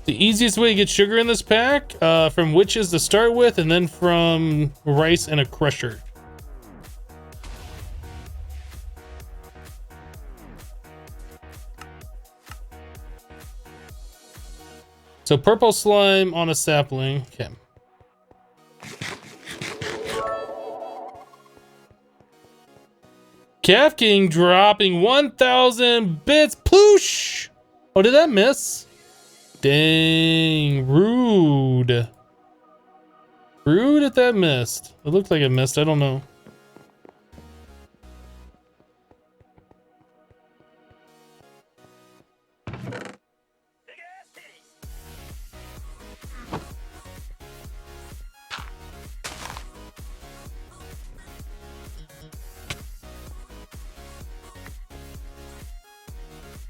The easiest way to get sugar in this pack, from witches to start with, and then from rice and a crusher. So purple slime on a sapling. Okay. Calf King dropping 1,000 bits. Ploosh! Oh, did that miss? Dang, rude. Rude if that missed. It looked like it missed. I don't know.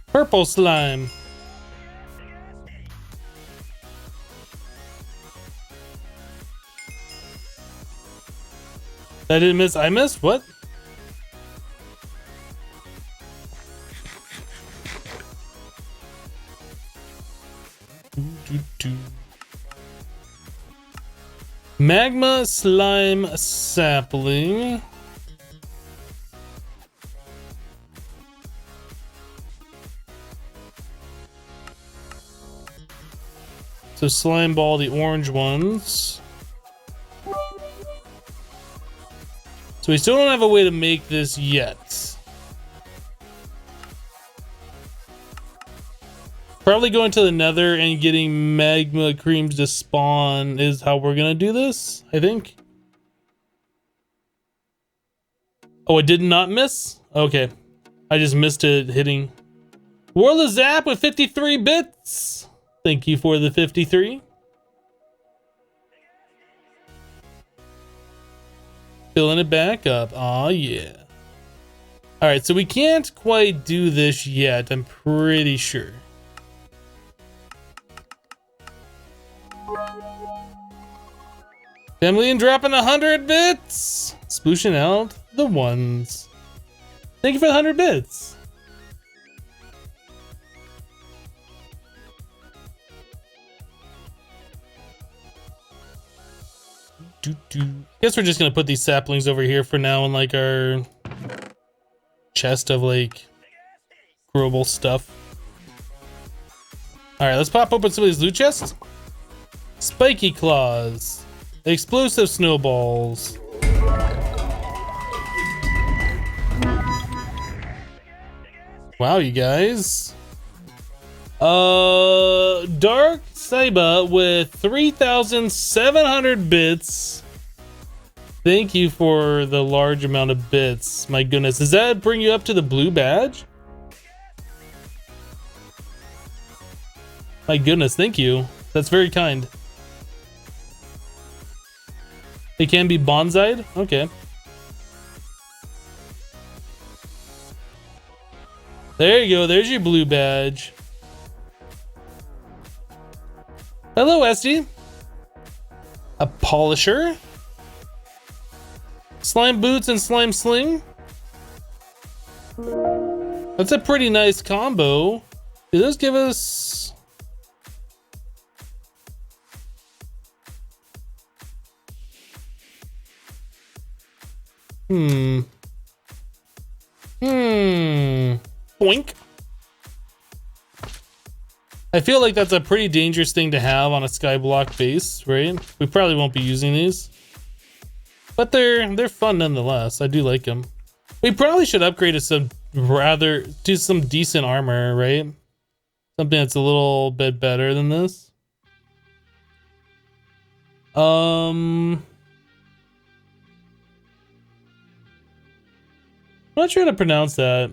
Purple slime. I didn't miss. I missed? What? Magma slime sapling. So slime ball, the orange ones. So we still don't have a way to make this yet. Probably going to the Nether and getting magma creams to spawn is how we're gonna do this, I think. Oh, it did not miss? Okay. I just missed it hitting. World of Zap with 53 bits. Thank you for the 53. Filling it back up. Aw, yeah. All right, so we can't quite do this yet, I'm pretty sure. Emily dropping 100 bits. Spooshing out the ones. Thank you for the 100 bits. Guess we're just gonna put these saplings over here for now in like our chest of like growable stuff. All right, let's pop open some of these loot chests. Spiky claws, explosive snowballs. Wow, you guys. Dark Saiba with 3,700 bits. Thank you for the large amount of bits. My goodness, does that bring you up to the blue badge? My goodness, thank you. That's very kind. It can be bonsai'd? Okay. There you go, there's your blue badge. Hello, Esty. A polisher. Slime boots and slime sling. That's a pretty nice combo. Do those give us... Boink. I feel like that's a pretty dangerous thing to have on a skyblock base, right? We probably won't be using these, but they're fun nonetheless. I do like them. We probably should upgrade to some decent armor, right? Something that's a little bit better than this. I'm not sure how to pronounce that.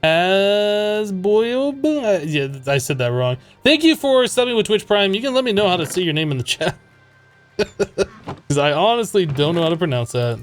As Boyle, yeah, I said that wrong. Thank you for subbing with Twitch Prime. You can let me know how to say your name in the chat, because I honestly don't know how to pronounce that.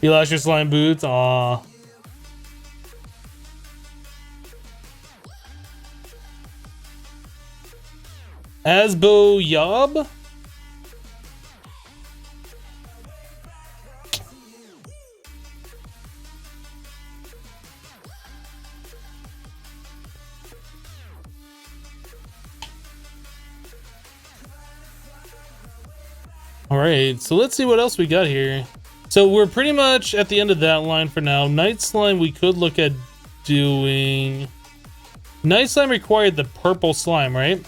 You lost your slime boots? Aw. Asbo Yob? Alright, so let's see what else we got here. So we're pretty much at the end of that line for now. Night slime we could look at doing. Night slime required the purple slime, right?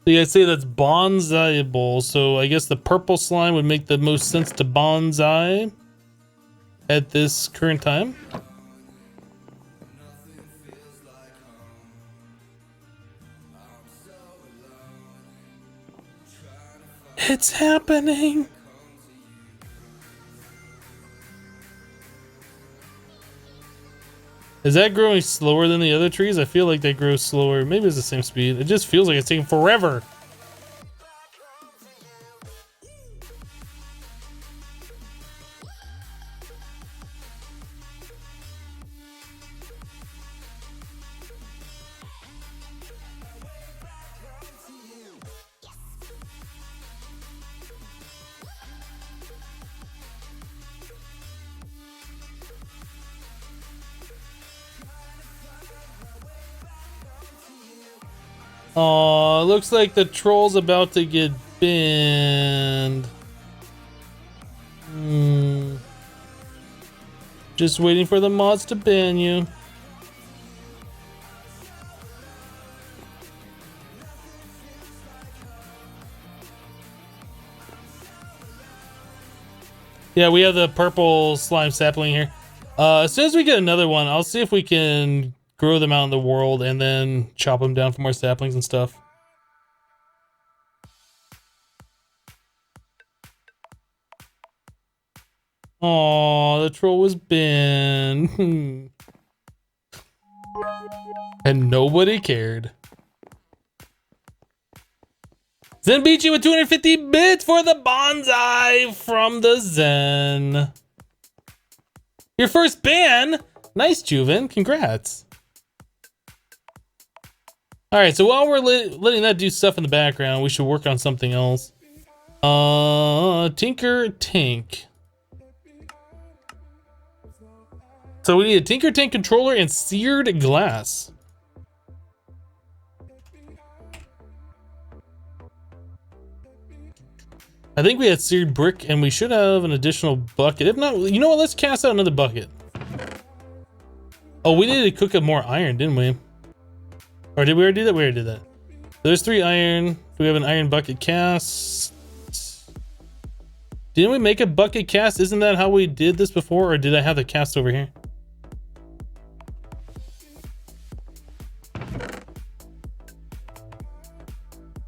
So you guys say that's bonsaiable, so I guess the purple slime would make the most sense to bonsai at this current time. It's happening. Is that growing slower than the other trees? I feel like they grow slower. Maybe it's the same speed. It just feels like it's taking forever. Aw, looks like the troll's about to get banned. Just waiting for the mods to ban you. Yeah, we have the purple slime sapling here. As soon as we get another one, I'll see if we can grow them out in the world and then chop them down for more saplings and stuff. Aw, the troll was Ben. And nobody cared. Zenbichi with 250 bits for the bonsai from the Zen. Your first ban? Nice, Juven. Congrats. Alright, so while we're letting that do stuff in the background, we should work on something else. Tinker Tank. So we need a Tinker Tank controller and seared glass. I think we had seared brick and we should have an additional bucket. If not, you know what? Let's cast out another bucket. Oh, we needed to cook up more iron, didn't we? Or did we already do that? We already did that. There's 3 iron. Do we have an iron bucket cast? Didn't we make a bucket cast? Isn't that how we did this before? Or did I have the cast over here?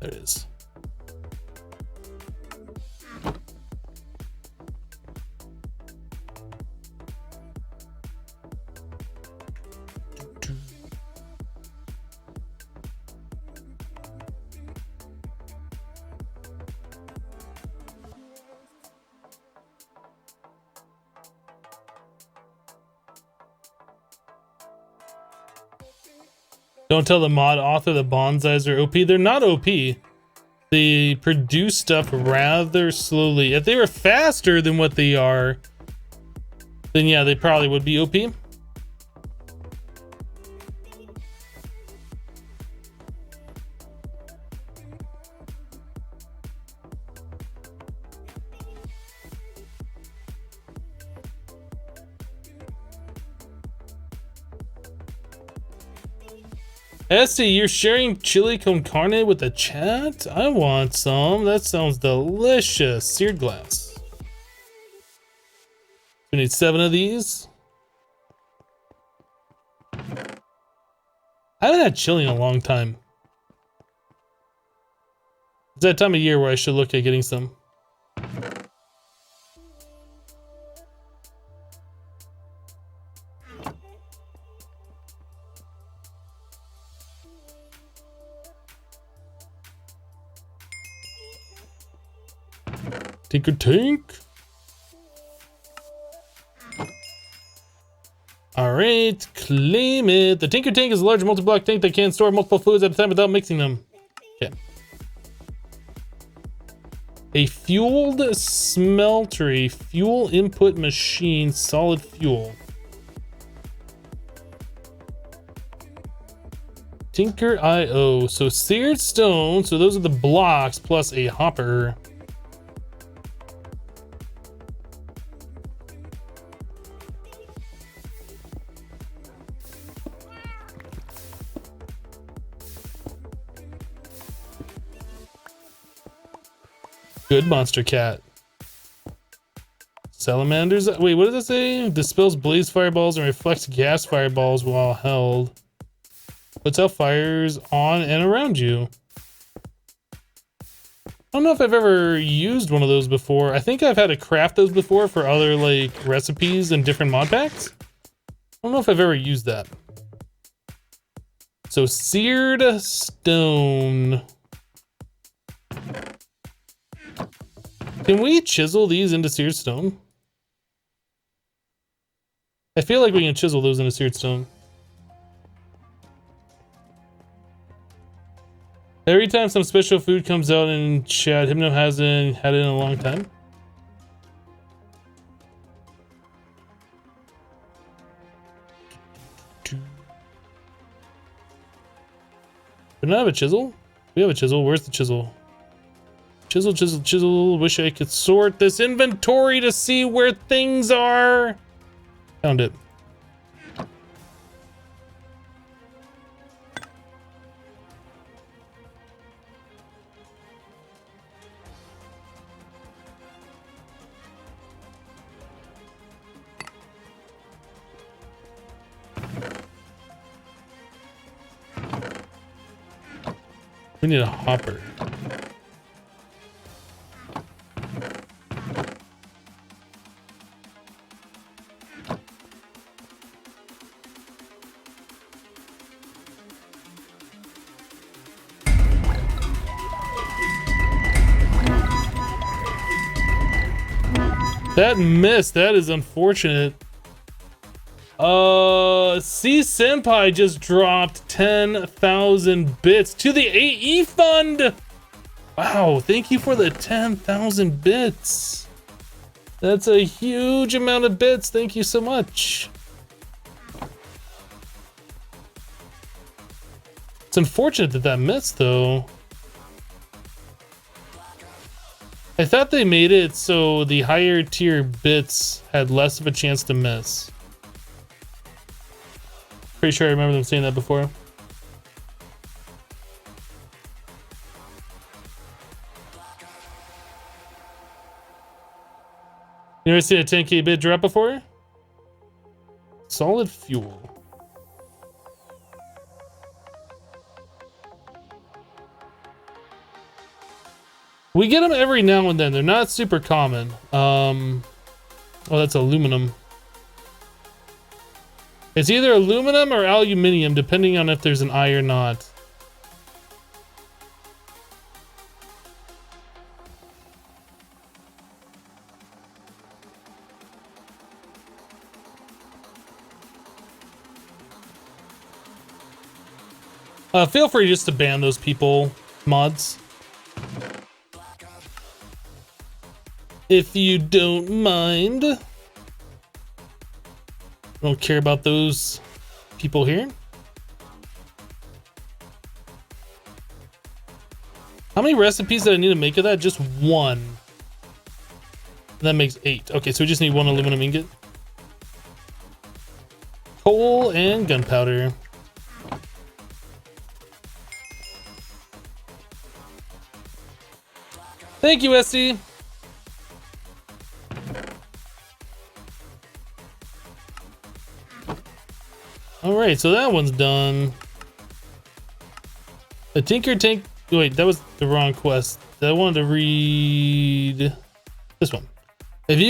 There it is. Don't tell the mod author the bonsais are OP. They're not OP. They produce stuff rather slowly. If they were faster than what they are, then yeah, they probably would be OP. Esty, you're sharing chili con carne with the chat? I want some. That sounds delicious. Seared glass. We need 7 of these. I haven't had chili in a long time. It's that time of year where I should look at getting some. Tinker Tank. Alright, claim it. The Tinker Tank is a large multi-block tank that can store multiple fluids at a time without mixing them. Okay. A fueled smeltery, fuel input machine, solid fuel. Tinker IO. So seared stone, so those are the blocks plus a hopper. Good monster cat. Salamanders. Wait, what does it say? Dispels blaze fireballs and reflects gas fireballs while held. Puts out fires on and around you. I don't know if I've ever used one of those before. I think I've had to craft those before for other like recipes and different mod packs. I don't know if I've ever used that. So seared stone. Can we chisel these into seared stone? I feel like we can chisel those into seared stone. Every time some special food comes out in chat, Hypno hasn't had it in a long time. Do we not have a chisel? We have a chisel. Where's the chisel? Chisel, chisel, chisel. Wish I could sort this inventory to see where things are. Found it. We need a hopper. That missed. That is unfortunate. C Senpai just dropped 10,000 bits to the AE fund. Wow, thank you for the 10,000 bits. That's a huge amount of bits. Thank you so much. It's unfortunate that that missed, though. I thought they made it so the higher tier bits had less of a chance to miss. Pretty sure I remember them saying that before. You ever seen a 10k bit drop before? Solid fuel. We get them every now and then. They're not super common. Oh, that's aluminum. It's either aluminum or aluminium, depending on if there's an eye or not. Feel free just to ban those people, mods. If you don't mind. I don't care about those people here. How many recipes did I need to make of that? Just one. That makes 8. Okay, so we just need 1 aluminum ingot. Coal and gunpowder. Thank you, Esty. All right, so that one's done. The Tinker Tank. Wait, that was the wrong quest. I wanted to read this one. If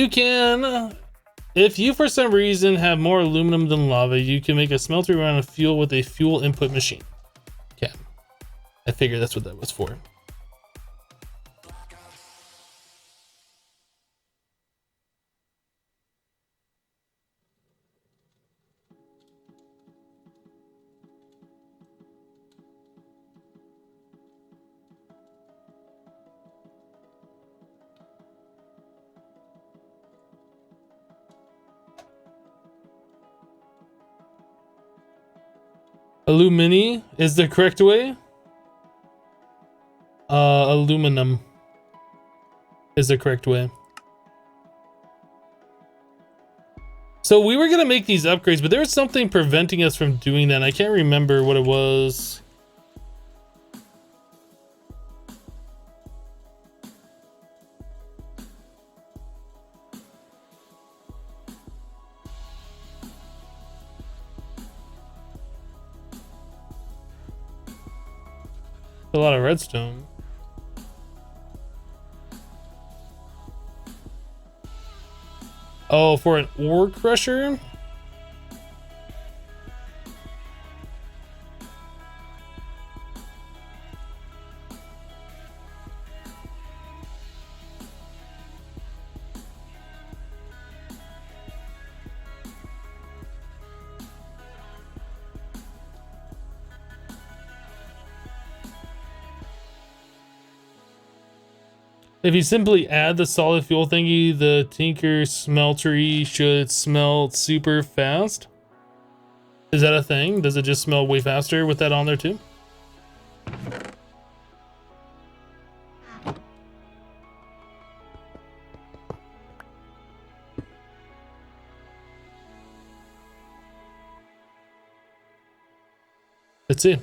you for some reason have more aluminum than lava, you can make a smeltery run of fuel with a fuel input machine. Okay, I figured that's what that was for. Alumini is the correct way. Aluminum is the correct way. So we were gonna make these upgrades, but there was something preventing us from doing that. And I can't remember what it was. A lot of redstone. Oh, for an ore crusher? If you simply add the solid fuel thingy, the Tinker Smeltery should smelt super fast. Is that a thing? Does it just smell way faster with that on there too? Let's see.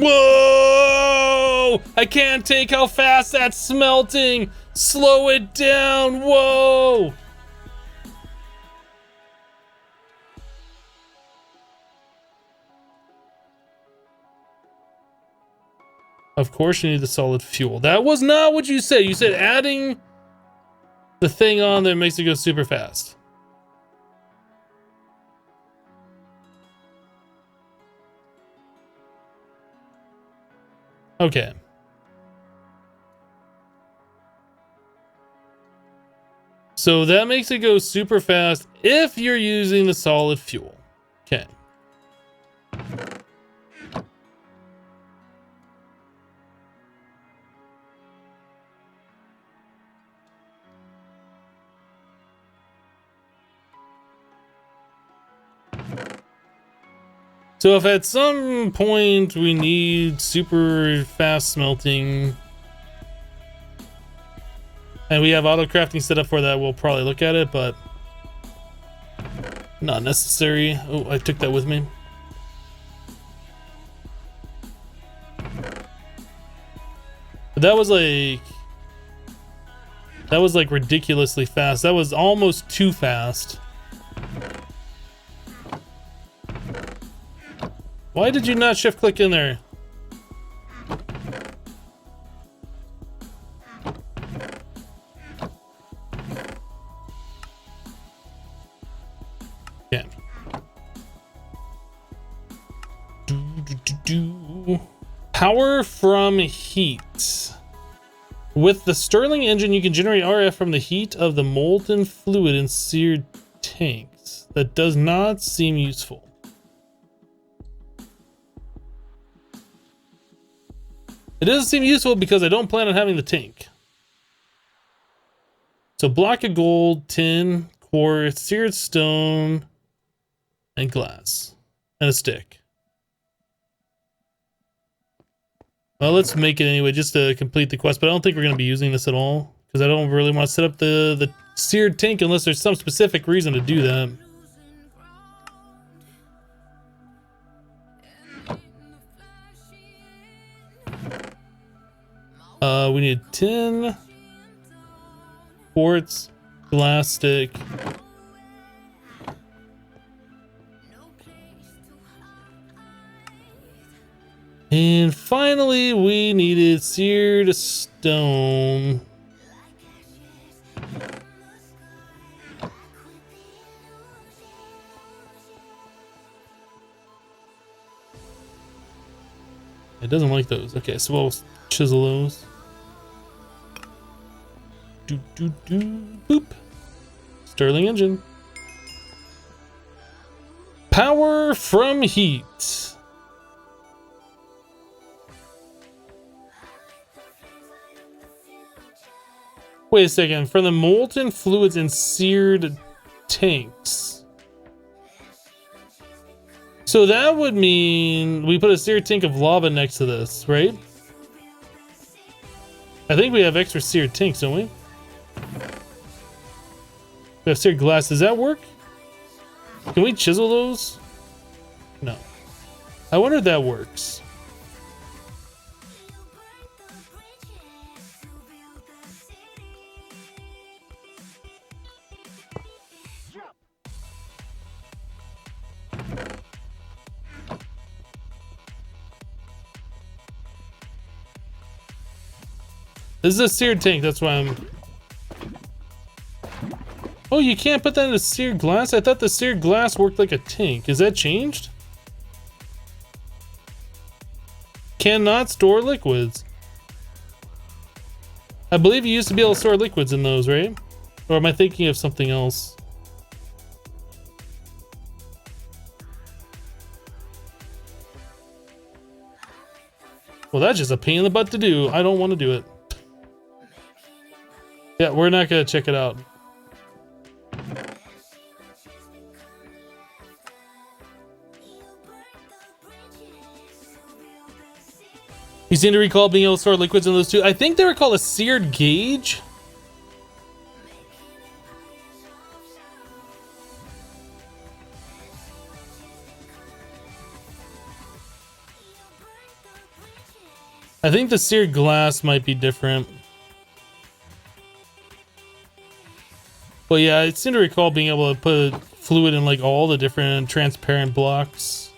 Whoa! I can't take how fast that's smelting. Slow it down. Whoa! Of course you need the solid fuel. That was not what you said. You said adding the thing on that makes it go super fast. Okay. So that makes it go super fast if you're using the solid fuel. Okay. So if at some point we need super fast smelting and we have auto crafting set up for that, we'll probably look at it, but not necessary. Oh, I took that with me. But that was like ridiculously fast. That was almost too fast. Why did you not shift click in there? Yeah. Power from heat. With the Stirling engine, you can generate RF from the heat of the molten fluid in seared tanks. That does not seem useful. It doesn't seem useful because I don't plan on having the tank. So block of gold, tin, quartz, seared stone, and glass, and a stick. Well, let's make it anyway, just to complete the quest, but I don't think we're going to be using this at all, because I don't really want to set up the seared tank unless there's some specific reason to do that. We need tin, quartz, glass stick. And finally, we needed seared stone. It doesn't like those. Okay, so we'll chisel those. Boop. Stirling engine. Power from heat. Wait a second. From the molten fluids in seared tanks. So that would mean we put a seared tank of lava next to this, right? I think we have extra seared tanks, don't we? We have seared glass. Does that work? Can we chisel those? No. I wonder if that works. This is a seared tank, that's why I'm... Oh, you can't put that in a seared glass? I thought the seared glass worked like a tank. Is that changed? Cannot store liquids. I believe you used to be able to store liquids in those, right? Or am I thinking of something else? Well, that's just a pain in the butt to do. I don't want to do it. Yeah, we're not going to check it out. You seem to recall being able to store liquids in those two. I think they were called a seared gauge. I think the seared glass might be different. But yeah, I seem to recall being able to put fluid in like all the different transparent blocks.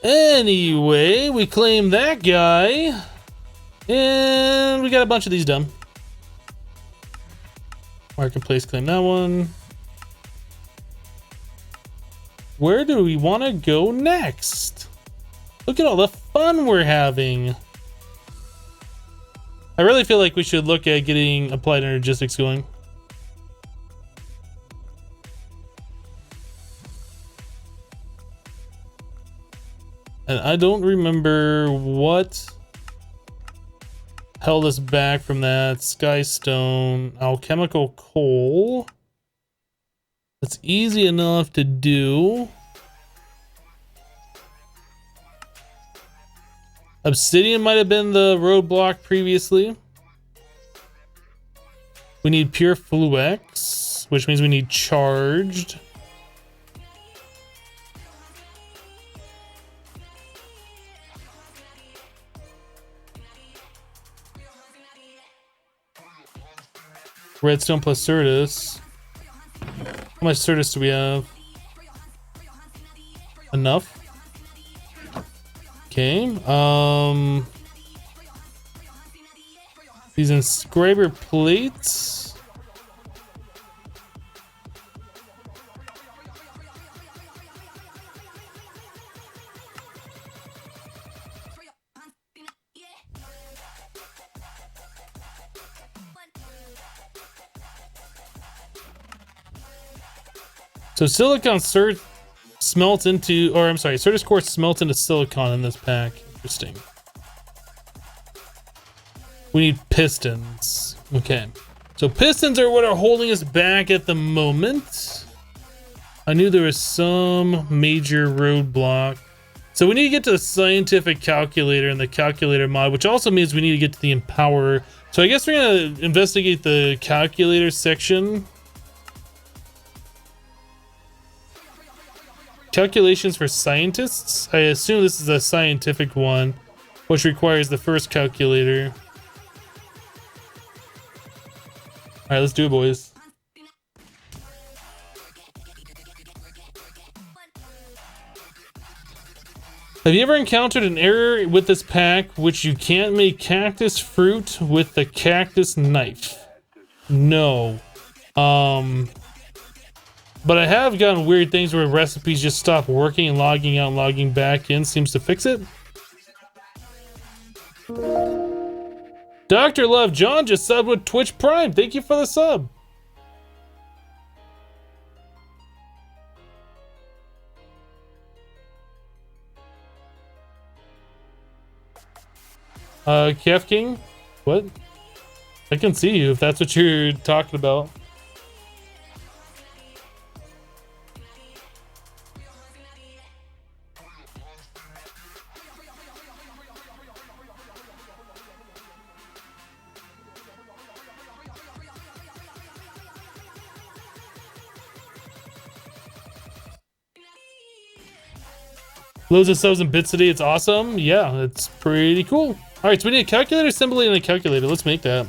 Anyway, we claim that guy. And we got a bunch of these done. Marketplace, claim that one. Where do we want to go next? Look at all the fun we're having. I really feel like we should look at getting applied energistics going. And I don't remember what held us back from that. Skystone, alchemical coal. That's easy enough to do. Obsidian might have been the roadblock previously. We need pure fluix, which means we need charged. Redstone plus Certus. How much Certus do we have? Enough. Okay. These inscriber plates. So silicon smelt into, or I'm sorry, Certus quartz smelt into silicon in this pack. Interesting. We need pistons. Okay. So pistons are what are holding us back at the moment. I knew there was some major roadblock. So we need to get to the scientific calculator and the calculator mod, which also means we need to get to the empower. So I guess we're going to investigate the calculator section. Calculations for scientists. I assume this is a scientific one, which requires the first calculator. All right, let's do it, boys. Have you ever encountered an error with this pack which you can't make cactus fruit with the cactus knife? No. But I have gotten weird things where recipes just stop working and logging out and logging back in seems to fix it. Dr. Love John just subbed with Twitch Prime. Thank you for the sub. Kef King? What? I can see you if that's what you're talking about. Loads of subs and bits today. It's awesome. Yeah, it's pretty cool. All right, so we need a calculator symbol and a calculator. Let's make that.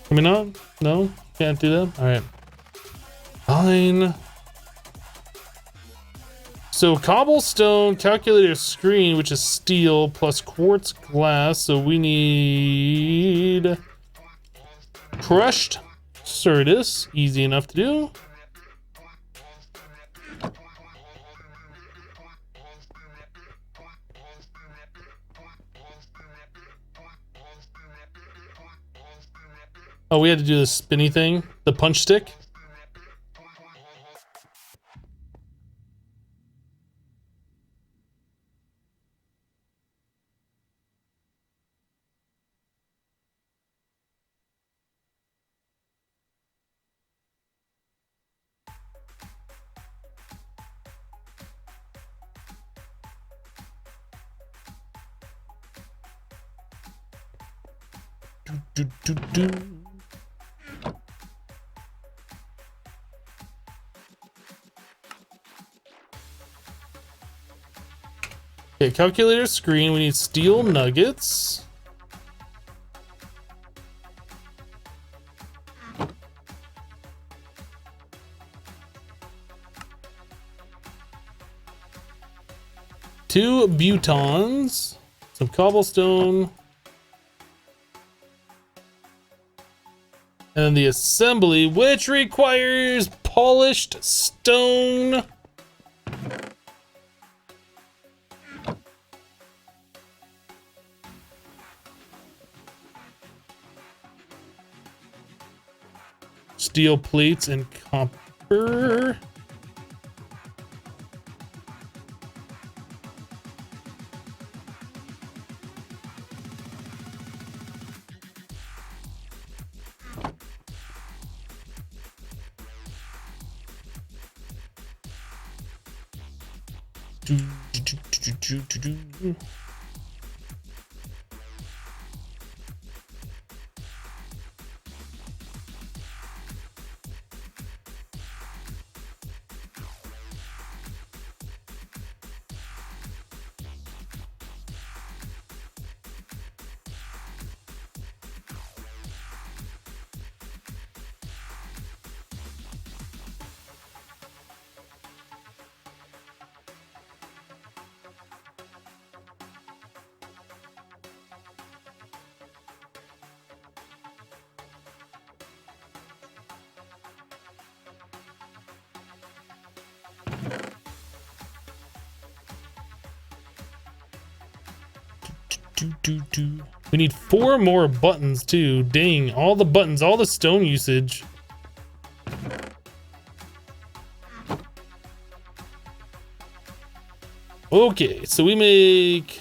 Can we not? No? Can't do that? All right. Fine. So cobblestone, calculator screen, which is steel, plus quartz glass. So we need crushed Certus. Easy enough to do. Oh, we had to do the spinny thing, the punch stick. Do. Okay, calculator screen. We need steel nuggets. 2 butons, some cobblestone, and then the assembly, which requires polished stone. Steel plates and copper. We need 4 more buttons too. Dang, all the buttons, all the stone usage. Okay, so we make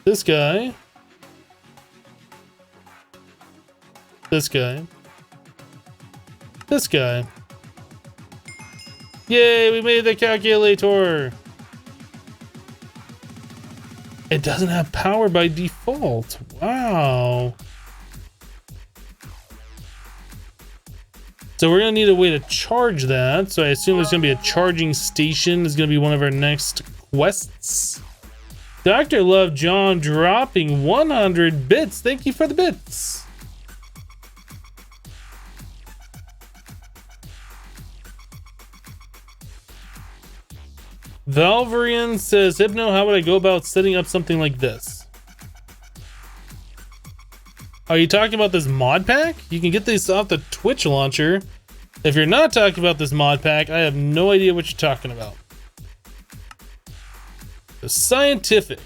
this guy, this guy, this guy. Yay, we made the calculator. It doesn't have power by default. Wow. So we're gonna need a way to charge that. So I assume there's gonna be a charging station. Is gonna be one of our next quests. Dr. Love John dropping 100 bits. Thank you for the bits. Valverian says, Hypno, how would I go about setting up something like this? Are you talking about this mod pack? You can get this off the Twitch launcher. If you're not talking about this mod pack, I have no idea what you're talking about. The scientific.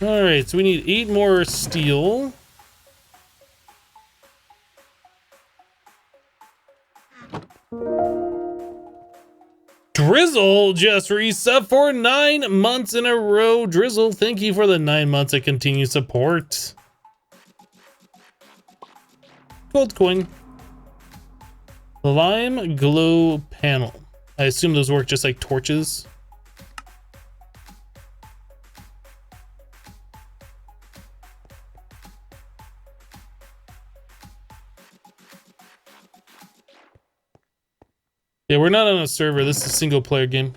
Alright, so we need 8 more steel. Drizzle just resub for 9 months in a row. Drizzle, thank you for the 9 months of continued support. Gold coin. Lime glow panel. I assume those work just like torches. Yeah, we're not on a server. This is a single player game.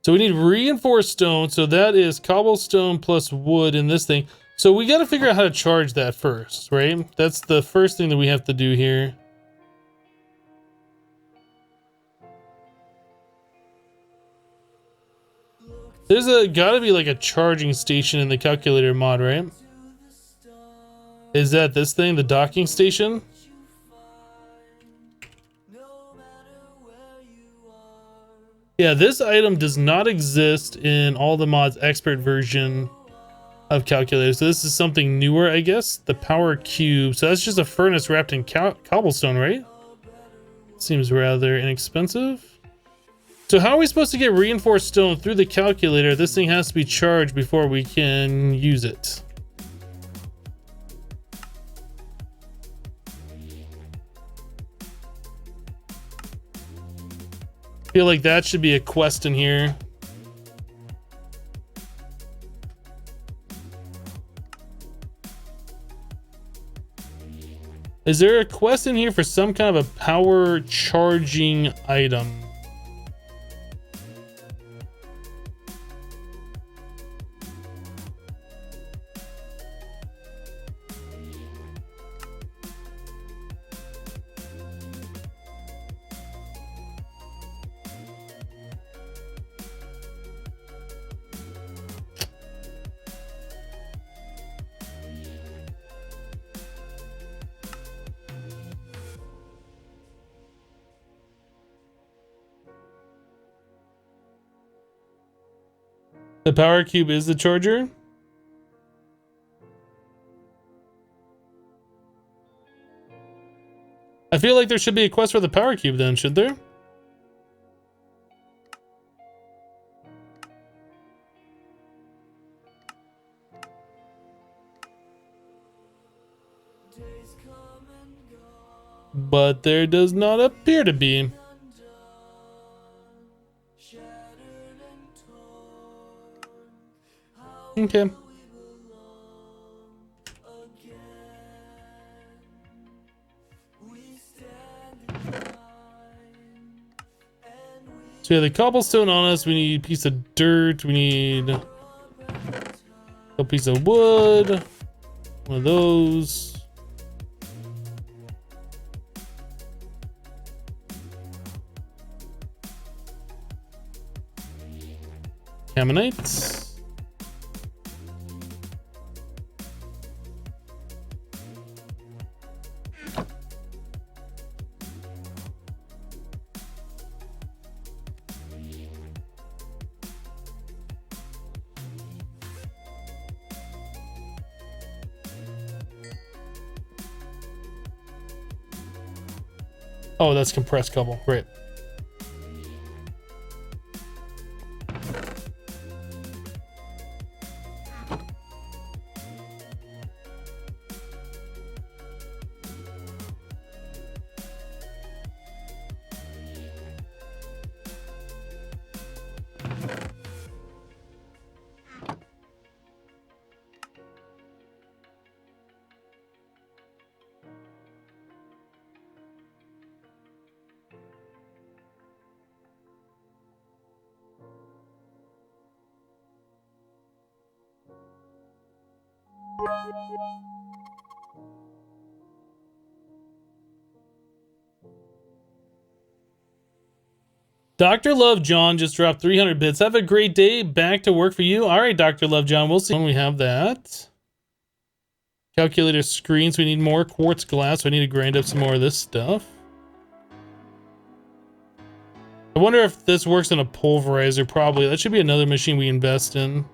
So we need reinforced stone. So that is cobblestone plus wood in this thing. So we got to figure out how to charge that first, right? That's the first thing that we have to do here. There's gotta be like a charging station in the calculator mod, right? Is that this thing, the docking station? Yeah, this item does not exist in all the mods expert version of calculator. So this is something newer, I guess. The power cube. So that's just a furnace wrapped in cobblestone, right? Seems rather inexpensive. So how are we supposed to get reinforced stone through the calculator? This thing has to be charged before we can use it. I feel like that should be a quest in here. Is there a quest in here for some kind of a power charging item? The power cube is the charger. I feel like there should be a quest for the power cube then, should there? But there does not appear to be. Okay. So we have the cobblestone on us. We need a piece of dirt. We need a piece of wood. One of those. Ammonites. Oh, that's compressed cobble. Great. Dr. Love John just dropped 300 bits. Have a great day. Back to work for you. All right, Dr. Love John. We'll see when we have that. Calculator screens. We need more quartz glass. We need to grind up some more of this stuff. I wonder if this works in a pulverizer. Probably. That should be another machine we invest in.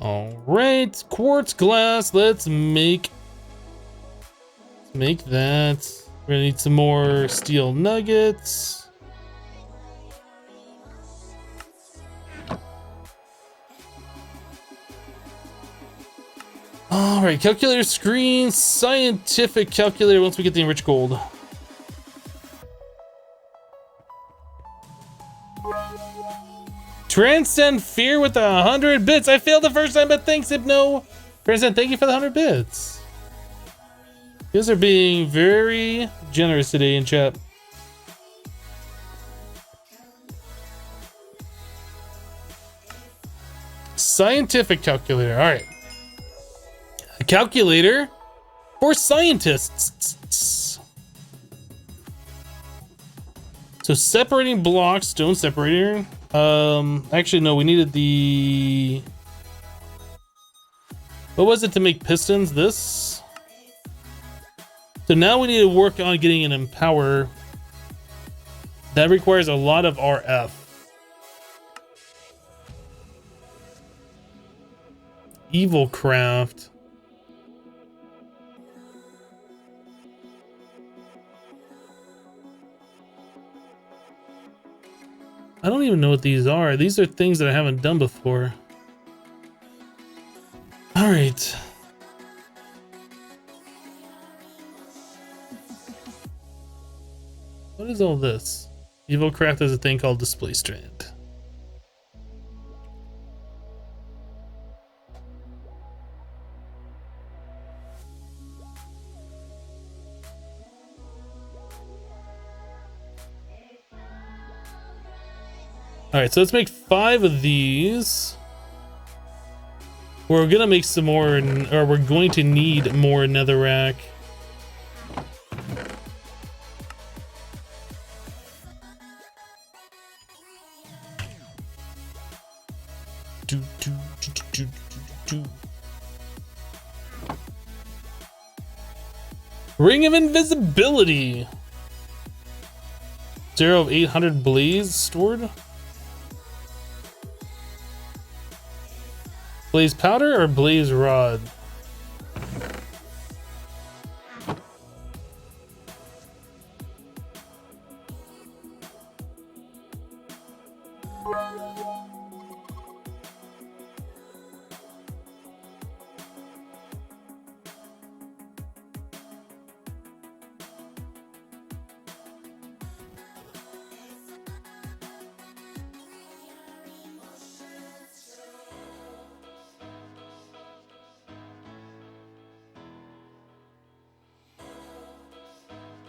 All right, quartz glass. Let's make that. We're gonna need some more steel nuggets. All right, calculator screen, scientific calculator. Once we get the enriched gold. Transcend fear with 100 bits. I failed the first time, but thanks, Hypno. Transcend, thank you for the 100 bits. You guys are being very generous today in chat. Scientific calculator. All right. A calculator for scientists. So separating blocks, stone separator. Actually, no, we needed the... What was it to make pistons? This? So now we need to work on getting an empower. That requires a lot of RF. Evil craft. I don't even know what these are. These are things that I haven't done before. All right. What is all this? Evil craft has a thing called display strand. All right, so let's make 5 of these. We're gonna make some more, or we're going to need more netherrack. Ring of invisibility. 0 of 800 blaze stored. Blaze powder or blaze rod?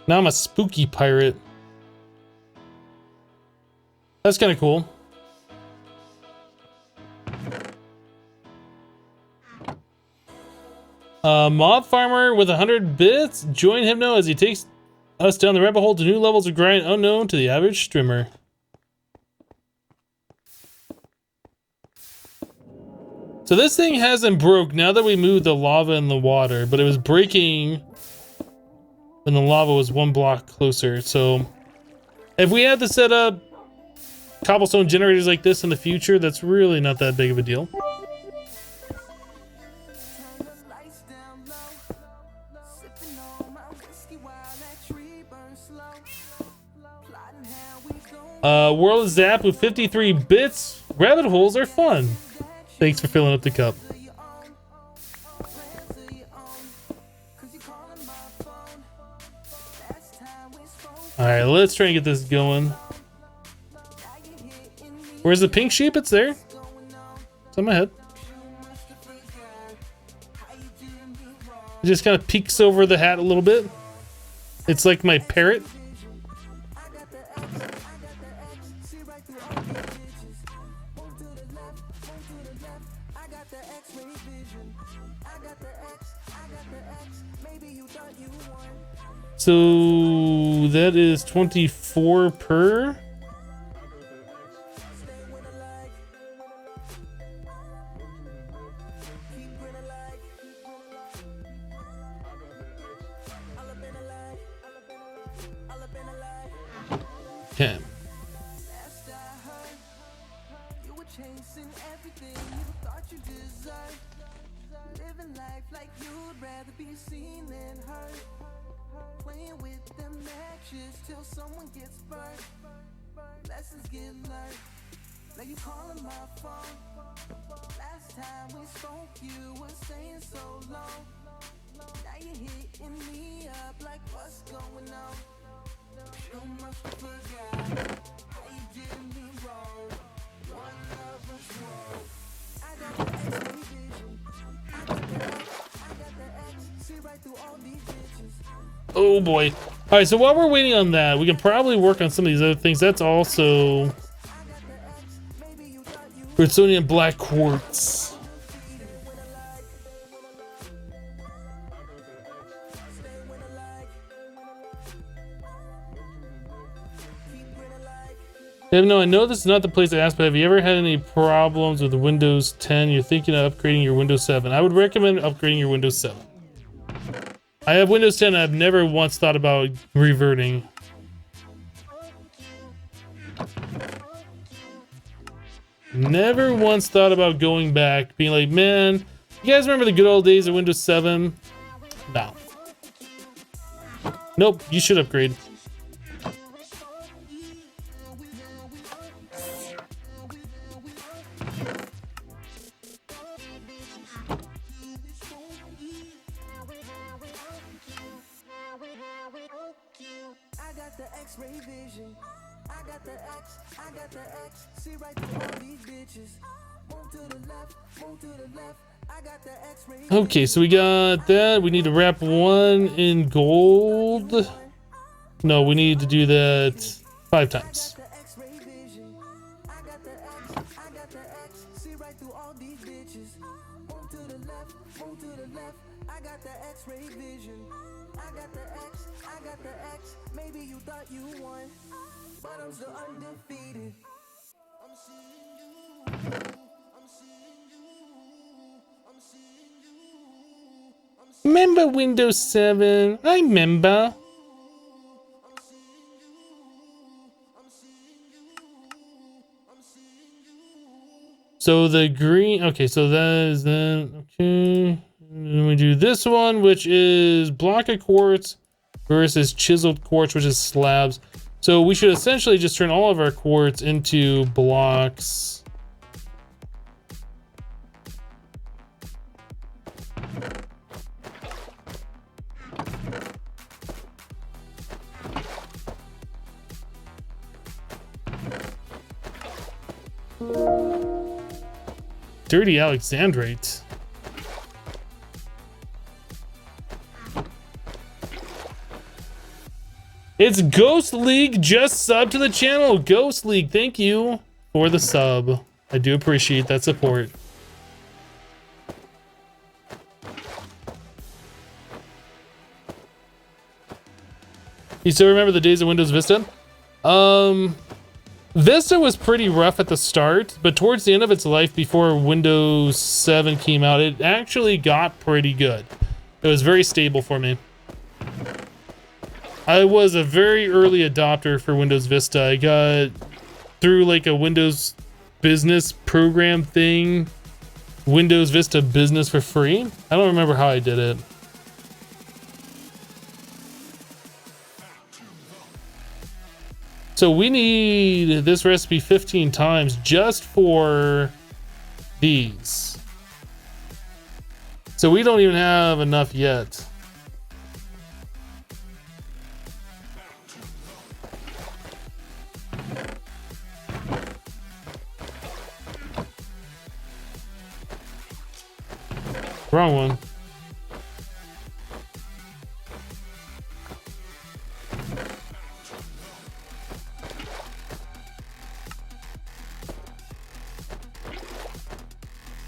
Now I'm a spooky pirate. That's kind of cool. Mob farmer with 100 bits. Join Hypno as he takes us down the rabbit hole to new levels of grind unknown to the average streamer. So this thing hasn't broke now that we moved the lava in the water, but it was breaking when the lava was 1 block closer. So if we had to set up cobblestone generators like this in the future, that's really not that big of a deal. World Zap with 53 bits. Rabbit holes are fun. Thanks for filling up the cup. Alright, let's try and get this going. Where's the pink sheep? It's there. It's on my head. It just kind of peeks over the hat a little bit. It's like my parrot. So that is 24 per. Okay. Oh boy. Alright, so while we're waiting on that, we can probably work on some of these other things. That's also Redstone black quartz. No, I know this is not the place to ask, but have you ever had any problems with Windows 10? You're thinking of upgrading your Windows 7. I would recommend upgrading your Windows 7. I have Windows 10. I've never once thought about reverting. Never once thought about going back, being like, man, you guys remember the good old days of Windows 7? No. Nope, you should upgrade. Okay, so we got that. We need to wrap one in gold. No, we need to do that 5 times. X-ray vision. I got the X, I got the X. Maybe you thought you won, but I'm still undefeated. I'm seeing you, I'm seeing you, I'm seeing you, I'm seeing Remember Windows 7? I remember. I'm seeing you, I'm seeing you, I'm seeing you. So the green, okay, so that is then, okay. Then we do this one, which is block of quartz versus chiseled quartz, which is slabs. So we should essentially just turn all of our quartz into blocks. Dirty Alexandrite. It's Ghost League just sub to the channel. Ghost League, thank you for the sub. I do appreciate that support. You still remember the days of Windows Vista? Vista was pretty rough at the start, but towards the end of its life before Windows 7 came out, it actually got pretty good. It was very stable for me. I was a very early adopter for Windows Vista. I got through like a Windows business program thing, Windows Vista Business for free. I don't remember how I did it. So we need this recipe 15 times just for these. So we don't even have enough yet. Wrong one.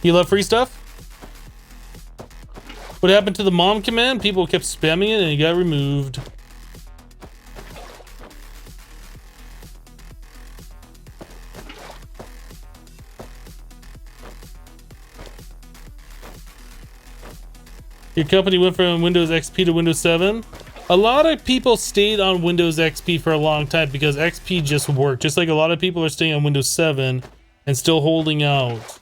You love free stuff? What happened to the mom command? People kept spamming it and it got removed. Your company went from Windows XP to Windows 7. A lot of people stayed on Windows XP for a long time because XP just worked. Just like a lot of people are staying on Windows 7 and still holding out.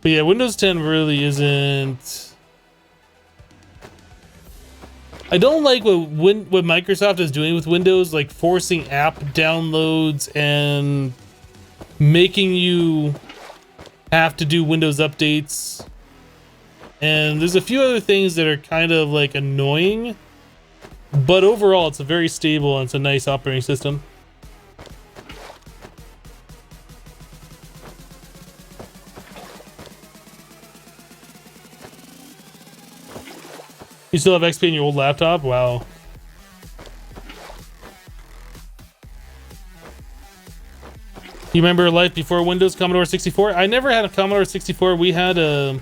But yeah, Windows 10 really isn't. I don't like what Microsoft is doing with Windows, like forcing app downloads and making you have to do Windows updates. And there's a few other things that are kind of like annoying, but overall it's a very stable and it's a nice operating system. You still have XP in your old laptop? Wow. You remember life before Windows, Commodore 64? I never had a Commodore 64. We had an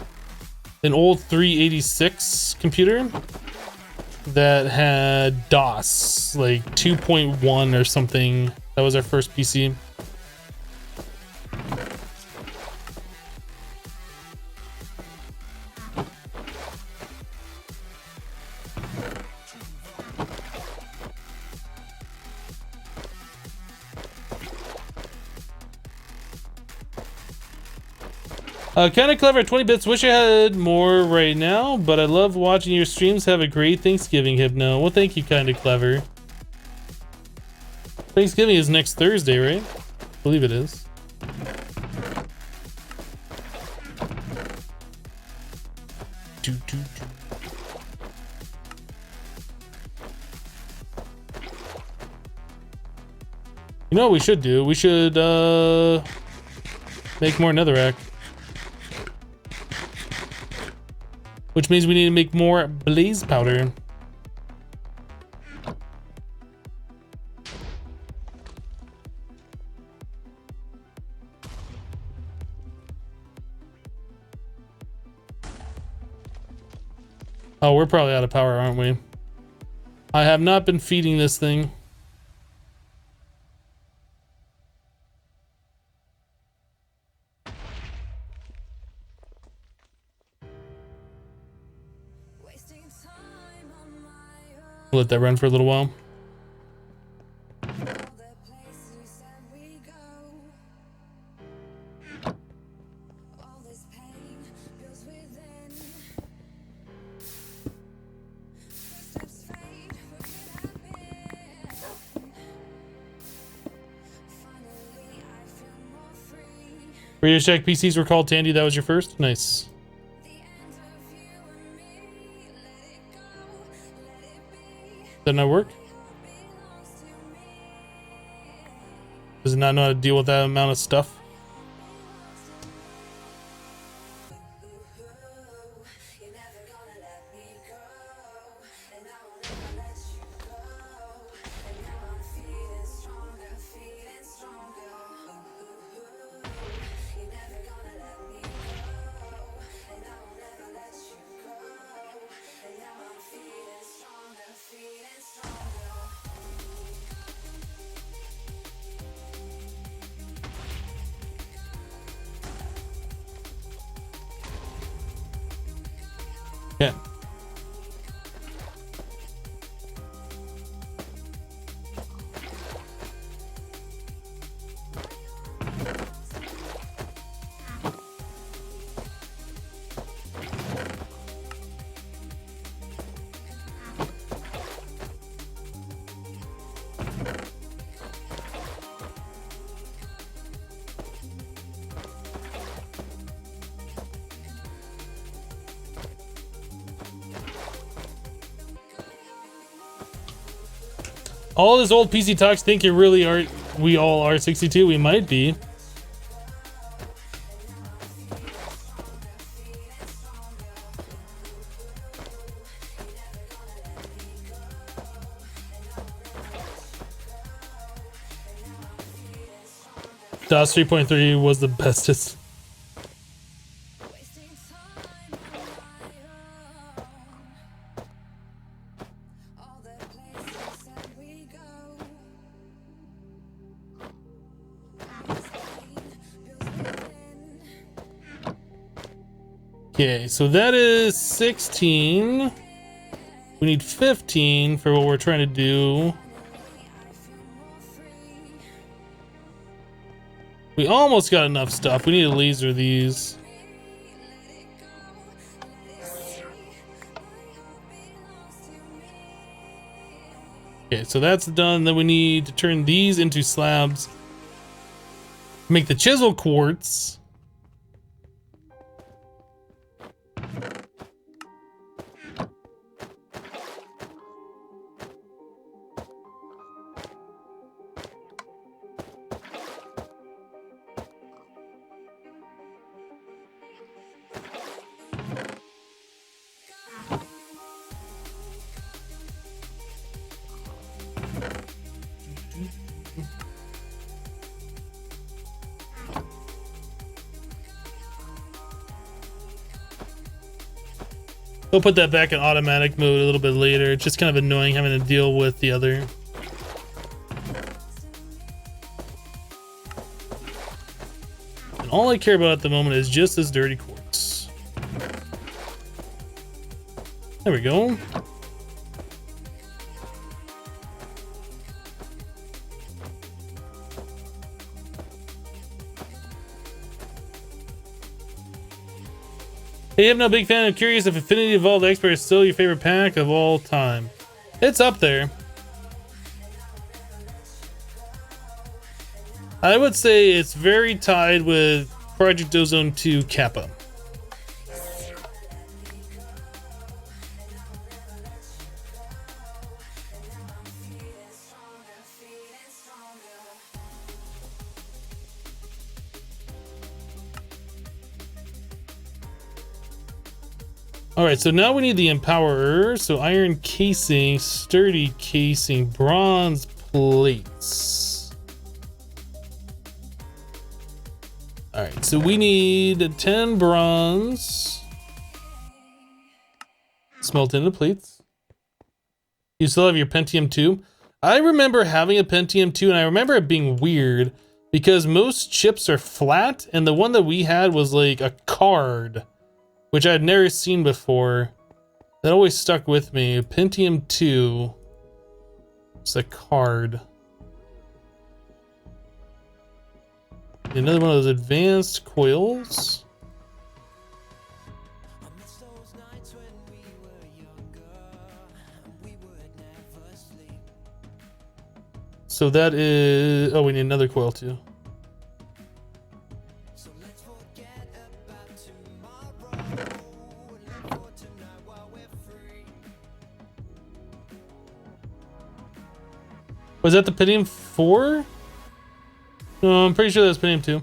old 386 computer that had DOS, like 2.1 or something. That was our first PC. Kind of clever, 20 bits. Wish I had more right now, but I love watching your streams. Have a great Thanksgiving, Hypno. Well, thank you, kind of clever. Thanksgiving is next Thursday, right? I believe it is. You know what we should do? We should make more netherrack. Which means we need to make more blaze powder. Oh, we're probably out of power, aren't we? I have not been feeding this thing. Let that run for a little while. Radio Shack PCs were called Tandy. That was your first? Nice. Doesn't that work? Does it not know how to deal with that amount of stuff? Yeah. All this old PC talks think you really are. We all are 62. We might be. DOS 3.3 was the bestest. Okay, so that is 16. We need 15 for what we're trying to do. We almost got enough stuff. We need to laser these. Okay, so that's done. Then we need to turn these into slabs. Make the chisel quartz. We'll put that back in automatic mode a little bit later. It's just kind of annoying having to deal with the other. And all I care about at the moment is just this dirty quartz. There we go. Hey, I'm no big fan. I'm curious if Affinity Evolved Expert is still your favorite pack of all time. It's up there. I would say it's very tied with Project Ozone 2 Kappa. All right, so now we need the Empowerer. So iron casing, sturdy casing, bronze plates. All right, so we need 10 bronze. Smelt into plates. You still have your Pentium 2? I remember having a Pentium 2, and I remember it being weird because most chips are flat, and the one that we had was like a card, which I'd never seen before. That always stuck with me. Pentium 2. It's a card. Another one of those advanced coils. So that is... Oh, we need another coil too. Was that the Pentium 4? No, I'm pretty sure that's Pentium 2.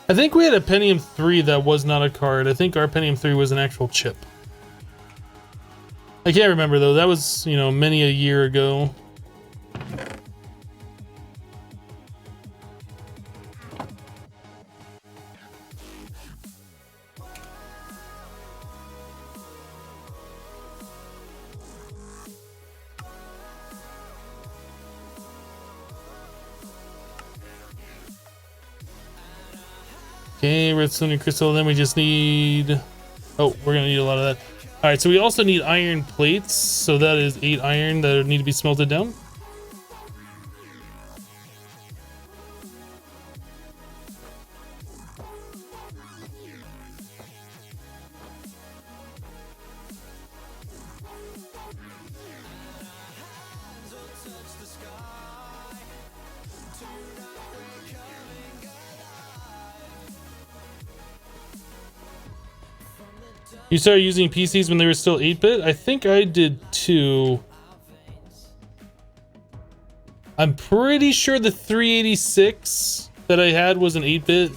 I think we had a Pentium 3 that was not a card. I think our Pentium 3 was an actual chip. I can't remember though. That was, you know, many a year ago. Okay, redstone and crystal. Then we just need... Oh, we're gonna need a lot of that. All right, so we also need iron plates. So that is 8 iron that need to be smelted down. You started using PCs when they were still 8-bit? I think I did too. I'm pretty sure the 386 that I had was an 8-bit.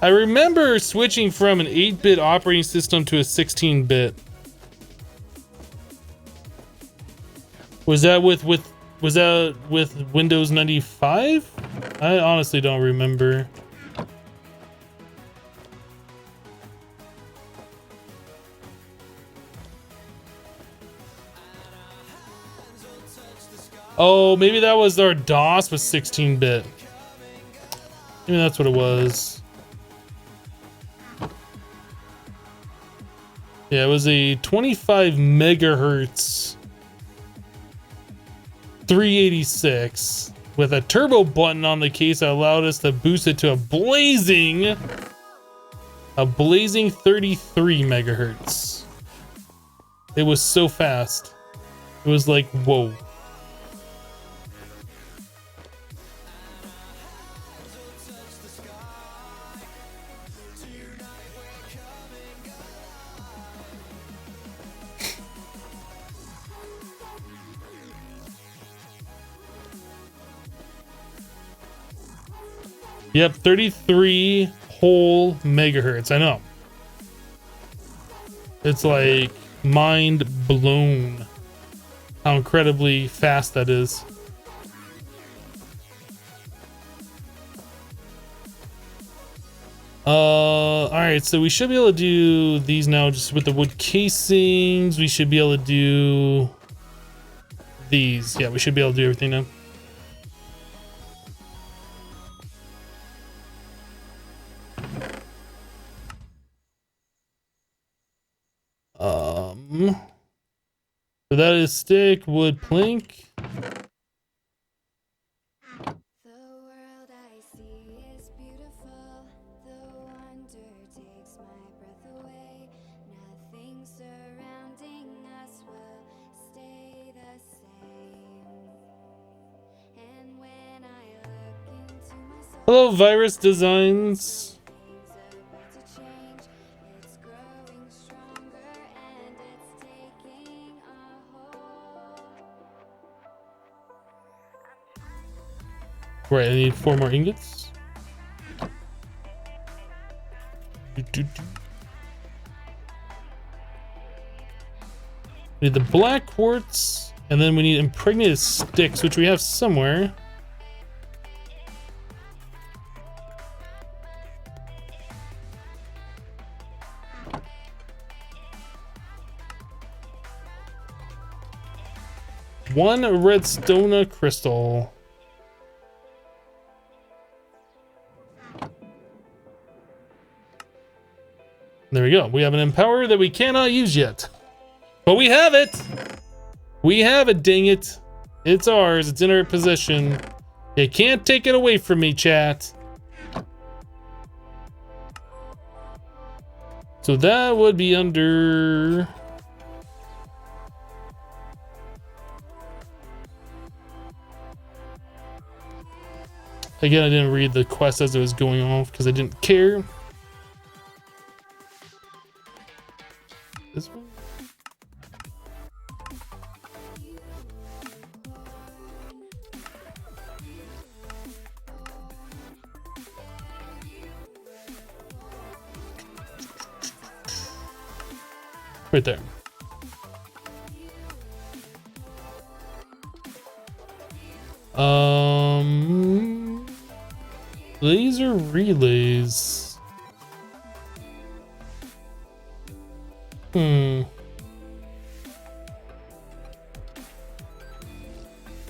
I remember switching from an 8-bit operating system to a 16-bit. Was that with Windows 95? I honestly don't remember. Oh, maybe that was our DOS was 16-bit. Maybe that's what it was. Yeah, it was a 25 megahertz 386 with a turbo button on the case that allowed us to boost it to a blazing 33 megahertz. It was so fast. It was like, whoa. Yep, 33 whole megahertz. I know. It's like mind blown how incredibly fast that is. Alright, so we should be able to do these now just with the wood casings. We should be able to do these. Yeah, we should be able to do everything now. So that is stick, wood, plank. The world I see is beautiful. The wonder takes my breath away. Nothing surrounding us will stay the same. And when I look into my soul, Hello, Virus Designs. things about to change. It's growing stronger and it's taking Right, I need 4 more ingots. We need the black quartz, and then we need impregnated sticks, which we have somewhere. One redstone crystal. There we go. We have an empower that we cannot use yet. But we have it! We have it, dang it. It's ours. It's in our possession. You can't take it away from me, chat. So that would be under... Again, I didn't read the quest as it was going off because I didn't care. This one? Right there. Laser relays. Hey,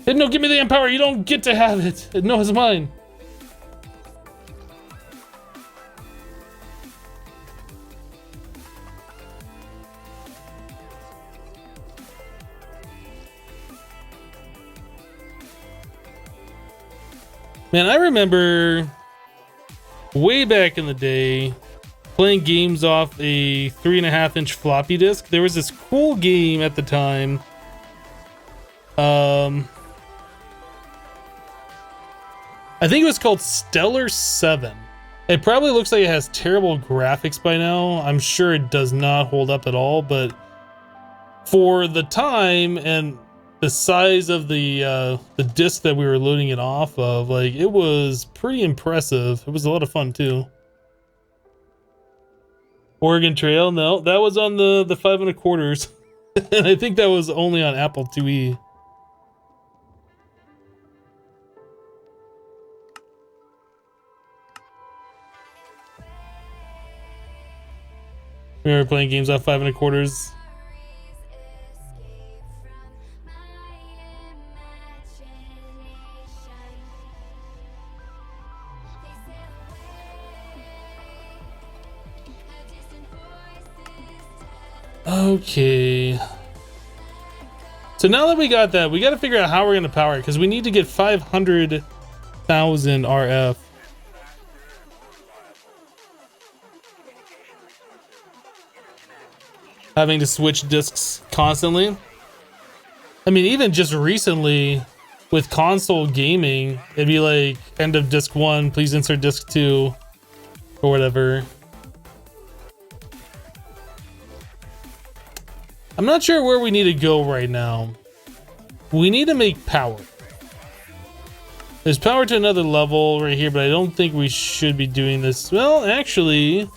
no, give me the empower. You don't get to have it. No, it's mine. Man, I remember way back in the day playing games off a 3.5-inch floppy disk. There was this cool game at the time. I think it was called Stellar 7. It probably looks like it has terrible graphics by now. I'm sure it does not hold up at all, but for the time and the size of the disc that we were loading it off of, like, it was pretty impressive. It was a lot of fun too. Oregon Trail, no, that was on the 5.25, and I think that was only on Apple IIe. We were playing games off 5.25. Okay. So now that we got that, we got to figure out how we're going to power it, because we need to get 500,000 RF. Having to switch discs constantly. I mean, even just recently with console gaming, it'd be like end of disc 1, please insert disc 2 or whatever. I'm not sure where we need to go right now. We need to make power. There's power to another level right here, but I don't think we should be doing this. Well, actually,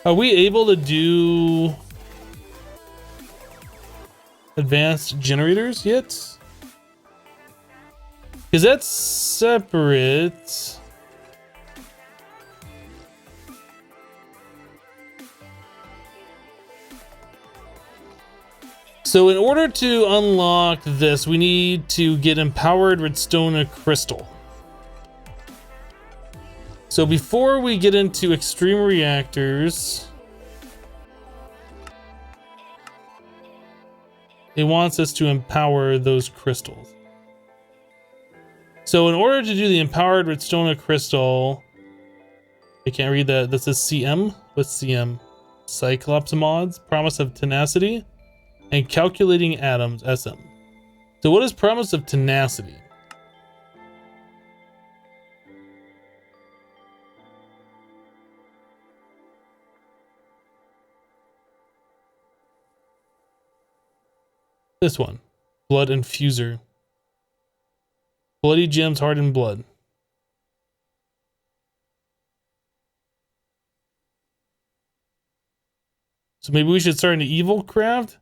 are we able to do advanced generators yet? Because that's separate. So in order to unlock this, we need to get empowered redstone crystal. So before we get into extreme reactors, it wants us to empower those crystals. So in order to do the empowered redstone crystal, I can't read that. This is CM. What's CM? Cyclops mods, promise of tenacity, and calculating atoms, SM. So what is promise of tenacity? This one, blood infuser. Bloody gems, hardened blood. So maybe we should start an evil craft?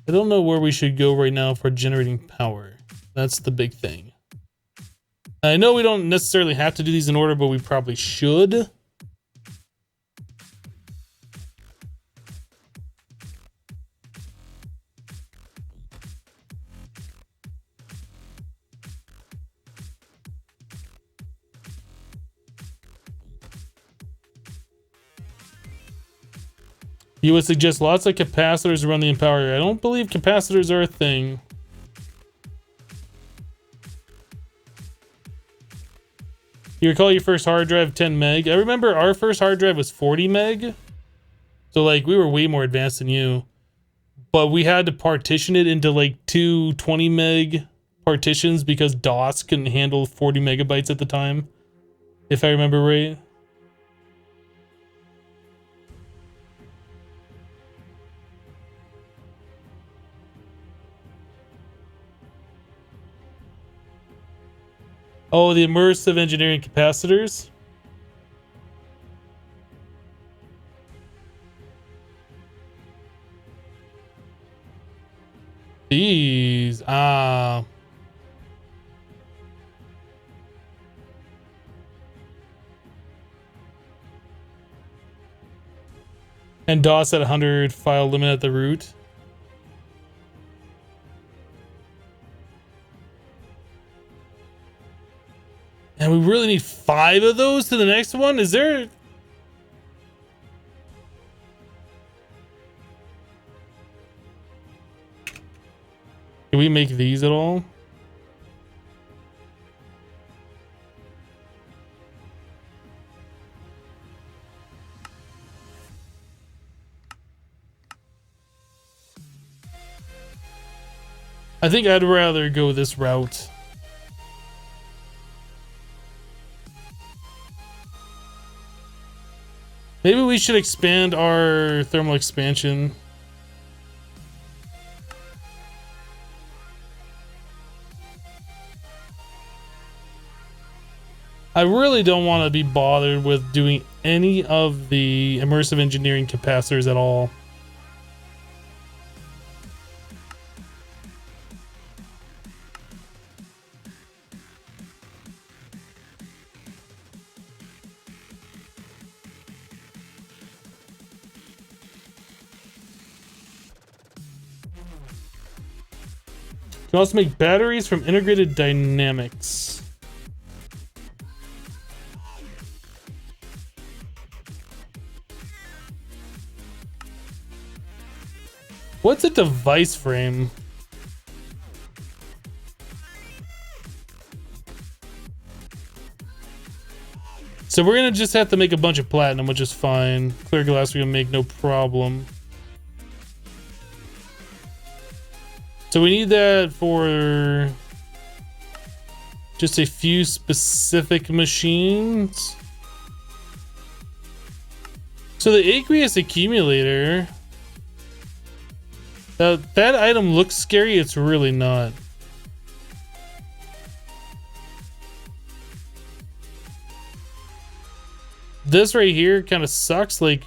I don't know where we should go right now for generating power. That's the big thing. I know we don't necessarily have to do these in order, but we probably should. You would suggest lots of capacitors around the empower. I don't believe capacitors are a thing. You recall your first hard drive 10 meg? I remember our first hard drive was 40 meg. So like we were way more advanced than you. But we had to partition it into like two 20 meg partitions because DOS couldn't handle 40 megabytes at the time. If I remember right. Oh, the immersive engineering capacitors. These, and DOS at 100 file limit at the root. And we really need 5 of those to the next one? Is there... Can we make these at all? I think I'd rather go this route. Maybe we should expand our thermal expansion. I really don't want to be bothered with doing any of the immersive engineering capacitors at all. You can also make batteries from integrated dynamics. What's a device frame? So we're gonna just have to make a bunch of platinum, which is fine. Clear glass we're gonna make no problem. So we need that for just a few specific machines. So the aqueous accumulator, that item looks scary. It's really not. This right here kind of sucks. Like,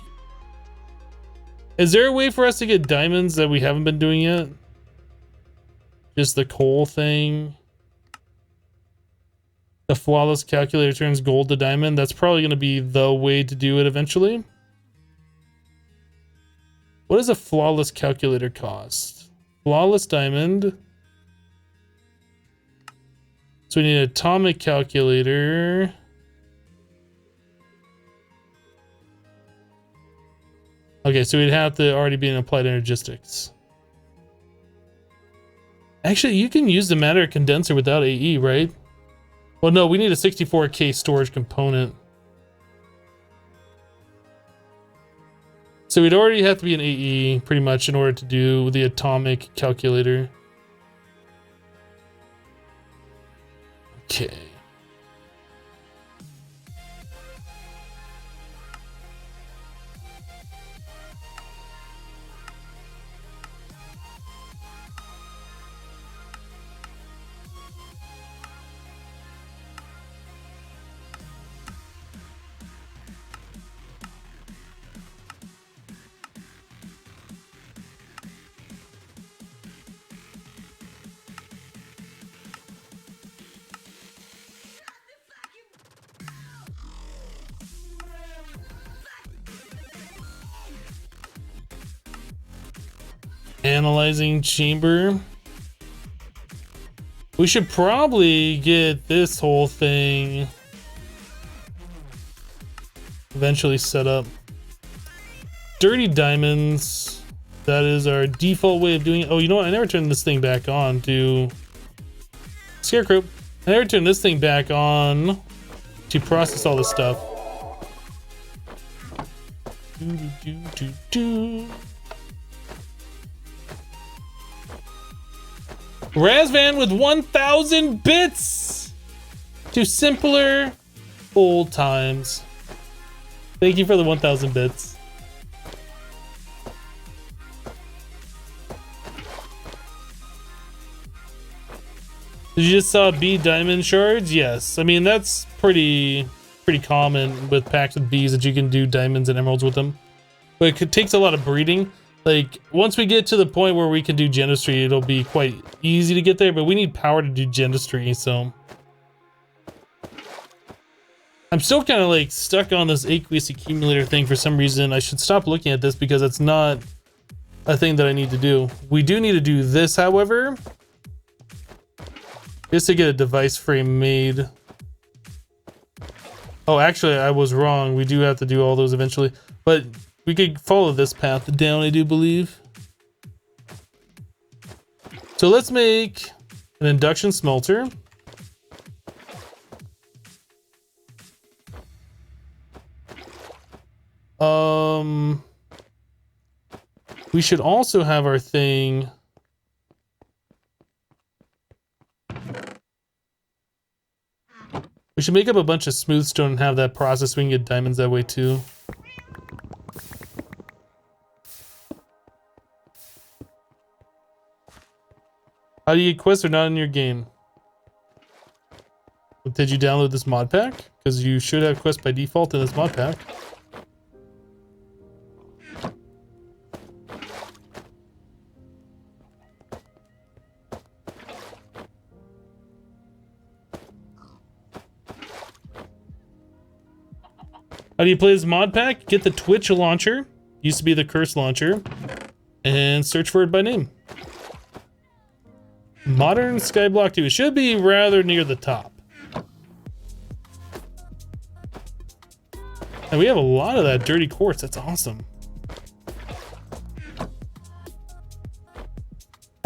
is there a way for us to get diamonds that we haven't been doing yet? Just the coal thing. The flawless calculator turns gold to diamond. That's probably going to be the way to do it eventually. What does a flawless calculator cost? Flawless diamond. So we need an atomic calculator. Okay, so we'd have to already be in applied energistics. Actually, you can use the matter condenser without AE, right? Well, no, we need a 64K storage component. So we'd already have to be an AE, pretty much, in order to do the atomic calculator. Okay. Analyzing chamber. We should probably get this whole thing eventually set up. Dirty diamonds. That is our default way of doing it. Oh, you know what? I never turned this thing back on to Scarecrow. I never turned this thing back on to process all this stuff. Razvan with 1,000 bits to simpler old times. Thank you for the 1,000 bits. Did you just saw bee diamond shards? Yes. I mean, that's pretty common with packs with bees that you can do diamonds and emeralds with them. But it takes a lot of breeding. Like, once we get to the point where we can do gendistry, it'll be quite easy to get there, but we need power to do gendistry, so. I'm still kind of like stuck on this aqueous accumulator thing for some reason. I should stop looking at this because it's not a thing that I need to do. We do need to do this, however, just to get a device frame made. Oh, actually, I was wrong. We do have to do all those eventually, but we could follow this path down, I do believe. So let's make an induction smelter. We should also have our thing. We should make up a bunch of smooth stone and have that process. We can get diamonds that way too. How do you get quests or not in your game? Did you download this mod pack? Because you should have quests by default in this mod pack. How do you play this mod pack? Get the Twitch launcher, used to be the curse launcher, and search for it by name. Modern Skyblock 2. It should be rather near the top. And we have a lot of that dirty quartz. That's awesome.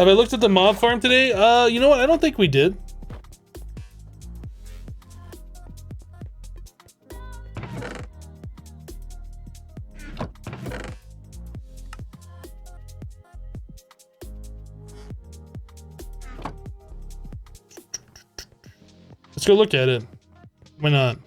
Have I looked at the mob farm today? You know what? I don't think we did. Let's go look at it. Why not?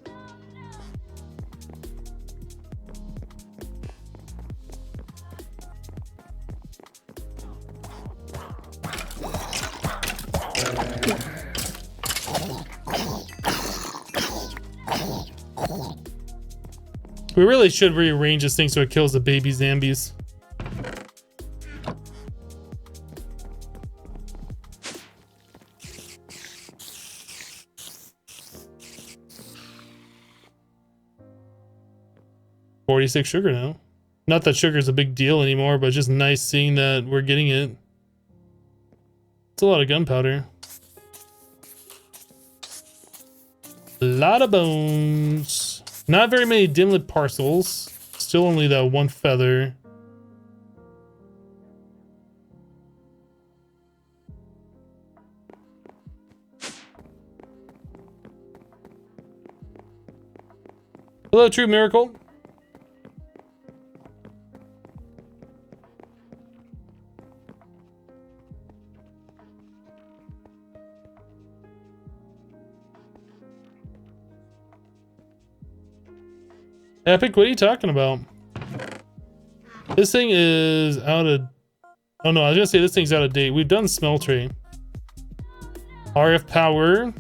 We really should rearrange this thing so it kills the baby zombies. $46 sugar now. Not that sugar is a big deal anymore, but it's just nice seeing that we're getting it. It's a lot of gunpowder. A lot of bones. Not very many dimlit parcels. Still only that one feather. Hello, True Miracle. Epic, what are you talking about? This thing is out of... Oh no, I was gonna say this thing's out of date. We've done smeltery. RF power.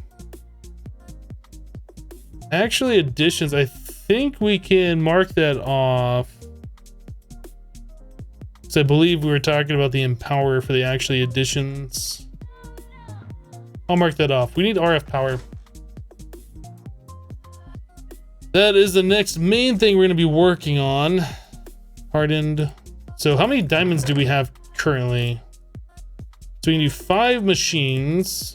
Actually, additions. I think we can mark that off. So I believe we were talking about the empower for the actually additions. I'll mark that off. We need RF power. That is the next main thing we're going to be working on. Hardened. So how many diamonds do we have currently. So we can do 5 machines.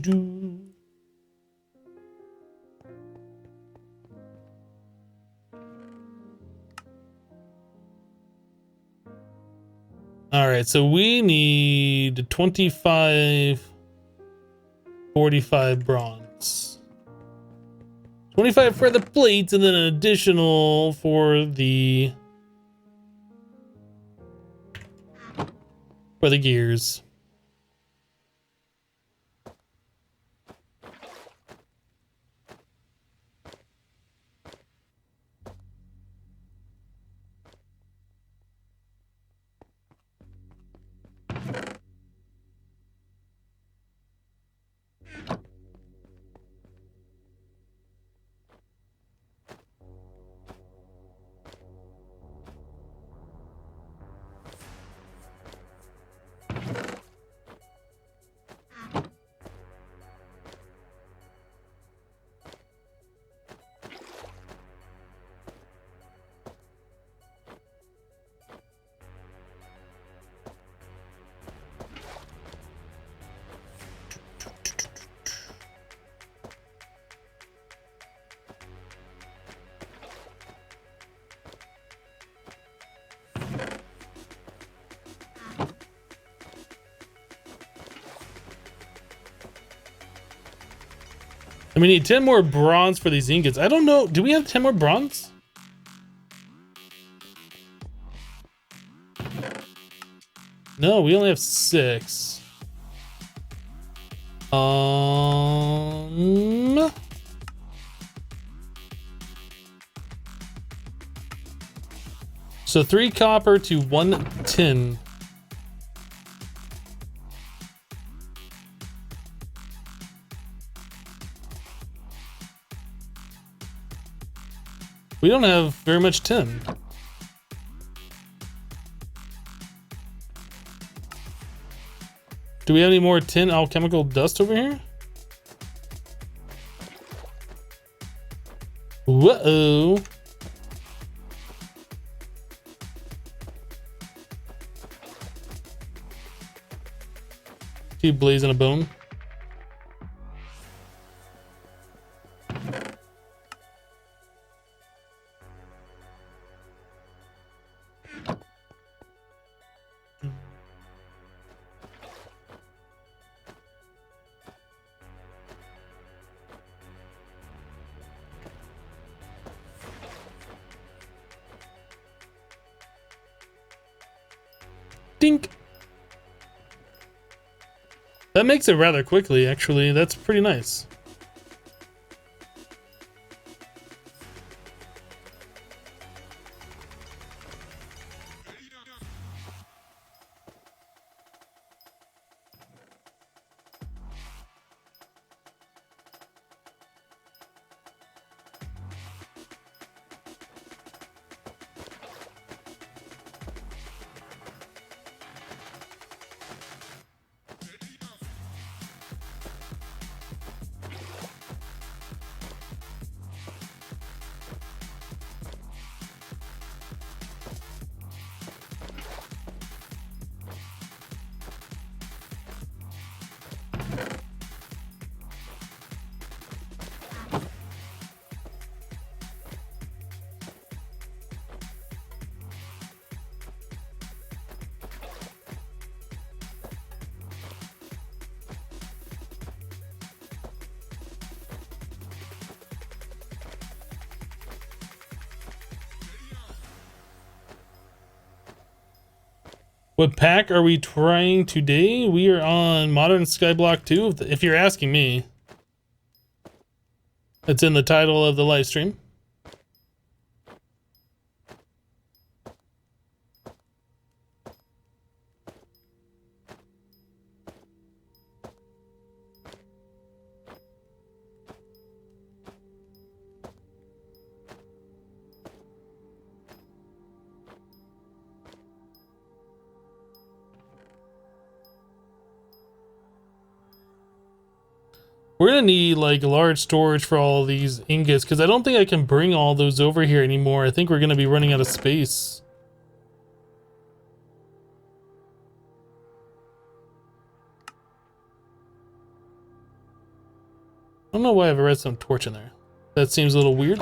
Do. All right, so we need 25, 45 bronze. 25 for the plates and then an additional for the gears. And we need 10 more bronze for these ingots. I don't know. Do we have 10 more bronze? No, we only have 6. So 3 copper to 1 tin. We don't have very much tin. Do we have any more tin alchemical dust over here? Whoa. Keep blazing a bone. Dink. That makes it rather quickly, actually. That's pretty nice. What pack are we trying today? We are on Modern Skyblock 2, if you're asking me. It's in the title of the live stream. We're gonna need like large storage for all these ingots because I don't think I can bring all those over here anymore. I think we're gonna be running out of space. I don't know why I have a redstone torch in there. That seems a little weird.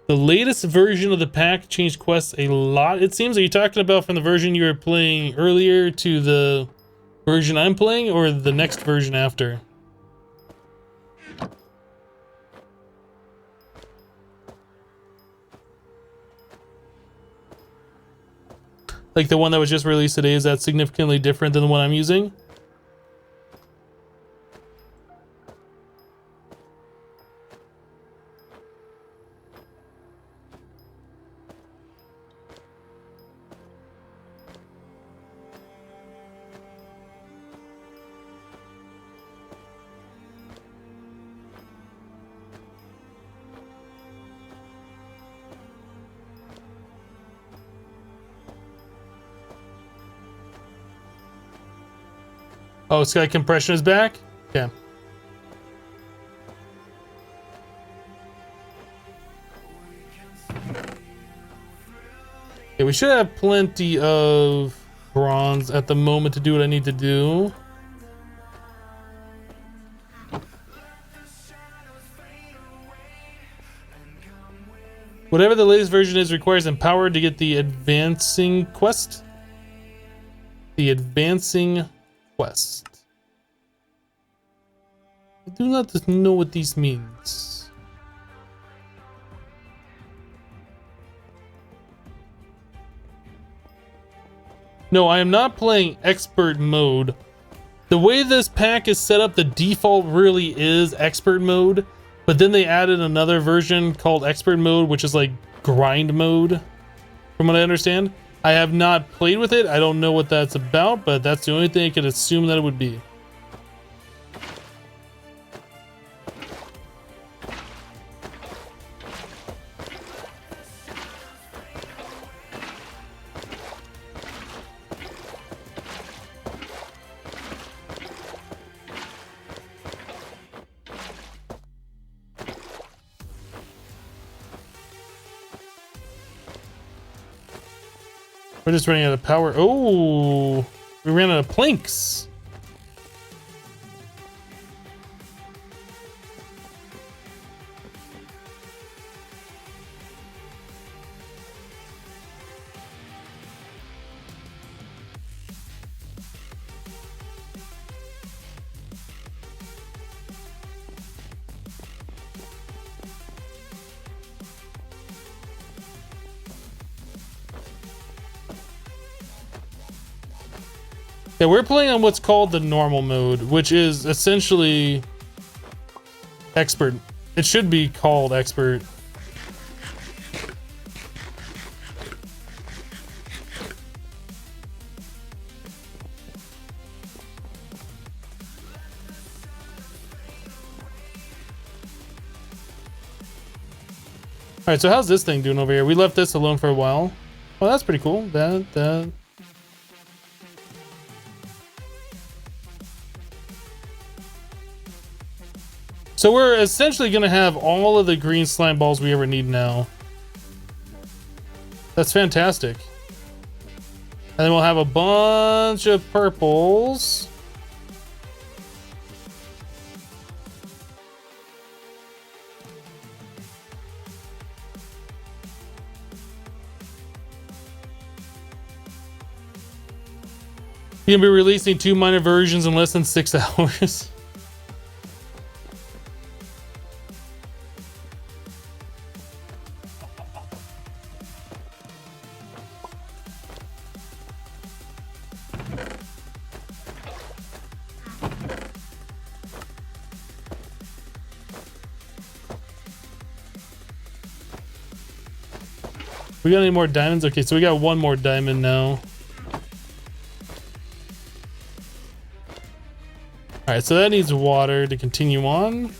The latest version of the pack changed quests a lot. It seems, are you talking about from the version you were playing earlier to the version I'm playing, or the next version after? Like the one that was just released today, is that significantly different than the one I'm using? Oh, sky compression is back? Okay. Okay, we should have plenty of bronze at the moment to do what I need to do. Whatever the latest version is requires empower to get the advancing quest. The advancing quest. I do not know what this means. No, I am not playing expert mode. The way this pack is set up, the default really is expert mode, but then they added another version called expert mode, which is like grind mode, from what I understand. I have not played with it. I don't know what that's about, but that's the only thing I could assume that it would be. We're just running out of power. Oh, we ran out of planks. Yeah, we're playing on what's called the normal mode, which is essentially expert. It should be called expert. All right, so how's this thing doing over here? We left this alone for a while. Oh, that's pretty cool. That. So we're essentially going to have all of the green slime balls we ever need now. That's fantastic. And then we'll have a bunch of purples. You're going to be releasing 2 minor versions in less than 6 hours. We got any more diamonds? Okay, so we got 1 more diamond now. Alright, so that needs water to continue on.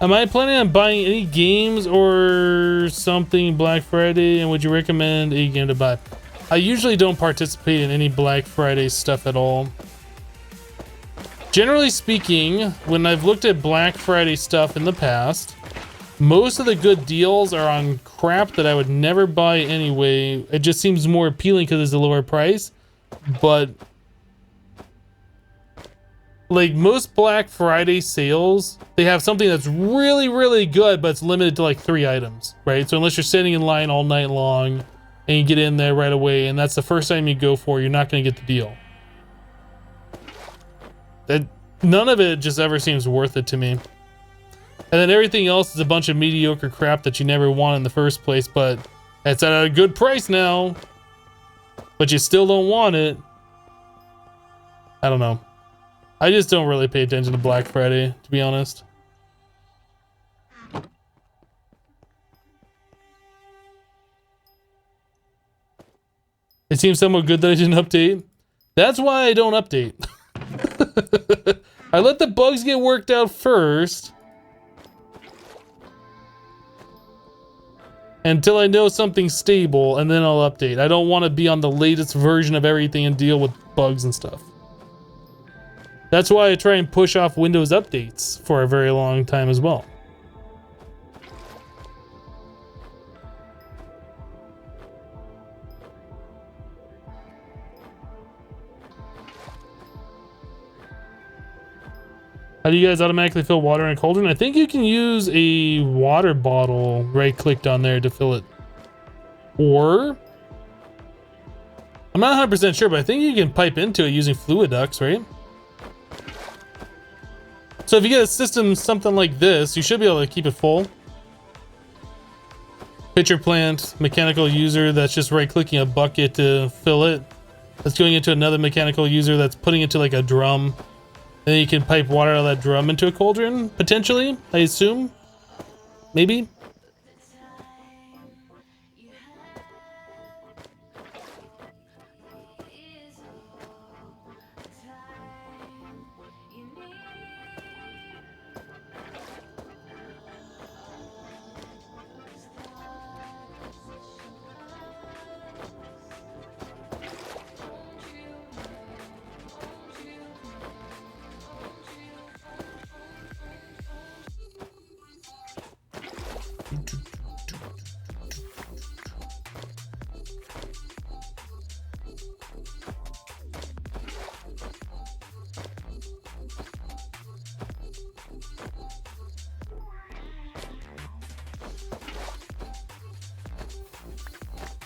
Am I planning on buying any games or something Black Friday? And would you recommend a game to buy? I usually don't participate in any Black Friday stuff at all. Generally speaking, when I've looked at Black Friday stuff in the past, most of the good deals are on crap that I would never buy anyway. It just seems more appealing because it's a lower price. But like most Black Friday sales, they have something that's really, really good, but it's limited to like 3 items, right? So unless you're sitting in line all night long and you get in there right away, and that's the first time you go for, you're not going to get the deal. None of it just ever seems worth it to me. And then everything else is a bunch of mediocre crap that you never want in the first place, but it's at a good price now, but you still don't want it. I don't know. I just don't really pay attention to Black Friday, to be honest. It seems somewhat good that I didn't update. That's why I don't update. I let the bugs get worked out first until I know something's stable, and then I'll update. I don't want to be on the latest version of everything and deal with bugs and stuff. That's why I try and push off Windows updates for a very long time as well. How do you guys automatically fill water in a cauldron? I think you can use a water bottle right-clicked on there to fill it. Or I'm not 100% sure, but I think you can pipe into it using fluid ducts, right? So if you get a system something like this, you should be able to keep it full. Pitcher plant, mechanical user that's just right-clicking a bucket to fill it. That's going into another mechanical user that's putting it to like a drum. And then you can pipe water out of that drum into a cauldron, potentially, I assume. Maybe.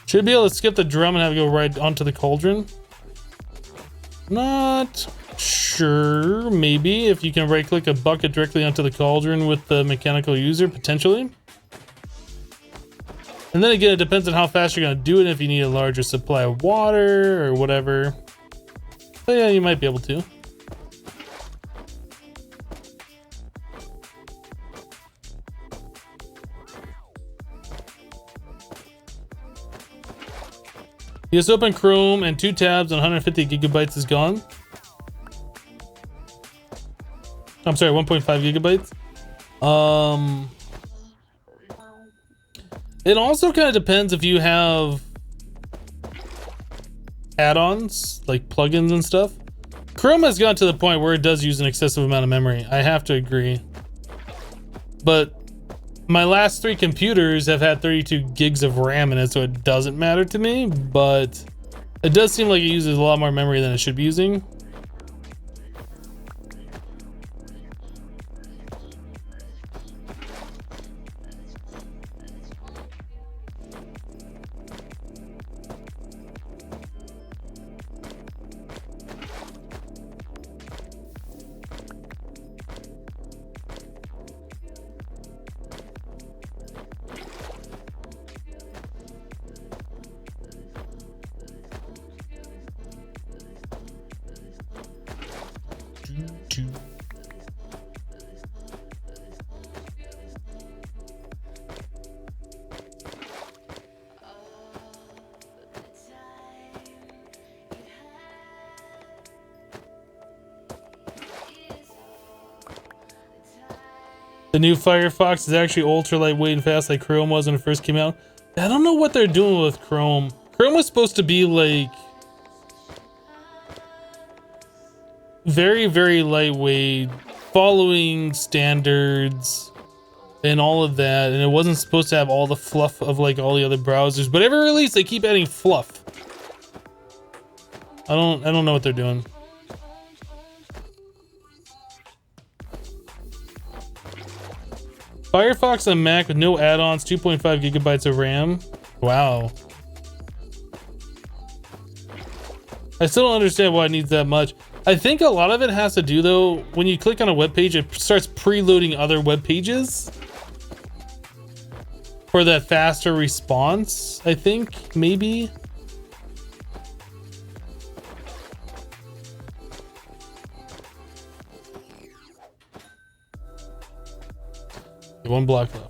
Should be able to skip the drum and have it go right onto the cauldron. Not sure. Maybe if you can right click a bucket directly onto the cauldron with the mechanical user, potentially. And then again, it depends on how fast you're going to do it, if you need a larger supply of water or whatever. But yeah, you might be able to. You just open Chrome and 2 tabs and 150 gigabytes is gone. I'm sorry, 1.5 gigabytes. It also kind of depends if you have add-ons, like plugins and stuff. Chrome has gotten to the point where it does use an excessive amount of memory. I have to agree. But my last 3 computers have had 32 gigs of RAM in it, so it doesn't matter to me, but it does seem like it uses a lot more memory than it should be using. The new Firefox is actually ultra lightweight and fast like Chrome was when it first came out. I don't know what they're doing with Chrome. Chrome was supposed to be like very, very lightweight, following standards and all of that, and it wasn't supposed to have all the fluff of like all the other browsers. But every release they keep adding fluff. I don't know what they're doing. Firefox on Mac with no add-ons, 2.5 gigabytes of RAM. Wow. I still don't understand why it needs that much. I think a lot of it has to do though, when you click on a web page, it starts preloading other web pages for that faster response, I think, maybe. One block left.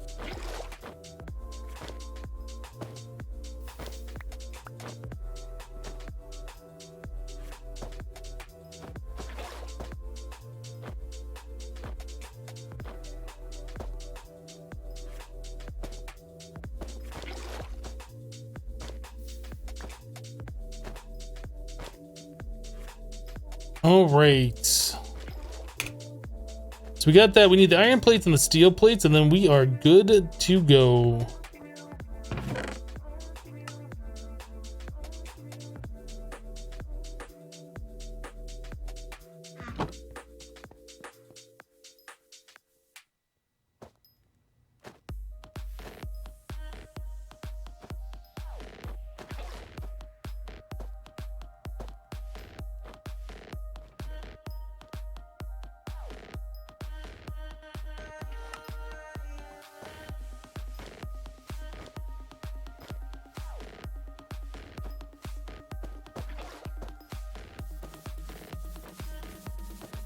All right. So we got that. We need the iron plates and the steel plates, and then we are good to go.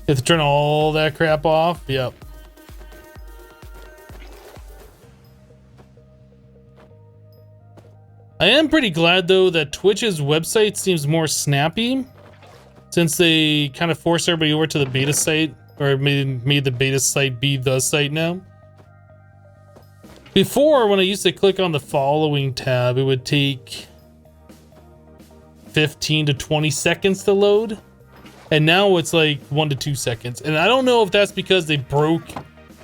You have to turn all that crap off. Yep. I am pretty glad though that Twitch's website seems more snappy since they kind of forced everybody over to the beta site, or made the beta site be the site now. Before, when I used to click on the following tab, it would take 15 to 20 seconds to load. And now it's like 1 to 2 seconds. And I don't know if that's because they broke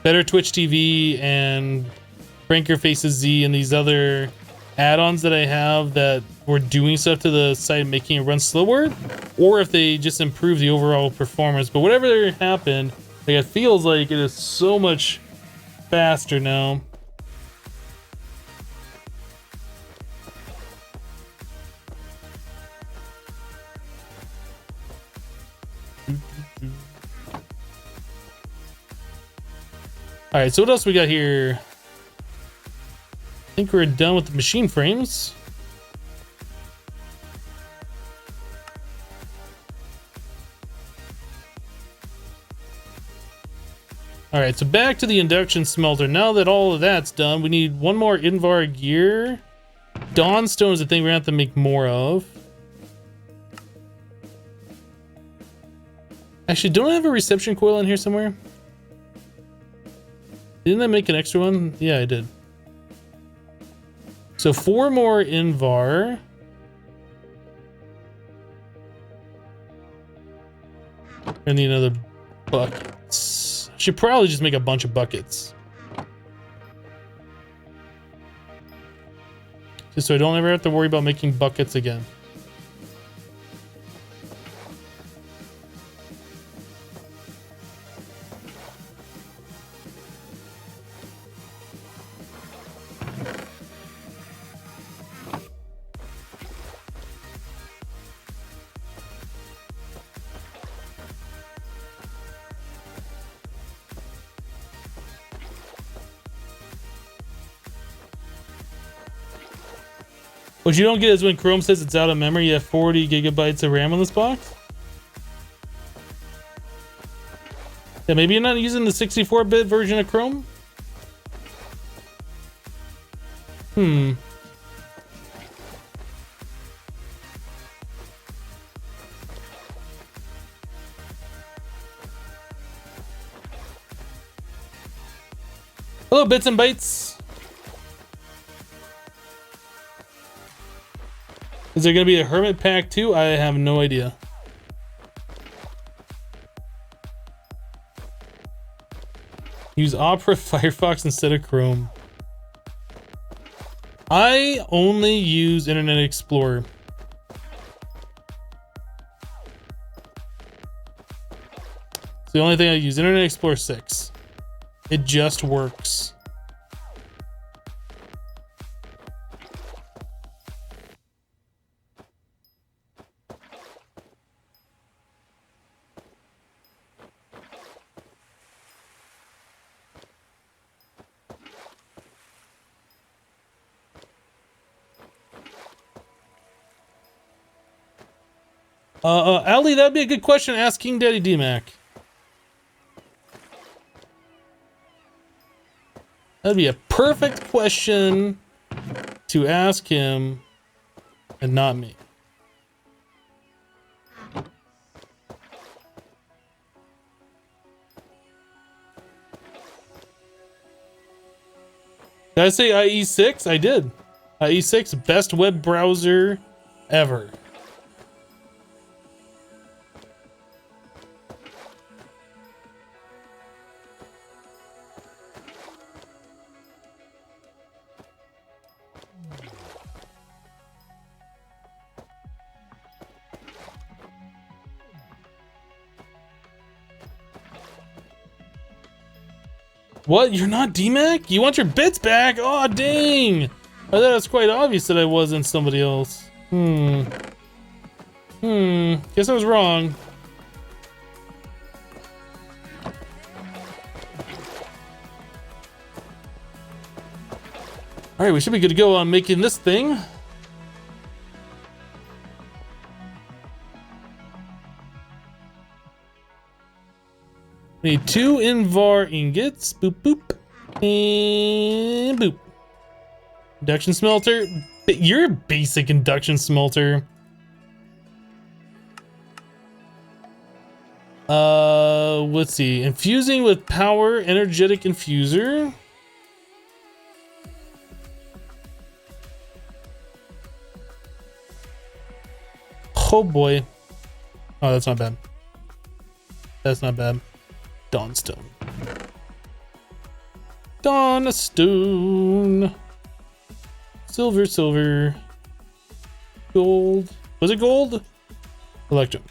Better Twitch TV and Rank Your Faces Z and these other add-ons that I have that were doing stuff to the site, making it run slower, or if they just improved the overall performance. But whatever happened, like, it feels like it is so much faster now. All right, so what else we got here? I think we're done with the machine frames. All right, so back to the induction smelter. Now that all of that's done, we need one more Invar gear. Dawnstone is the thing we're gonna have to make more of. Actually, don't I have a reception coil in here somewhere? Didn't I make an extra one? Yeah, I did. So 4 more Invar. I need another buckets. Should probably just make a bunch of buckets. Just so I don't ever have to worry about making buckets again. What you don't get is when Chrome says it's out of memory, you have 40 gigabytes of RAM on this box. Yeah, maybe you're not using the 64-bit version of Chrome? Hello, Bits and Bytes. Is there going to be a hermit pack too? I have no idea. Use Opera Firefox instead of Chrome. I only use Internet Explorer. It's the only thing I use. Internet Explorer 6. It just works. Ali, that'd be a good question. Ask King Daddy DMAC. That'd be a perfect question to ask him and not me. Did I say IE6? I did. IE6, best web browser ever. What? You're not DMAC? You want your bits back? Oh, dang! I thought it was quite obvious that I wasn't somebody else. Guess I was wrong. Alright, we should be good to go on making this thing. Need 2 Invar ingots. Boop, boop. And boop. Induction smelter. You're a basic induction smelter. Let's see. Infusing with power, energetic infuser. Oh boy. Oh, that's not bad. That's not bad. Dawnstone. Dawnstone. Silver, silver. Gold. Was it gold? Electrum.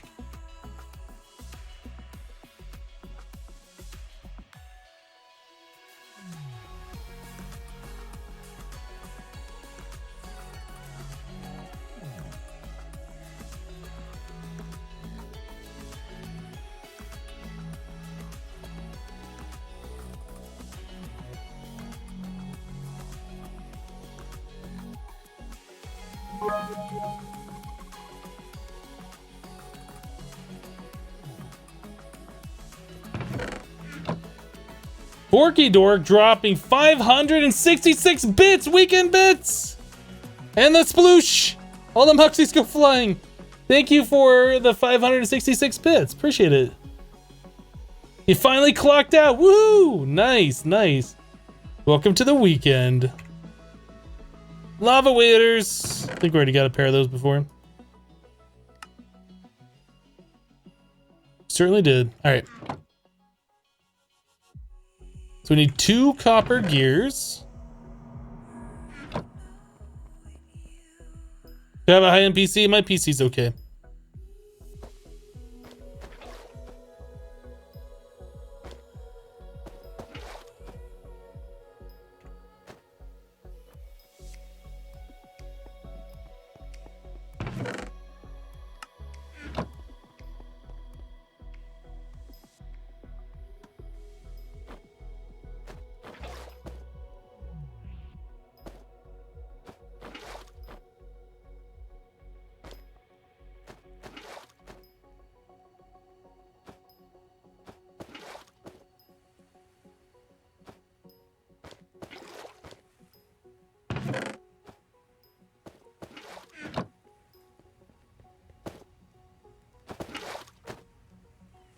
Forky Dork dropping 566 bits, weekend bits! And the sploosh! All the muxies go flying! Thank you for the 566 bits, appreciate it. You finally clocked out, woohoo! Nice, nice. Welcome to the weekend. Lava waders. I think we already got a pair of those before. Certainly did. Alright. So we need 2 copper gears. Do I have a high-end PC? My PC's okay.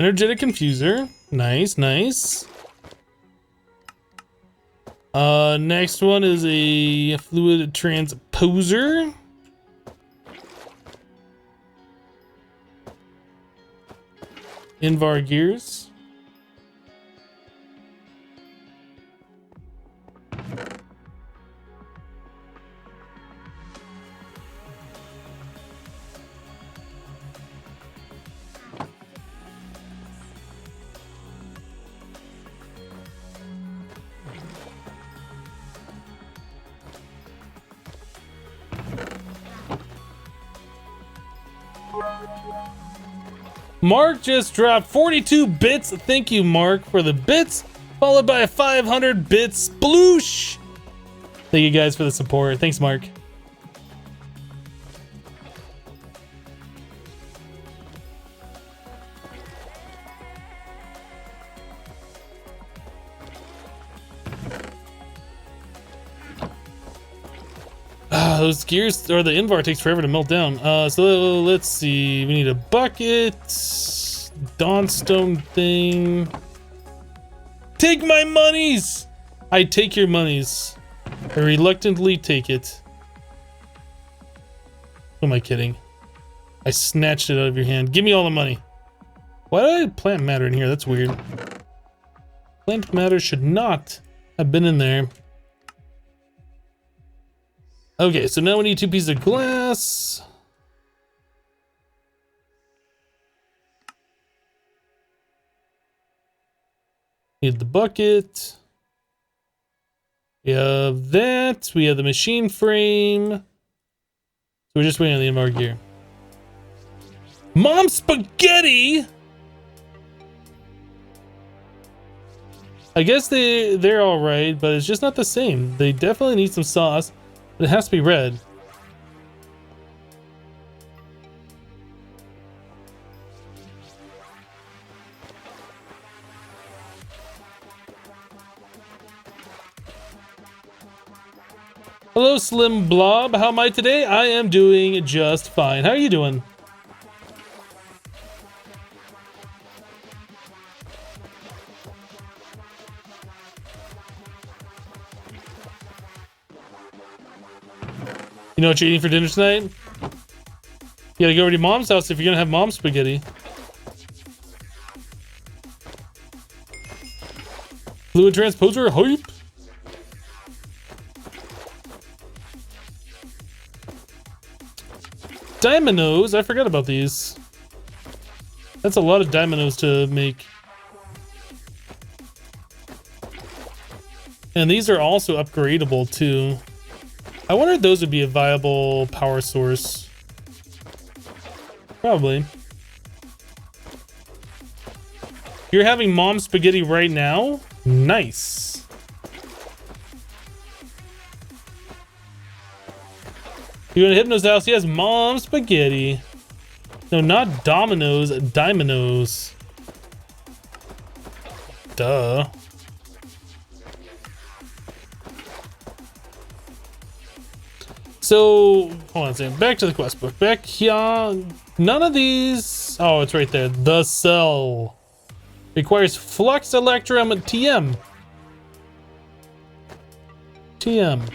Energetic infuser. Nice, nice. Next one is a fluid transposer. Invar gears. Mark just dropped 42 bits. Thank you, Mark, for the bits, followed by a 500 bits sploosh. Thank you guys for the support. Thanks, Mark. Those gears, or the Invar takes forever to melt down. So let's see. We need a bucket. Dawnstone thing. Take my monies! I take your monies. I reluctantly take it. Who am I kidding? I snatched it out of your hand. Give me all the money. Why did I plant matter in here? That's weird. Plant matter should not have been in there. Okay, so now we need 2 pieces of glass. Need the bucket. We have that. We have the machine frame. So we're just waiting on the Invar gear. Mom spaghetti! I guess they're alright, but it's just not the same. They definitely need some sauce. It has to be red. Hello, Slim Blob. How am I today? I am doing just fine. How are you doing? You know what you're eating for dinner tonight? You gotta go over to your mom's house if you're gonna have mom spaghetti. Fluid transposer hype. Diamonds, I forgot about these. That's a lot of diamonds to make. And these are also upgradable too. I wonder if those would be a viable power source. Probably. You're having mom spaghetti right now? Nice. You going to Hypno's house? He has mom spaghetti. No, not Domino's, Dimonos. Duh. So, hold on a second. Back to the quest book. Back here. None of these. Oh, it's right there. The cell requires flux electrum TM. TM.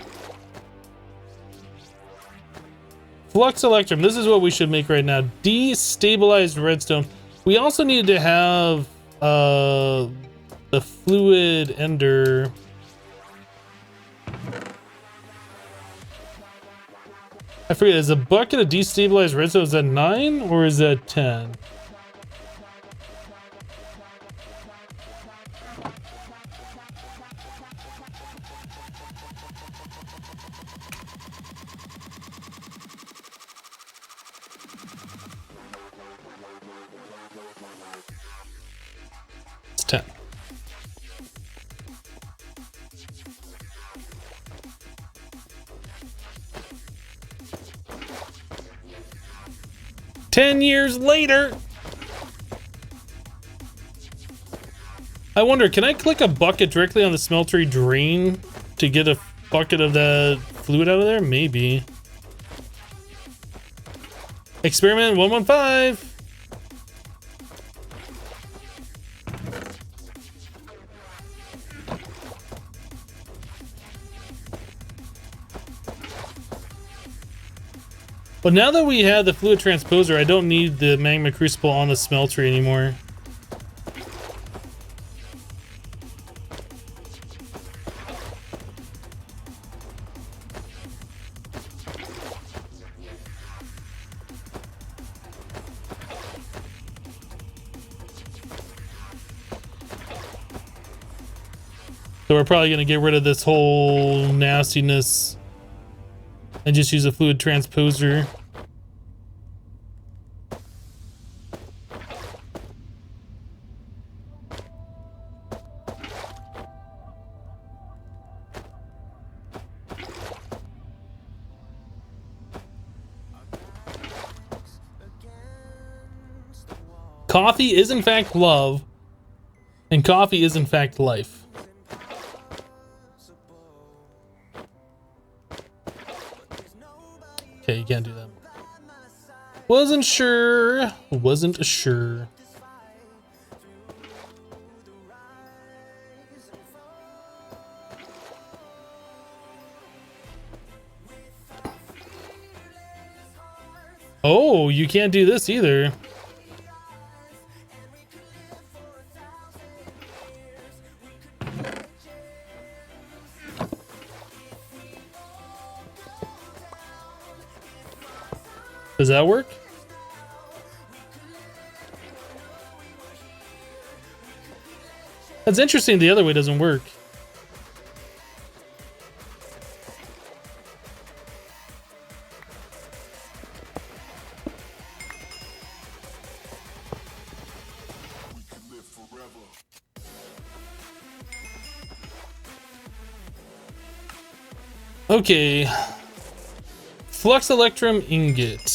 Flux electrum. This is what we should make right now. Destabilized redstone. We also need to have the fluid ender. I forget, is a bucket of destabilized redstone, is that 9 or is that 10? It's 10. Ten years later. I wonder, can I click a bucket directly on the smeltery drain to get a bucket of that fluid out of there? Maybe. Experiment 115. But now that we have the fluid transposer, I don't need the magma crucible on the smeltery anymore. So we're probably going to get rid of this whole nastiness and just use a fluid transposer. Coffee is in fact love, and coffee is in fact life. Okay, you can't do that. Wasn't sure. Wasn't sure. Oh, you can't do this either. Does that work? That's interesting. The other way doesn't work. Okay. Flux electrum ingots.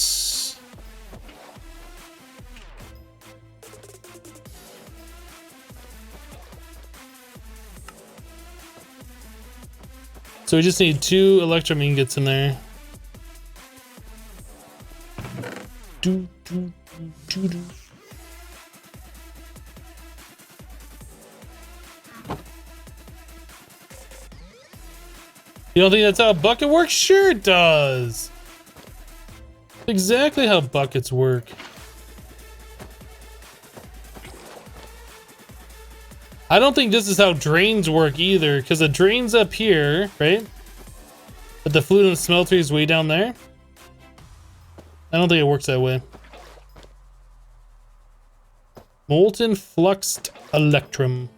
So we just need 2 electrum ingots in there. Do, do, do, do. You don't think that's how a bucket works? Sure it does. Exactly how buckets work. I don't think this is how drains work either, because the drain's up here, right? But the fluid and the smeltery is way down there. I don't think it works that way. Molten fluxed electrum.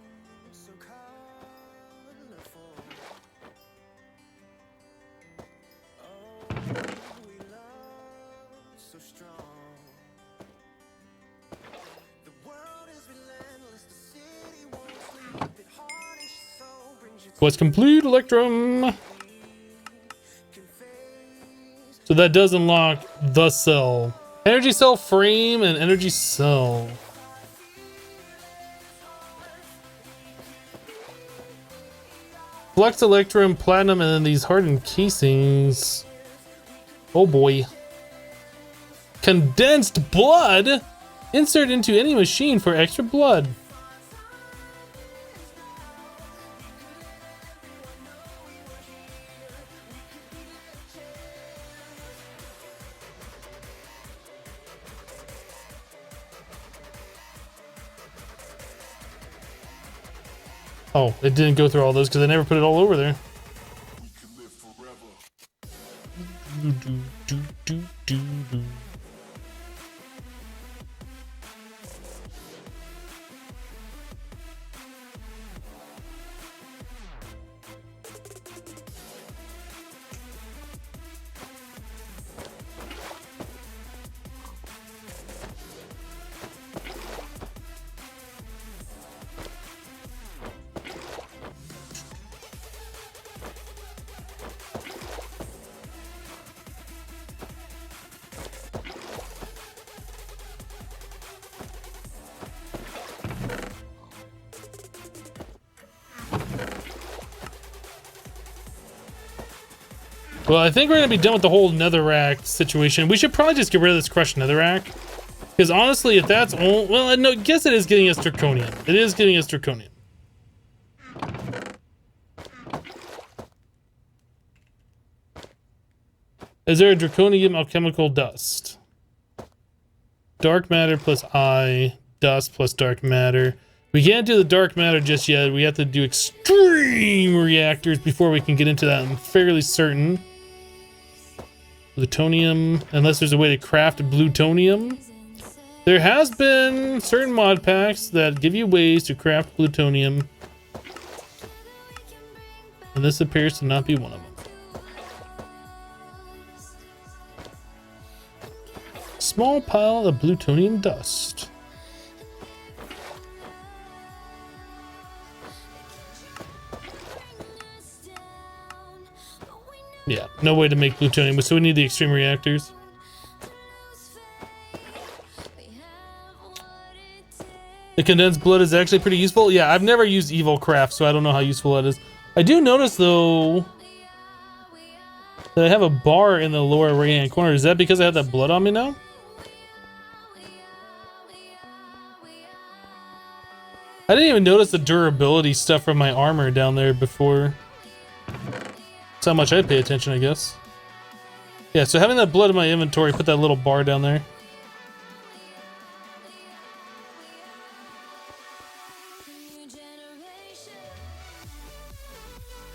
What's complete electrum? So that does unlock the cell. Energy cell frame and energy cell. Flux electrum, platinum, and then these hardened casings. Oh boy. Condensed blood. Insert into any machine for extra blood. Oh, it didn't go through all those because I never put it all over there. Do, do, do, do, do. Well, I think we're gonna be done with the whole netherrack situation. We should probably just get rid of this crushed netherrack. Because honestly, if that's all, well, no, I guess it is getting us draconian. It is getting us draconian. Is there a draconium alchemical dust? Dark matter plus I, dust plus dark matter. We can't do the dark matter just yet. We have to do extreme reactors before we can get into that. I'm fairly certain. Plutonium, unless there's a way to craft plutonium. There has been certain mod packs that give you ways to craft plutonium. And this appears to not be one of them. Small pile of plutonium dust. Yeah, no way to make plutonium, so we need the extreme reactors. The condensed blood is actually pretty useful. Yeah, I've never used evil craft, so I don't know how useful that is. I do notice though that I have a bar in the lower right hand corner. Is that because I have that blood on me now? I didn't even notice the durability stuff from my armor down there before. That's how much I pay attention, I guess. Yeah, so having that blood in my inventory, put that little bar down there.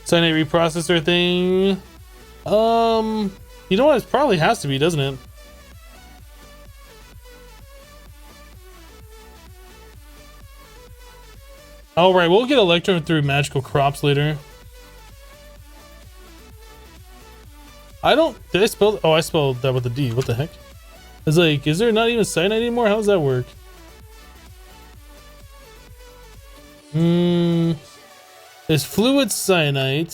Cyanide reprocessor thing. You know what? It probably has to be, doesn't it? All right, we'll get electrum through magical crops later. Did I spell? Oh, I spelled that with a D. What the heck? It's like, is there not even cyanide anymore? How does that work? There's fluid cyanide.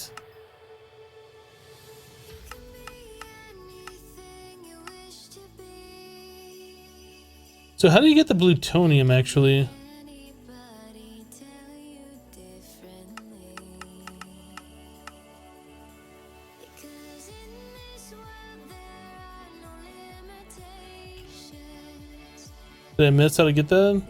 So how do you get the plutonium actually? Did I miss how to get that?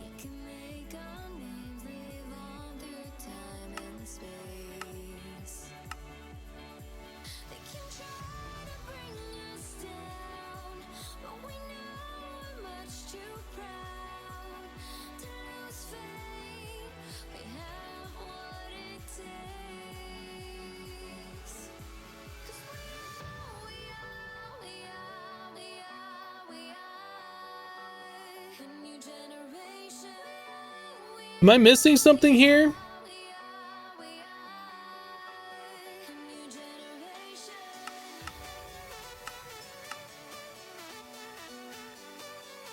Am I missing something here?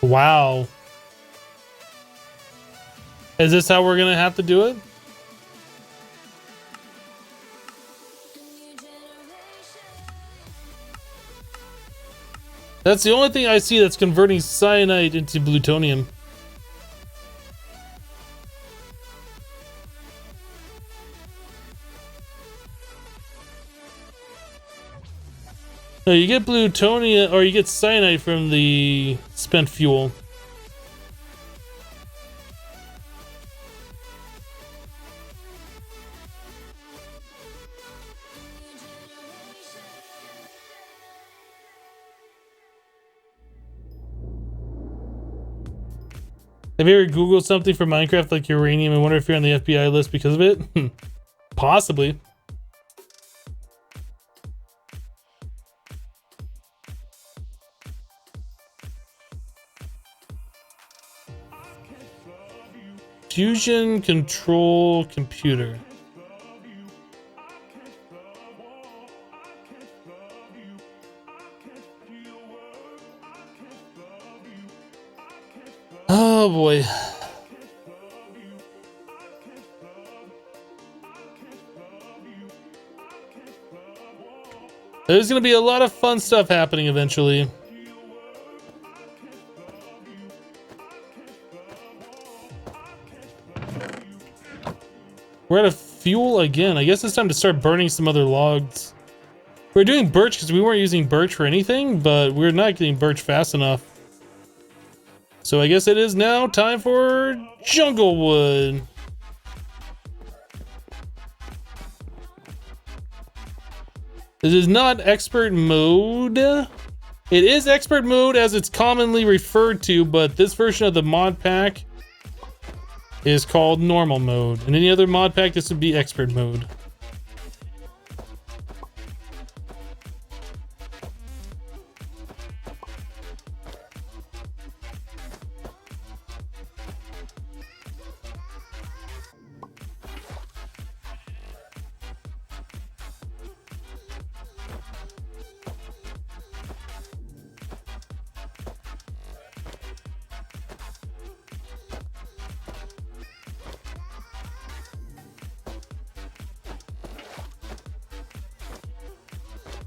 Wow. Is this how we're gonna have to do it? That's the only thing I see that's converting cyanide into plutonium. No, you get plutonium, or you get cyanide from the spent fuel. Have you ever Googled something for Minecraft like uranium and wonder if you're on the FBI list because of it? Possibly. Fusion control computer. Oh boy. There's gonna be a lot of fun stuff happening eventually. We're out of fuel again. I guess it's time to start burning some other logs. We're doing birch because we weren't using birch for anything, but we're not getting birch fast enough. So I guess it is now time for jungle wood. This is not expert mode, It is expert mode as it's commonly referred to, but this version of the mod pack is called normal mode. And any other mod pack, this would be expert mode.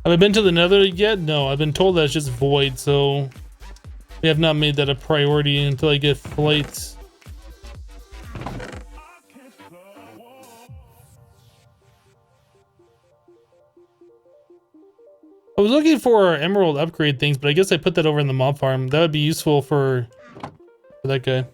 Have I been to the Nether yet? No, I've been told that it's just void, so we have not made that a priority until I get flights. I was looking for emerald upgrade things, but I guess I put that over in the mob farm. That would be useful for that guy.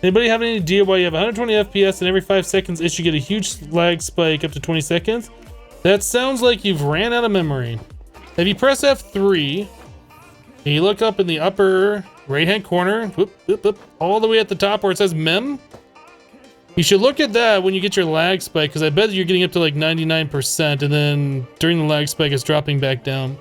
Anybody have any idea why you have 120 FPS and every 5 seconds it should get a huge lag spike up to 20 seconds? That sounds like you've ran out of memory. If you press F3 and you look up in the upper right hand corner, whoop, whoop, whoop, all the way at the top where it says mem, you should look at that when you get your lag spike, because I bet you're getting up to like 99% and then during the lag spike it's dropping back down.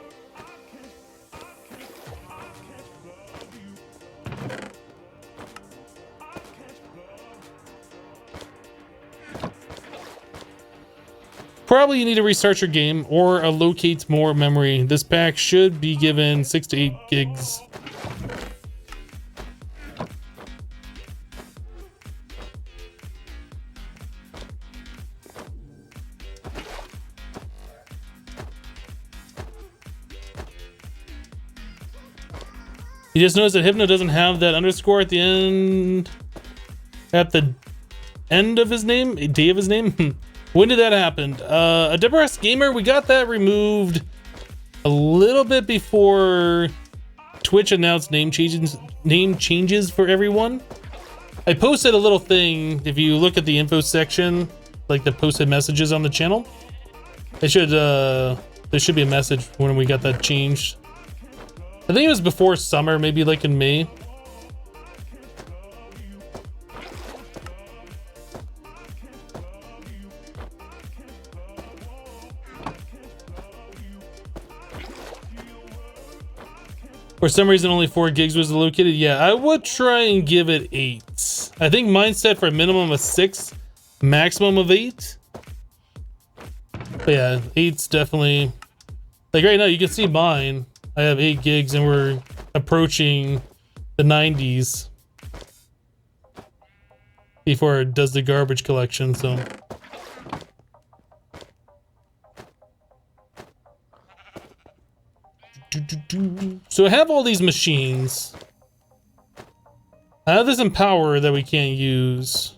Probably you need to restart your game or allocate more memory. This pack should be given 6 to 8 gigs. You just noticed that Hypno doesn't have that underscore at the end of his name, day of his name. When did that happen? A Deborah's Gamer, we got that removed a little bit before Twitch announced name changes for everyone. I posted a little thing. If you look at the info section, like the posted messages on the channel, there should be a message when we got that changed. I think it was before summer, maybe like in May. For some reason, only 4 gigs was allocated. Yeah, I would try and give it 8. I think mine's set for a minimum of 6, maximum of 8. But yeah, 8's definitely... Like right now, you can see mine. I have 8 gigs and we're approaching the 90s before it does the garbage collection, so... So I have all these machines. I have this Empower that we can't use.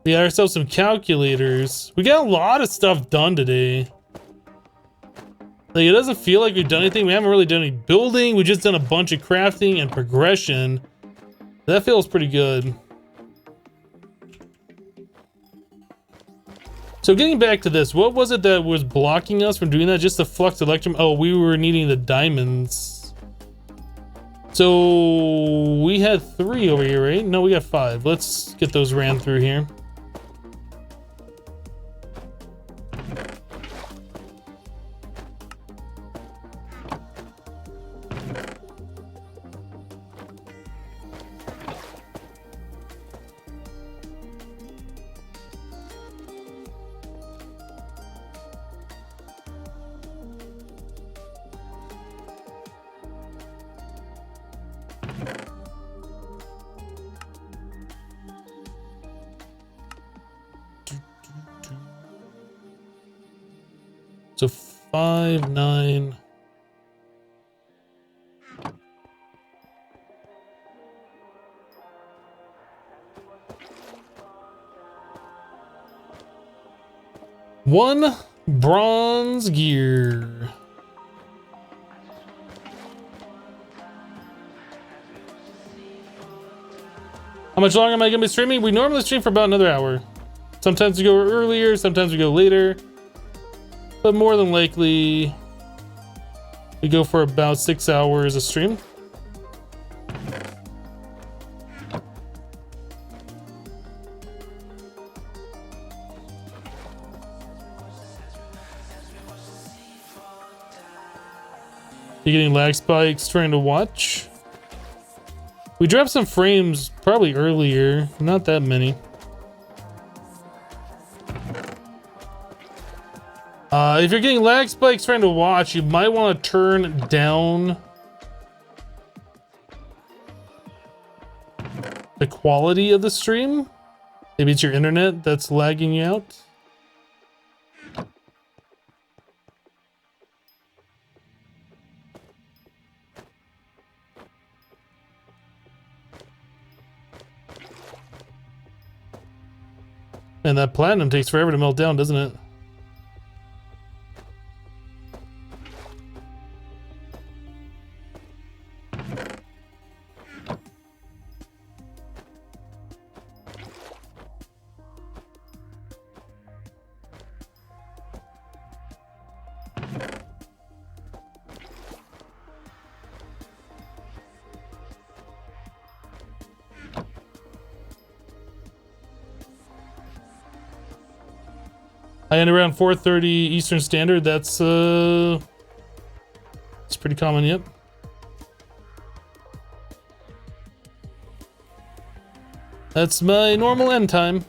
We got ourselves some calculators. We got a lot of stuff done today. Like, it doesn't feel like we've done anything. We haven't really done any building. We've just done a bunch of crafting and progression. That feels pretty good. So getting back to this, what was it that was blocking us from doing that? Just the flux electrum? Oh, we were needing the diamonds. So we had 3 over here, right? No, we got 5. Let's get those ran through here. So 5, 9. One bronze gear. How much longer am I gonna be streaming? We normally stream for about another hour. Sometimes we go earlier, sometimes we go later. But more than likely, we go for about 6 hours a stream. You getting lag spikes trying to watch? We dropped some frames probably earlier, not that many. If you're getting lag spikes trying to watch, you might want to turn down the quality of the stream. Maybe it's your internet that's lagging you out. And that platinum takes forever to melt down, doesn't it? I end around 4:30 Eastern Standard. That's it's pretty common, yep. That's my normal end time.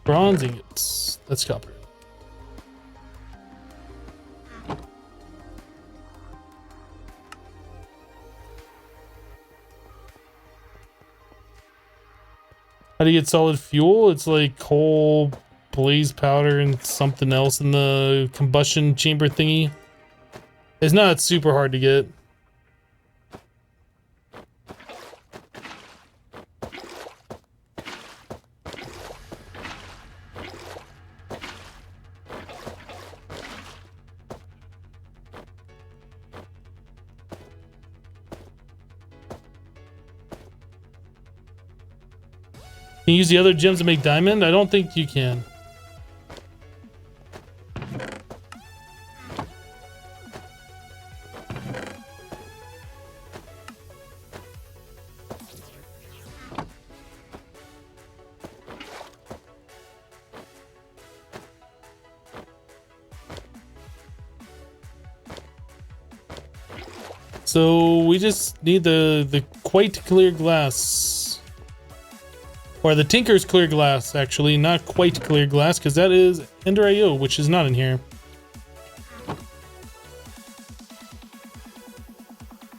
Bronze ingots. That's copper. How do you get solid fuel? It's like coal, blaze powder, and something else in the combustion chamber thingy. It's not super hard to get. Can you use the other gems to make diamond? I don't think you can. So we just need the quite clear glass. Or the Tinker's clear glass, actually, not quite clear glass, because that is Ender IO, which is not in here.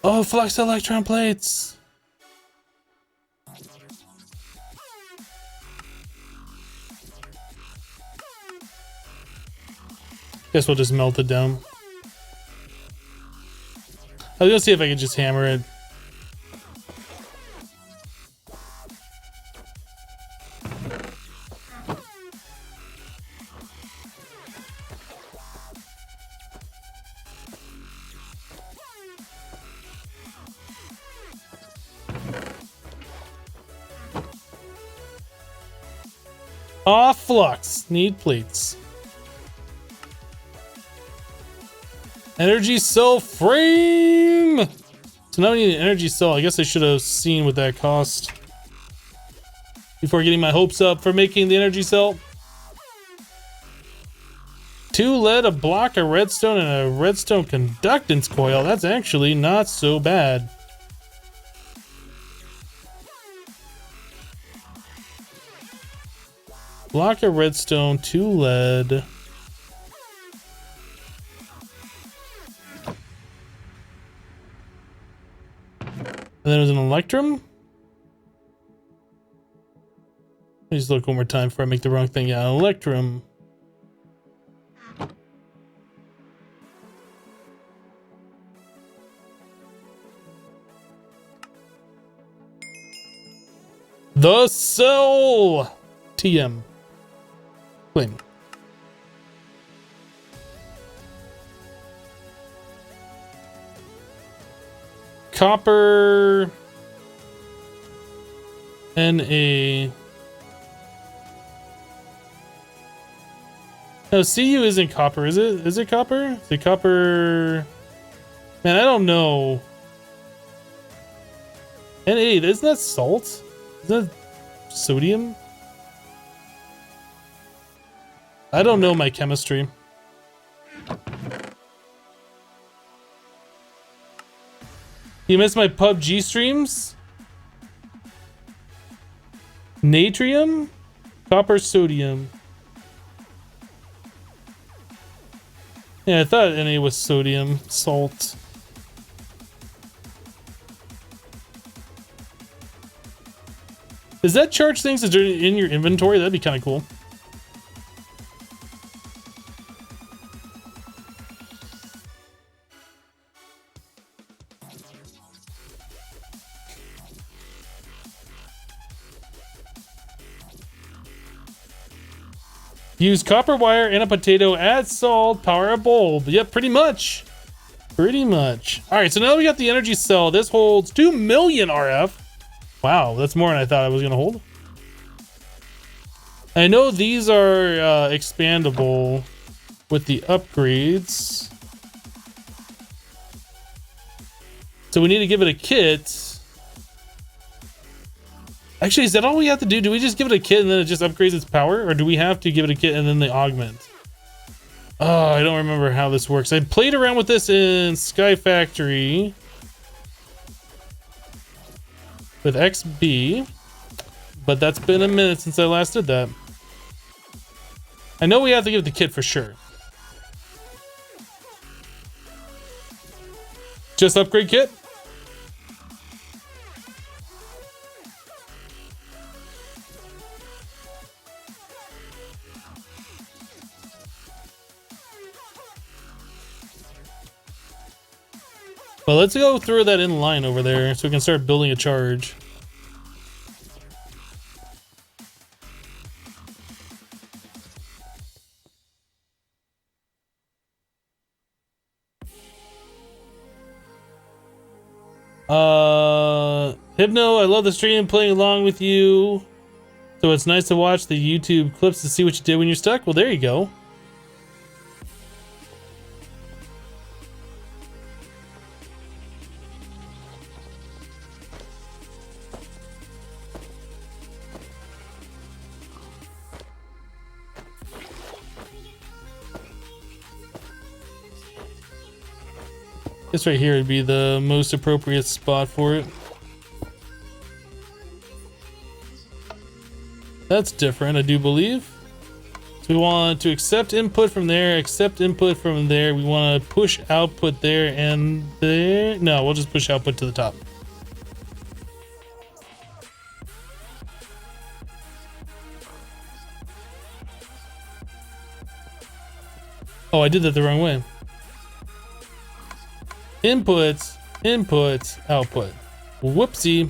Oh, flux electron plates! Guess we'll just melt it down. I was gonna see if I could just hammer it. Aw, flux. Need plates. Energy cell frame! So now we need an energy cell. I guess I should have seen what that cost before getting my hopes up for making the energy cell. 2 lead, a block, a redstone, and a redstone conductance coil. That's actually not so bad. Block of redstone, 2 lead. And then there's an electrum. Let me just look one more time before I make the wrong thing. Yeah, an electrum. The cell TM. Claim. Copper. Na. No, Cu isn't copper, is it? Is it copper? Is it copper? Man, I don't know. Na, isn't that salt? Isn't that sodium? I don't know my chemistry. You missed my PUBG streams? Natrium? Copper, sodium. Yeah, I thought Na was sodium, salt. Does that charge things that are in your inventory? That'd be kind of cool. Use copper wire and a potato, add salt, power a bulb. Yep, pretty much. Pretty much. All right, so now we got the energy cell. This holds 2 million RF. Wow, that's more than I thought I was gonna hold. I know these are expandable with the upgrades. So we need to give it a kit. Actually, is that all we have to do? Do we just give it a kit and then it just upgrades its power? Or do we have to give it a kit and then they augment? Oh, I don't remember how this works. I played around with this in Sky Factory with XB, but that's been a minute since I last did that. I know we have to give it the kit for sure. Just upgrade kit? Well, let's go through that in line over there so we can start building a charge. Hypno, I love the stream, playing along with you. So it's nice to watch the YouTube clips to see what you did when you're stuck. Well, there you go. This right here would be the most appropriate spot for it. That's different, I do believe. So we want to accept input from there, accept input from there. We want to push output there and there. No, we'll just push output to the top. Oh, I did that the wrong way. Inputs, inputs, output. Whoopsie.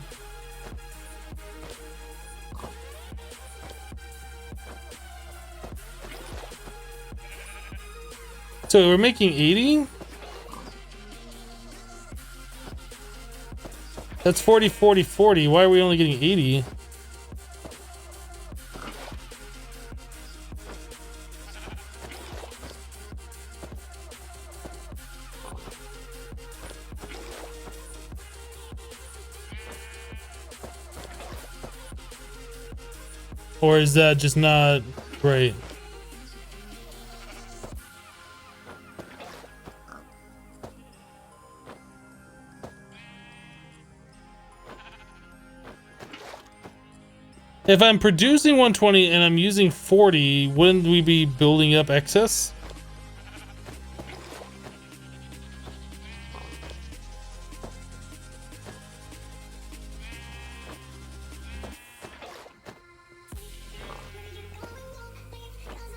So we're making 80? That's 40, 40, 40. Why are we only getting 80? Or is that just not right? If I'm producing 120 and I'm using 40, wouldn't we be building up excess?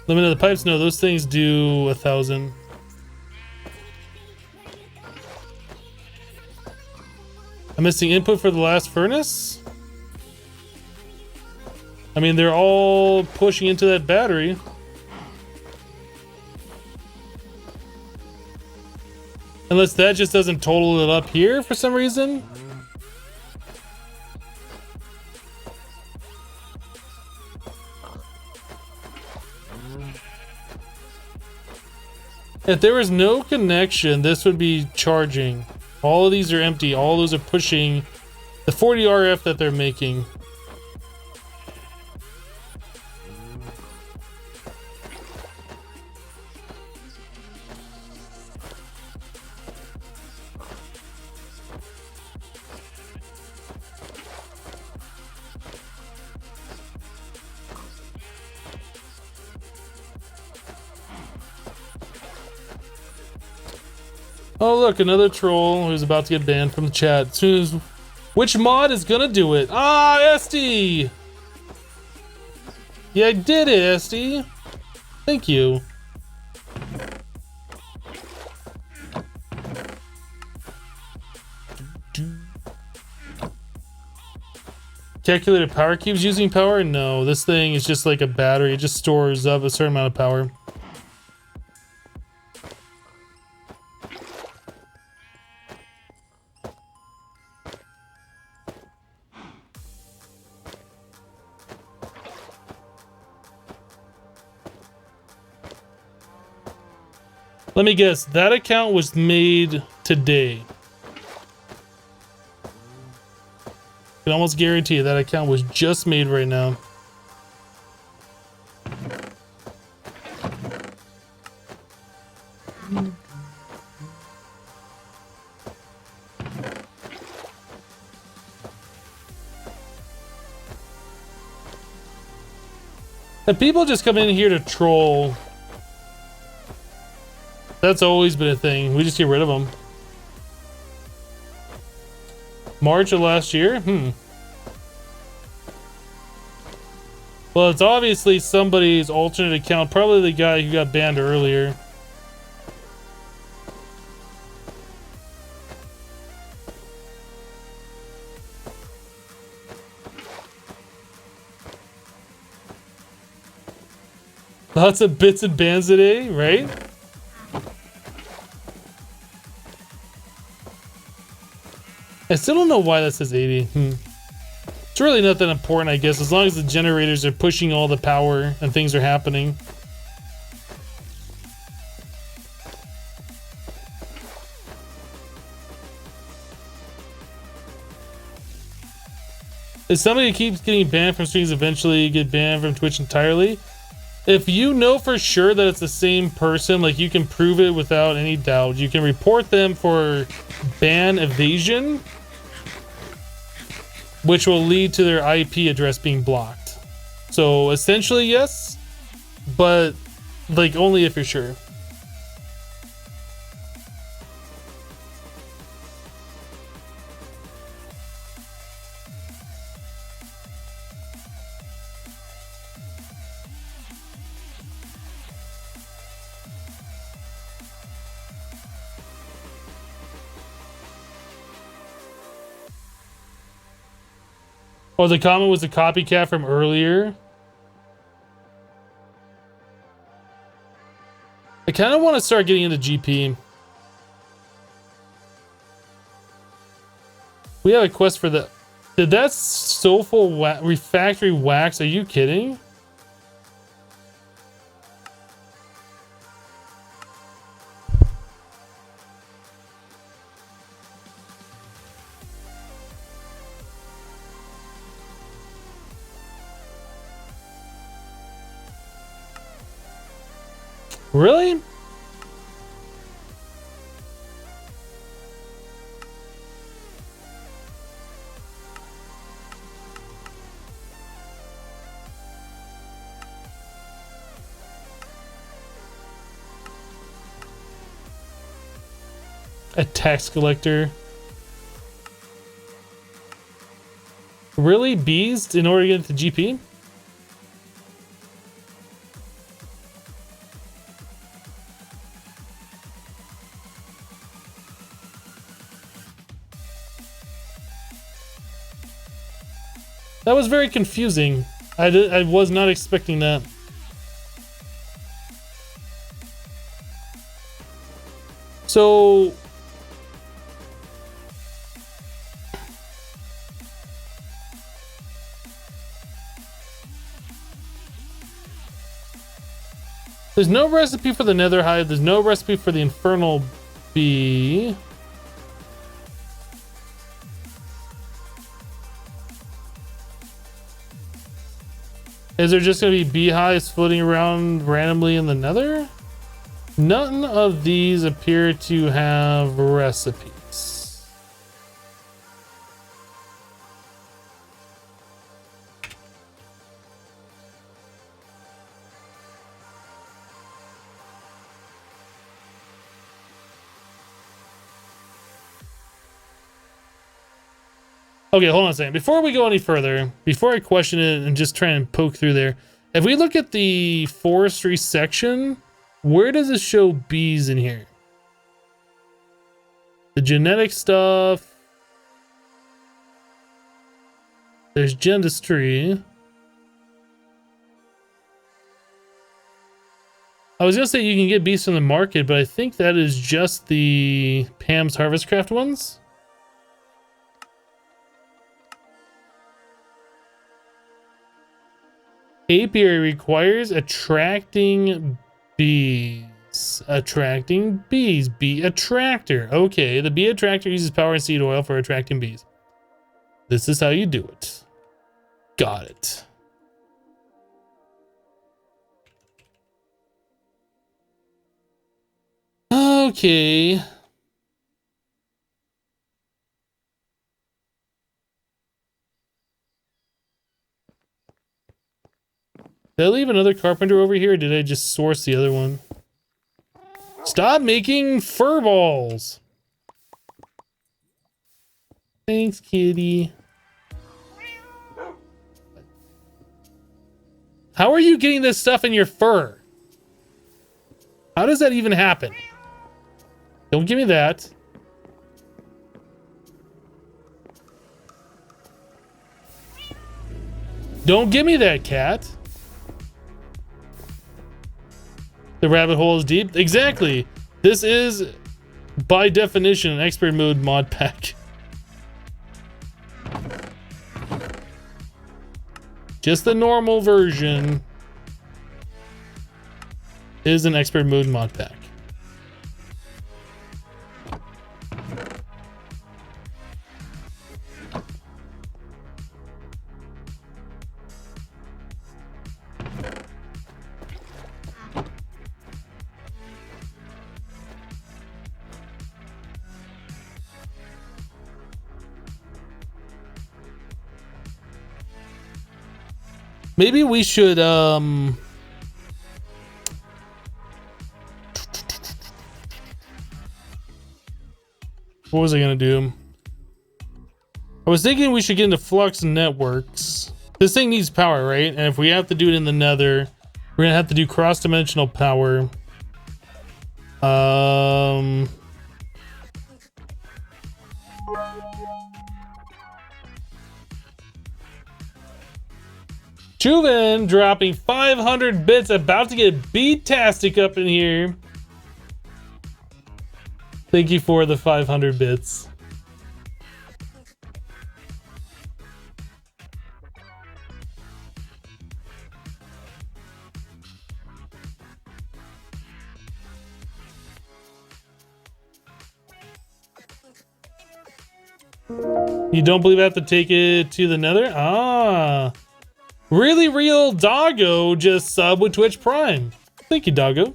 Limit of the pipes? No, those things do 1,000. I'm missing input for the last furnace? I mean, they're all pushing into that battery. Unless that just doesn't total it up here for some reason. If there was no connection, this would be charging. All of these are empty. All those are pushing the 40 RF that they're making. Oh look, another troll who's about to get banned from the chat. As soon as, which mod is gonna do it? Ah, SD! Yeah, I did it, SD. Thank you. Calculated power cubes using power? No, this thing is just like a battery. It just stores up a certain amount of power. Let me guess, that account was made today. I can almost guarantee that account was just made right now. And people just come in here to troll. That's always been a thing. We just get rid of them. March of last year? Well, it's obviously somebody's alternate account. Probably the guy who got banned earlier. Lots of bits and bans today, right? I still don't know why that says 80. It's really not that important, I guess, as long as the generators are pushing all the power and things are happening. If somebody keeps getting banned from streams, eventually get banned from Twitch entirely. If you know for sure that it's the same person, like you can prove it without any doubt, you can report them for ban evasion, which will lead to their IP address being blocked. So essentially yes, but like only if you're sure. Oh, the comment was a copycat from earlier. I kind of want to start getting into GP. We have a quest for the... Did that soulful refactory wax? Are you kidding? Really? A tax collector. Really? Bees in order to get to GP? That was very confusing. I was not expecting that. So there's no recipe for the nether hide. There's no recipe for the infernal bee. Is there just going to be beehives floating around randomly in the nether? None of these appear to have recipes. Okay, hold on a second. Before we go any further, before I question it and just try and poke through there, if we look at the forestry section, where does it show bees in here? The genetic stuff. There's dentistry. I was gonna say you can get bees from the market, but I think that is just the Pam's Harvestcraft ones. Apiary requires attracting bees. Attracting bees. Bee attractor. Okay, the bee attractor uses power and seed oil for attracting bees. This is how you do it. Got it. Okay. Did I leave another carpenter over here, or did I just source the other one? Stop making fur balls! Thanks, kitty. How are you getting this stuff in your fur? How does that even happen? Don't give me that. Don't give me that, cat. The rabbit hole is deep. Exactly. This is, by definition, an expert mode mod pack. Just the normal version is an expert mode mod pack. Maybe we should, what was I gonna do? I was thinking we should get into flux networks. This thing needs power, right? And if we have to do it in the nether, we're gonna have to do cross-dimensional power. Juven dropping 500 bits, about to get beat-tastic up in here. Thank you for the 500 bits. You don't believe I have to take it to the nether? Ah. Really Real Doggo just subbed with Twitch Prime. Thank you, Doggo.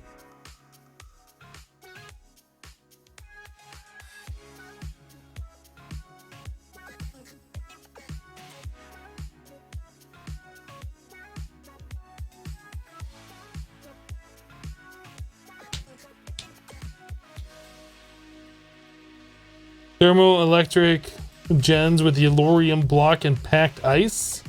Thermoelectric gens with the Elorium block and packed ice.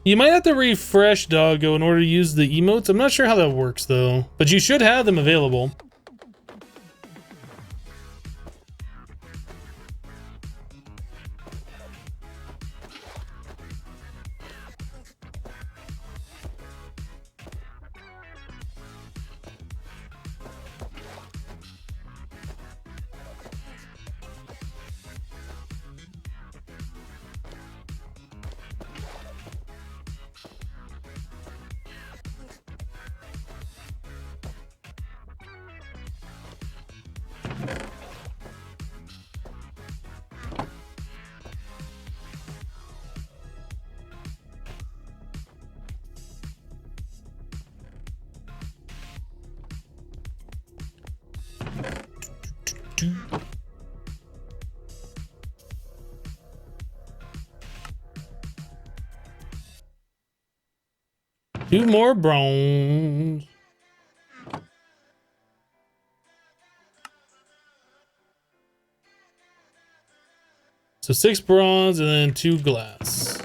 You might have to refresh Doggo in order to use the emotes. I'm not sure how that works though, but you should have them available. Two more bronze. So 6 bronze and then 2 glass.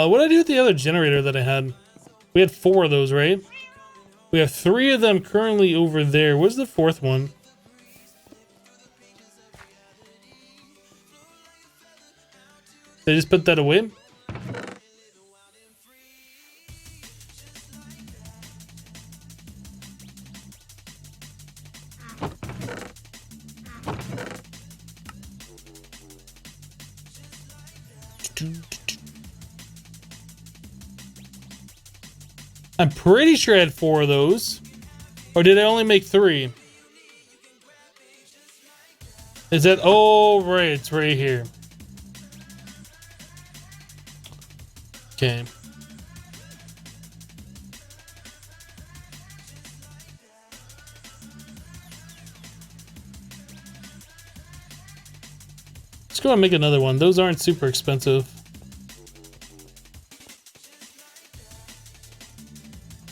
What did I do with the other generator that I had? We had 4 of those, right? We have 3 of them currently over there. Where's the 4th one? Did I just put that away? I'm pretty sure I had 4 of those. Or did I only make 3? Is that... Oh, right. It's right here. Okay. Let's go and make another one. Those aren't super expensive.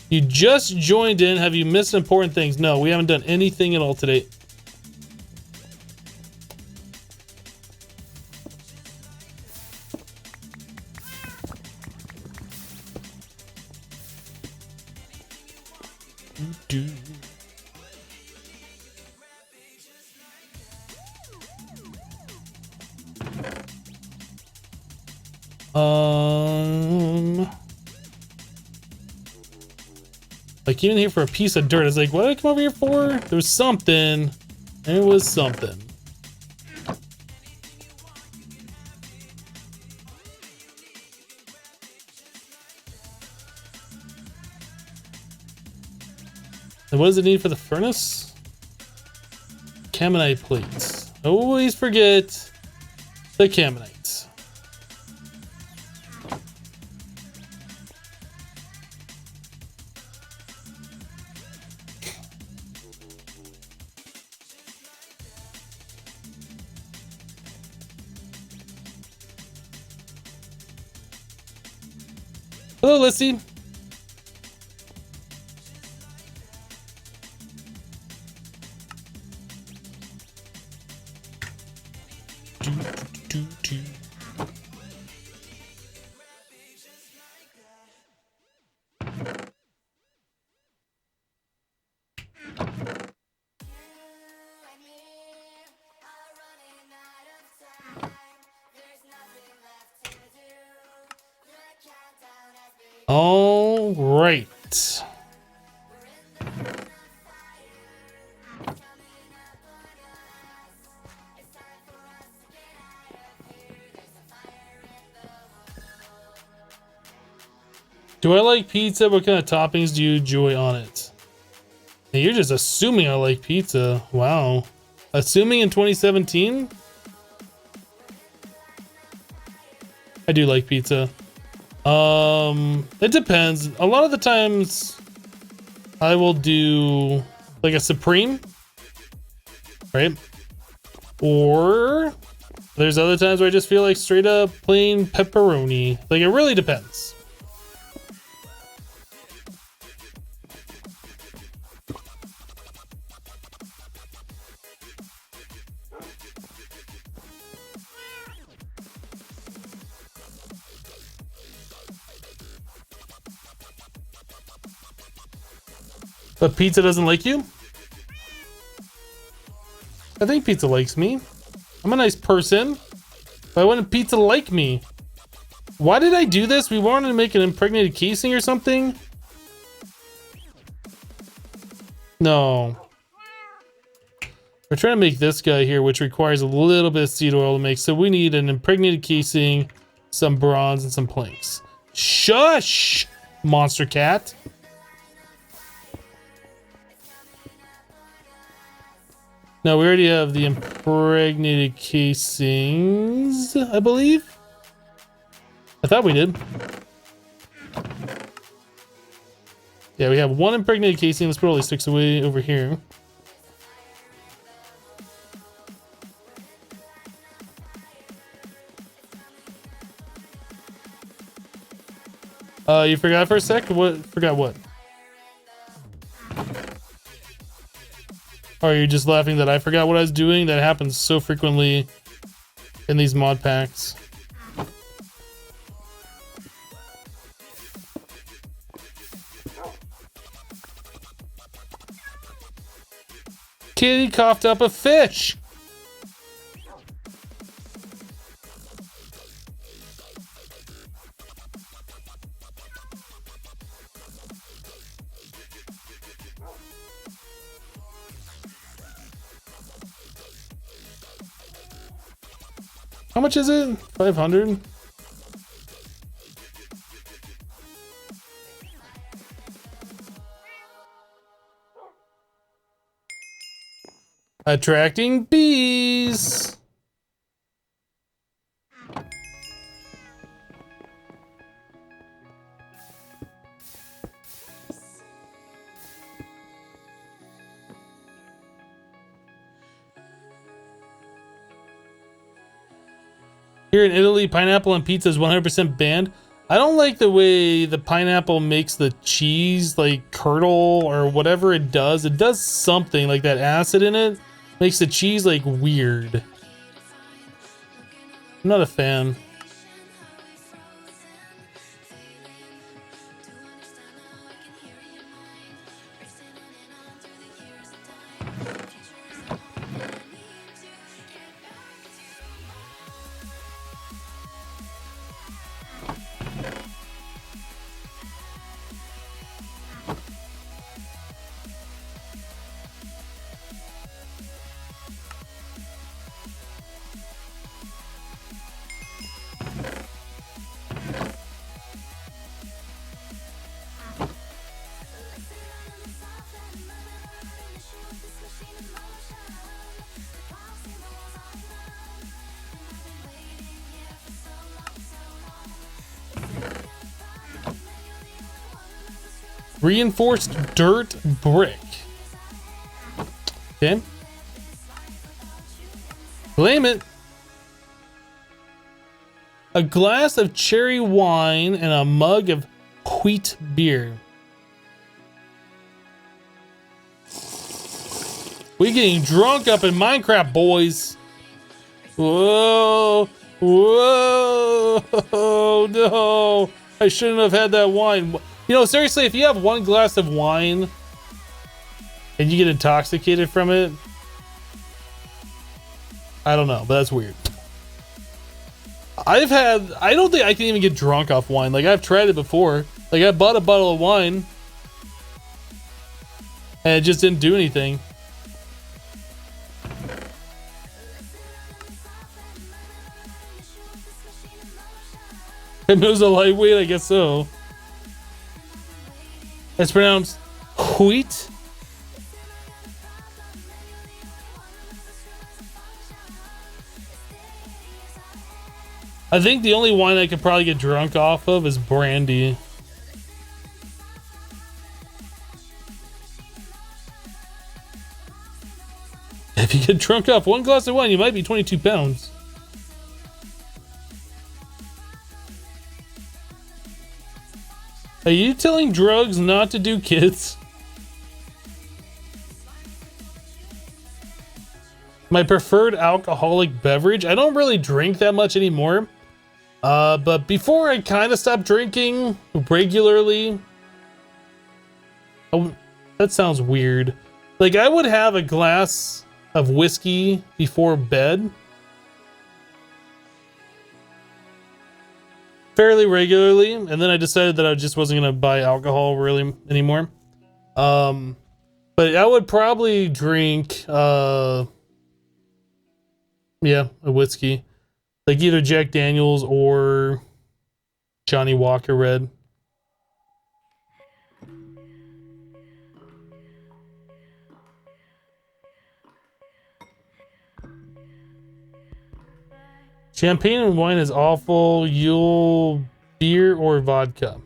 You just joined in. Have you missed important things? No, we haven't done anything at all today. I came in here for a piece of dirt. I was like, what did I come over here for? There was something. There was something. And what does it need for the furnace? Caminite plates. Always forget the caminites. Hello, Lissy. All right. Do I like pizza? What kind of toppings do you enjoy on it? Hey, you're just assuming I like pizza. Wow. Assuming in 2017? I do like pizza. It depends. A lot of the times I will do like a supreme, right? Or There's other times where I just feel like straight up plain pepperoni. Like, it really depends. But pizza doesn't like you? I think pizza likes me. I'm a nice person. Why wouldn't pizza like me? Why did I do this? We wanted to make an impregnated casing or something? No. We're trying to make this guy here, which requires a little bit of seed oil to make. So we need an impregnated casing, some bronze, and some planks. Shush! Monster cat. Now we already have the impregnated casings, I believe. I thought we did. Yeah, we have one impregnated casing. Let's put all these sticks away over here. You forgot for a sec? What? Forgot what? Or are you just laughing that I forgot what I was doing? That happens so frequently in these mod packs. Kitty coughed up a fish. How much is it? 500? Attracting bees. Here in Italy, pineapple on pizza is 100% banned. I don't like the way the pineapple makes the cheese like curdle or whatever it does. It does something like that acid in it makes the cheese like weird. I'm not a fan. Reinforced dirt brick. Okay. Claim it. A glass of cherry wine and a mug of wheat beer. We getting drunk up in Minecraft, boys. Whoa. Whoa. No. I shouldn't have had that wine. You know, seriously, if you have one glass of wine and you get intoxicated from it, I don't know, but that's weird. I don't think I can even get drunk off wine. Like, I've tried it before. Like, I bought a bottle of wine and it just didn't do anything. It was a lightweight, I guess so. It's pronounced wheat. I think the only wine I could probably get drunk off of is brandy. If you get drunk off one glass of wine, you might be 22 pounds. Are you telling drugs not to do, kids? My preferred alcoholic beverage? I don't really drink that much anymore. But before I kind of stopped drinking regularly. Oh, that sounds weird. Like, I would have a glass of whiskey before bed. Fairly regularly, and then I decided that I just wasn't gonna buy alcohol really anymore. But I would probably drink yeah, a whiskey. Like either Jack Daniels or Johnny Walker Red. Champagne and wine is awful. You'll beer or vodka.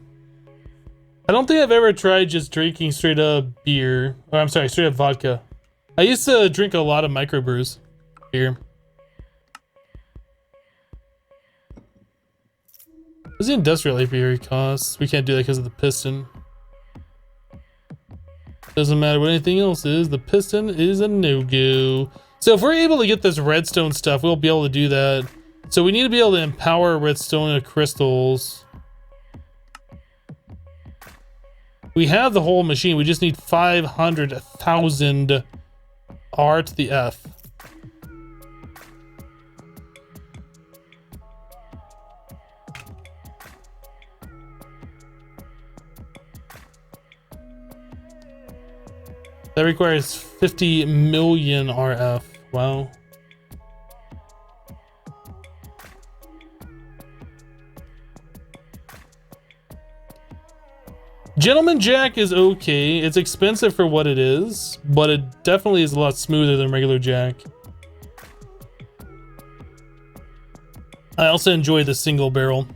I don't think I've ever tried just drinking straight up beer. Or I'm sorry, straight up vodka. I used to drink a lot of microbrews beer. What's the industrial apiary cost? We can't do that because of the piston. Doesn't matter what anything else is. The piston is a no-go. So if we're able to get this redstone stuff, we'll be able to do that. So we need to be able to empower redstone crystals. We have the whole machine. We just need 500,000 R to the F. That requires 50 million RF. Wow. Gentleman Jack is okay. It's expensive for what it is, but it definitely is a lot smoother than regular Jack. I also enjoy the single barrel.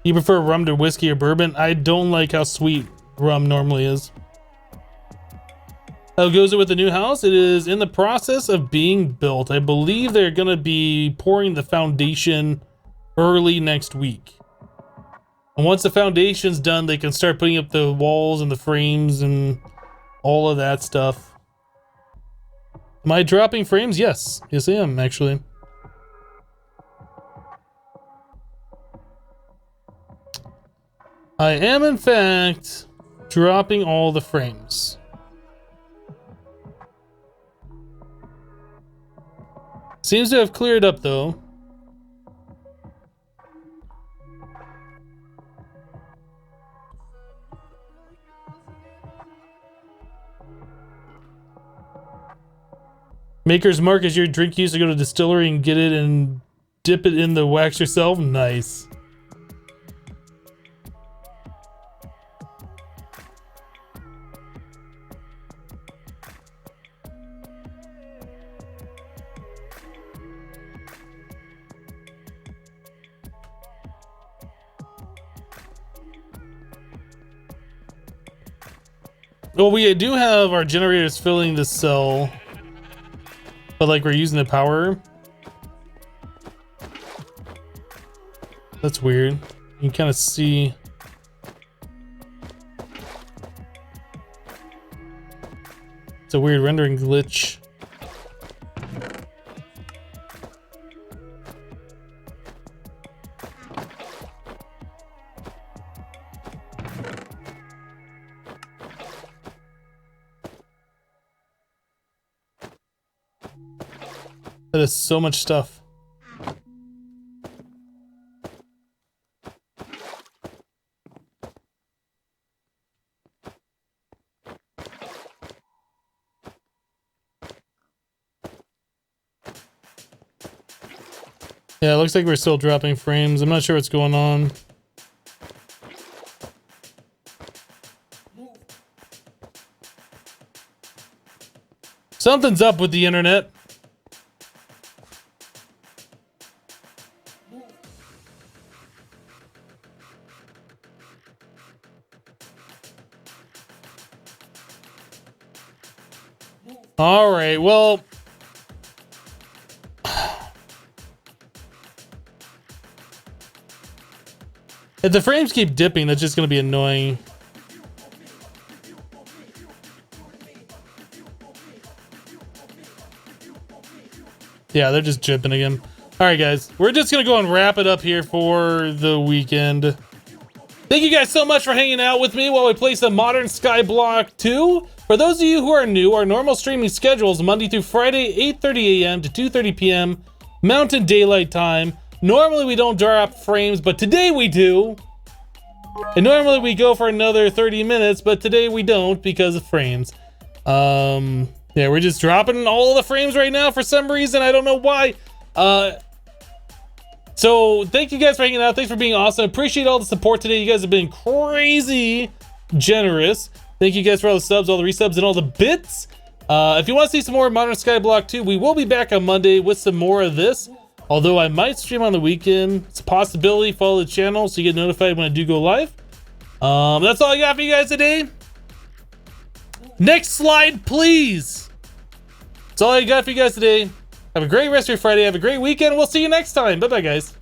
You prefer rum to whiskey or bourbon? I don't like how sweet rum normally is. How goes it with the new house? It is in the process of being built. I believe they're going to be pouring the foundation early next week. And once the foundation's done, they can start putting up the walls and the frames and all of that stuff. Am I dropping frames? Yes. Yes, I am, actually. I am, in fact, dropping all the frames. Seems to have cleared up, though. Maker's Mark is your drink. You used to go to the distillery and get it and dip it in the wax yourself. Nice. Well, we do have our generators filling this cell, but like we're using the power. That's weird. You can kind of see. It's a weird rendering glitch. That is so much stuff. Yeah, it looks like we're still dropping frames. I'm not sure what's going on. Something's up with the internet. All right, well, If the frames keep dipping, that's just going to be annoying. Yeah, they're just jipping again. All right, guys, we're just going to go and wrap it up here for the weekend. Thank you guys so much for hanging out with me while we play some Modern Skyblock 2. For those of you who are new, our normal streaming schedule is Monday through Friday, 8:30 a.m. to 2:30 p.m. Mountain Daylight Time. Normally we don't drop frames, but today we do. And normally we go for another 30 minutes, but today we don't because of frames. Yeah, we're just dropping all the frames right now for some reason. I don't know why. So thank you guys for hanging out. Thanks for being awesome. Appreciate all the support today. You guys have been crazy generous. Thank you guys for all the subs, all the resubs, and all the bits. If you want to see some more Modern Skyblock 2, we will be back on Monday with some more of this. Although I might stream on the weekend. It's a possibility. Follow the channel so you get notified when I do go live. That's all I got for you guys today. Next slide, please. That's all I got for you guys today. Have a great rest of your Friday. Have a great weekend. We'll see you next time. Bye-bye, guys.